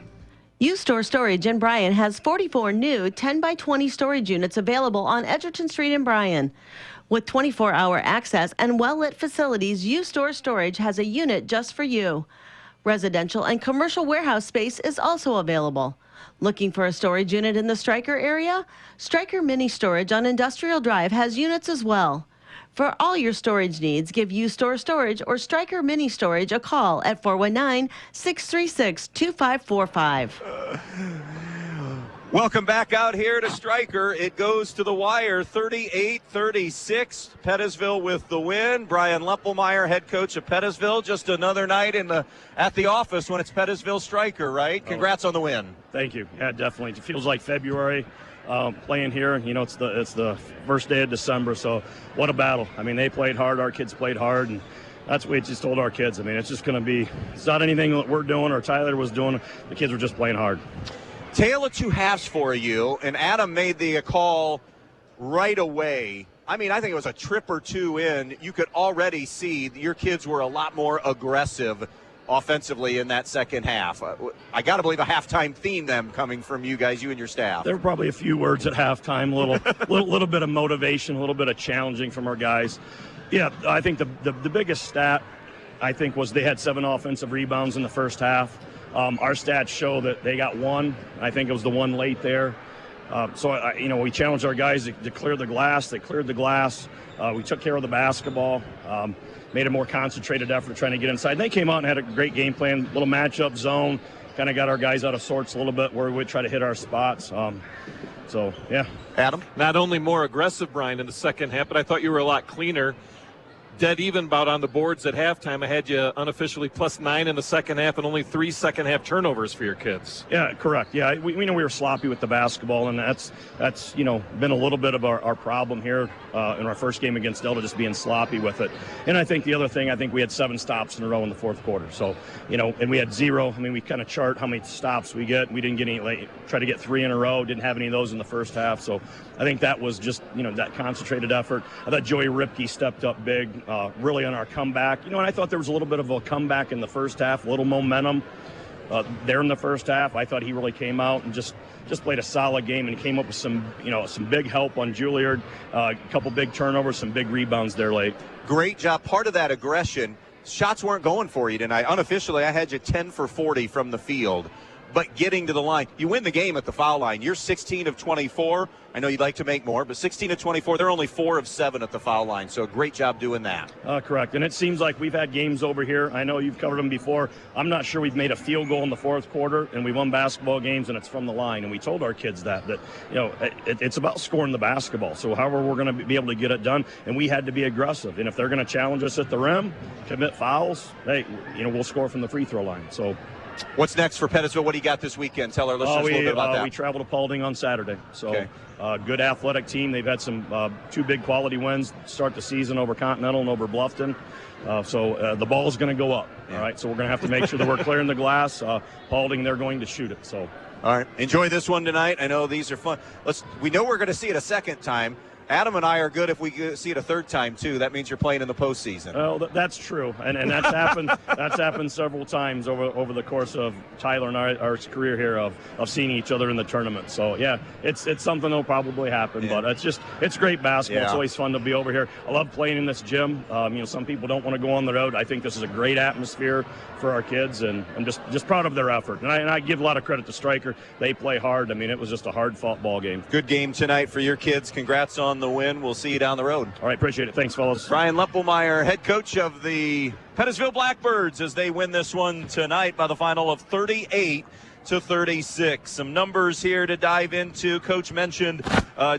U-Store Storage in Bryan has 44 new 10x20 storage units available on Edgerton Street in Bryan. With 24-hour access and well-lit facilities, U-Store Storage has a unit just for you. Residential and commercial warehouse space is also available. Looking for a storage unit in the Stryker area? Stryker Mini Storage on Industrial Drive has units as well. For all your storage needs, give U-Store Storage or Stryker Mini Storage a call at 419-636-2545. Welcome back out here to Stryker. It goes to the wire, 38-36. Pettisville with the win. Brian Leppelmeyer, head coach of Pettisville. Just another night at the office when it's Pettisville Stryker, right? Congrats on the win. Thank you. Yeah, definitely. It feels like February. Playing here, you know, it's the first day of December, so what a battle. I mean, they played hard, our kids played hard, and that's what we just told our kids. I mean, it's just going to be, it's not anything that we're doing or Tyler was doing. The kids were just playing hard. Tale of two halves for you, and Adam made the call right away. I mean, I think it was a trip or two in. You could already see your kids were a lot more aggressive offensively in that second half. I got to believe a halftime theme then coming from you guys, you and your staff. There were probably a few words at halftime, a little bit of motivation, a little bit of challenging from our guys. Yeah, I think the biggest stat, I think, was they had 7 offensive rebounds in the first half. Our stats show that they got 1. I think it was the one late there. We challenged our guys to clear the glass. They cleared the glass. We took care of the basketball. Made a more concentrated effort trying to get inside. And they came out and had a great game plan, little matchup zone, kind of got our guys out of sorts a little bit where we try to hit our spots. Yeah. Adam? Not only more aggressive, Brian, in the second half, but I thought you were a lot cleaner dead even about on the boards at halftime. I had you unofficially +9 in the second half and only 3 second-half turnovers for your kids. Yeah, correct. Yeah, we know we were sloppy with the basketball, and that's been a little bit of our problem here in our first game against Delta, just being sloppy with it. And I think the other thing, we had 7 stops in a row in the fourth quarter. So, and we had 0. I mean, we kind of chart how many stops we get. We didn't get any, try to get 3 in a row, didn't have any of those in the first half. So I think that was just, that concentrated effort. I thought Joey Ripke stepped up big, really on our comeback. And I thought there was a little bit of a comeback in the first half, a little momentum there in the first half. I thought he really came out and just played a solid game and came up with some big help on Juilliard, a couple big turnovers, some big rebounds there late. Great job. Part of that aggression, shots weren't going for you tonight. Unofficially, I had you 10 for 40 from the field. But getting to the line, you win the game at the foul line. You're 16 of 24. I know you'd like to make more, but 16 of 24. They're only 4 of 7 at the foul line. So great job doing that. Correct. And it seems like we've had games over here. I know you've covered them before. I'm not sure we've made a field goal in the fourth quarter, and we won basketball games, and it's from the line. And we told our kids that it's about scoring the basketball. So however we're going to be able to get it done, and we had to be aggressive. And if they're going to challenge us at the rim, commit fouls, hey, we'll score from the free throw line. So. What's next for Pettisville? What do you got this weekend? Tell our listeners a little bit about that. We travel to Paulding on Saturday. So, good athletic team. They've had some 2 big quality wins to start the season over Continental and over Bluffton. So the ball is going to go up. Yeah. All right. So we're going to have to make sure that we're clearing the glass. Paulding, they're going to shoot it. So. All right. Enjoy this one tonight. I know these are fun. We know we're going to see it a second time. Adam and I are good if we see it a third time too. That means you're playing in the postseason. Well, that's true, and that's happened. That's happened several times over the course of Tyler and our career here of seeing each other in the tournament. So yeah, it's something that'll probably happen. Yeah. But it's great basketball. Yeah. It's always fun to be over here. I love playing in this gym. Some people don't want to go on the road. I think this is a great atmosphere for our kids, and I'm just proud of their effort. And I give a lot of credit to Stryker. They play hard. I mean, it was just a hard-fought ball game. Good game tonight for your kids. Congrats on the win. We'll see you down the road. All right, appreciate it. Thanks, fellas. Brian Leppelmeyer, head coach of the Pettisville Blackbirds, as they win this one tonight by the final of 38-36. Some numbers here to dive into. Coach mentioned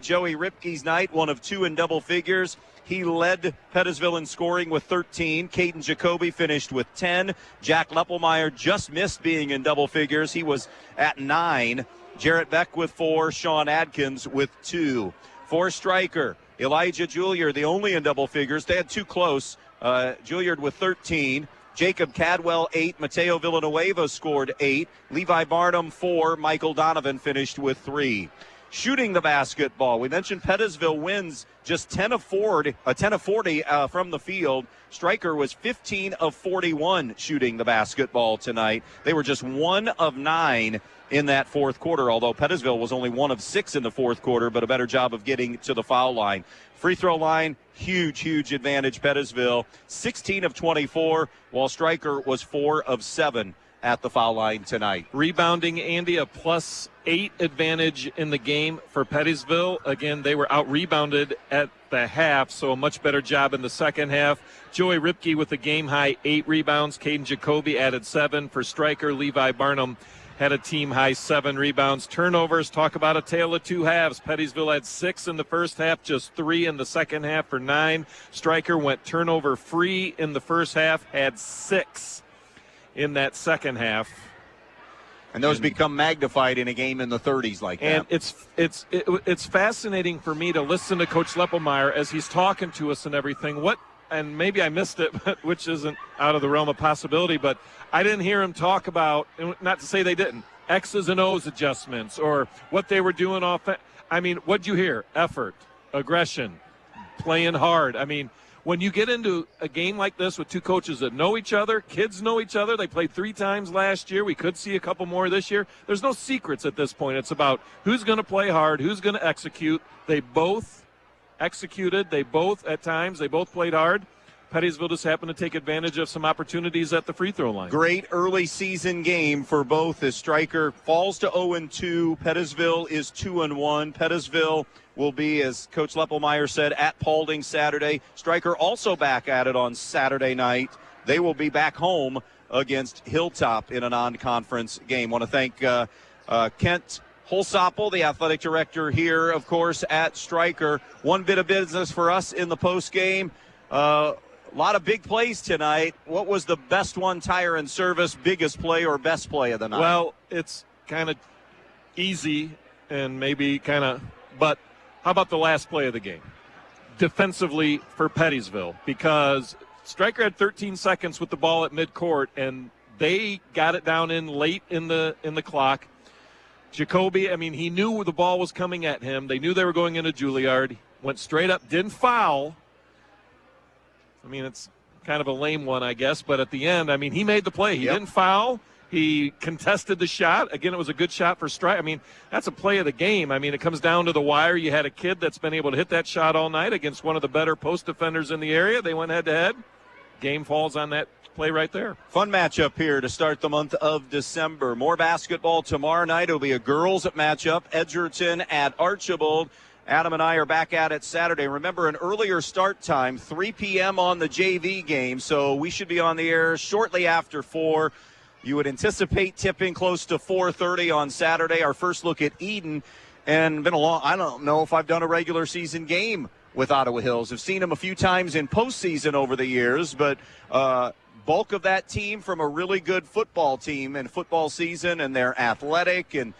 Joey Ripke's night, 1 of 2 in double figures. He led Pettisville in scoring with 13. Caden Jacoby finished with 10. Jack Leppelmeyer just missed being in double figures. He was at 9. Jarrett Beck with 4. Sean Adkins with 2. For Stryker, Elijah Juilliard, the only in double figures. They had 2 close. Juilliard with 13. Jacob Cadwell, 8. Mateo Villanueva scored 8. Levi Barnum, 4. Michael Donovan finished with 3. Shooting the basketball, we mentioned Pettisville wins just 10 of 40 from the field. Stryker was 15 of 41 shooting the basketball tonight. They were just 1 of 9 in that fourth quarter, although Pettisville was only 1 of 6 in the fourth quarter, but a better job of getting to the foul line. Free throw line, huge advantage Pettisville. 16 of 24, while Stryker was 4 of 7 at the foul line tonight. Rebounding, Andy, a +8 advantage in the game for Pettisville. Again, they were out-rebounded at the half, so a much better job in the second half. Joey Ripke with a game-high 8 rebounds. Caden Jacoby added 7 for Stryker. Levi Barnum had a team-high 7 rebounds. Turnovers, talk about a tale of 2 halves. Pettisville had 6 in the first half, just 3 in the second half for 9. Stryker went turnover-free in the first half, had 6 in that second half. And those become magnified in a game in the 30s like that. And it's fascinating for me to listen to Coach Leppelmeyer as he's talking to us and everything. And maybe I missed it, which isn't out of the realm of possibility, but I didn't hear him talk about, and not to say they didn't, X's and O's adjustments or what they were doing off. I mean, what'd you hear? Effort, aggression, playing hard. I mean, when you get into a game like this with 2 coaches that know each other, kids know each other, they played 3 times last year. We could see a couple more this year. There's no secrets at this point. It's about who's going to play hard, who's going to execute. They both executed. They both played hard. Pettisville just happened to take advantage of some opportunities at the free throw line. Great early season game for both as Stryker falls to 0-2. Pettisville is 2-1. Pettisville will be, as Coach Leppelmeyer said, at Paulding Saturday. Stryker also back at it on Saturday night. They will be back home against Hilltop in a non-conference game. Want to thank Kent Holsoppel, the athletic director here, of course, at Stryker. One bit of business for us in the post game. A lot of big plays tonight. What was the best one tire and service, biggest play or best play of the night? Well, it's kind of easy and maybe but how about the last play of the game? Defensively for Pettisville, because Stryker had 13 seconds with the ball at midcourt, and they got it down in late in the clock. Jacoby, he knew the ball was coming at him. They knew they were going into Juilliard. Went straight up, didn't foul. It's kind of a lame one, I guess, but at the end, he made the play. He didn't foul. He contested the shot. Again, it was a good shot for Stryker. That's a play of the game. It comes down to the wire. You had a kid that's been able to hit that shot all night against one of the better post defenders in the area. They went head-to-head. Game falls on that play right there. Fun matchup here to start the month of December. More basketball tomorrow night. It'll be a girls matchup, Edgerton at Archibald. Adam and I are back at it Saturday. Remember, an earlier start time, 3 p.m. on the JV game, so we should be on the air shortly after 4. You would anticipate tipping close to 4:30 on Saturday. Our first look at Eden, and I don't know if I've done a regular season game with Ottawa Hills. I've seen them a few times in postseason over the years, but bulk of that team from a really good football team in football season, and they're athletic, and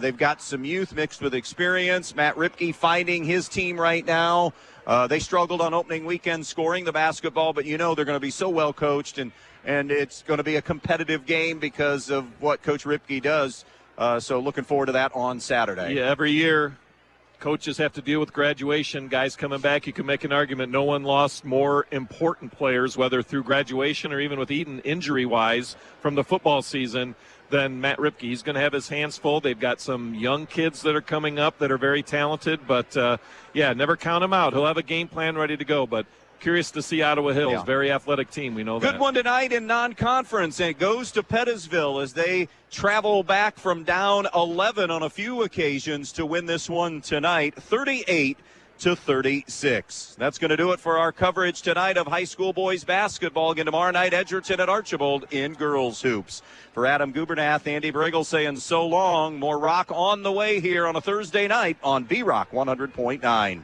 they've got some youth mixed with experience. Matt Ripke finding his team right now. They struggled on opening weekend scoring the basketball, but they're going to be so well coached, and it's going to be a competitive game because of what Coach Ripke does. So looking forward to that on Saturday. Yeah, every year coaches have to deal with graduation. Guys coming back, you can make an argument no one lost more important players, whether through graduation or even with Eden injury-wise from the football season, than Matt Ripke. He's going to have his hands full. They've got some young kids that are coming up that are very talented, but never count them out. He'll have a game plan ready to go, but curious to see Ottawa Hills. Very athletic team, we know that. Good one tonight in non-conference, and it goes to Pettisville as they travel back from down 11 on a few occasions to win this one tonight, 38-36. That's going to do it for our coverage tonight of high school boys basketball. Again, tomorrow night, Edgerton at Archibald in girls hoops. For Adam Gubernath, Andy Brigle saying so long. More rock on the way here on a Thursday night on B-Rock 100.9.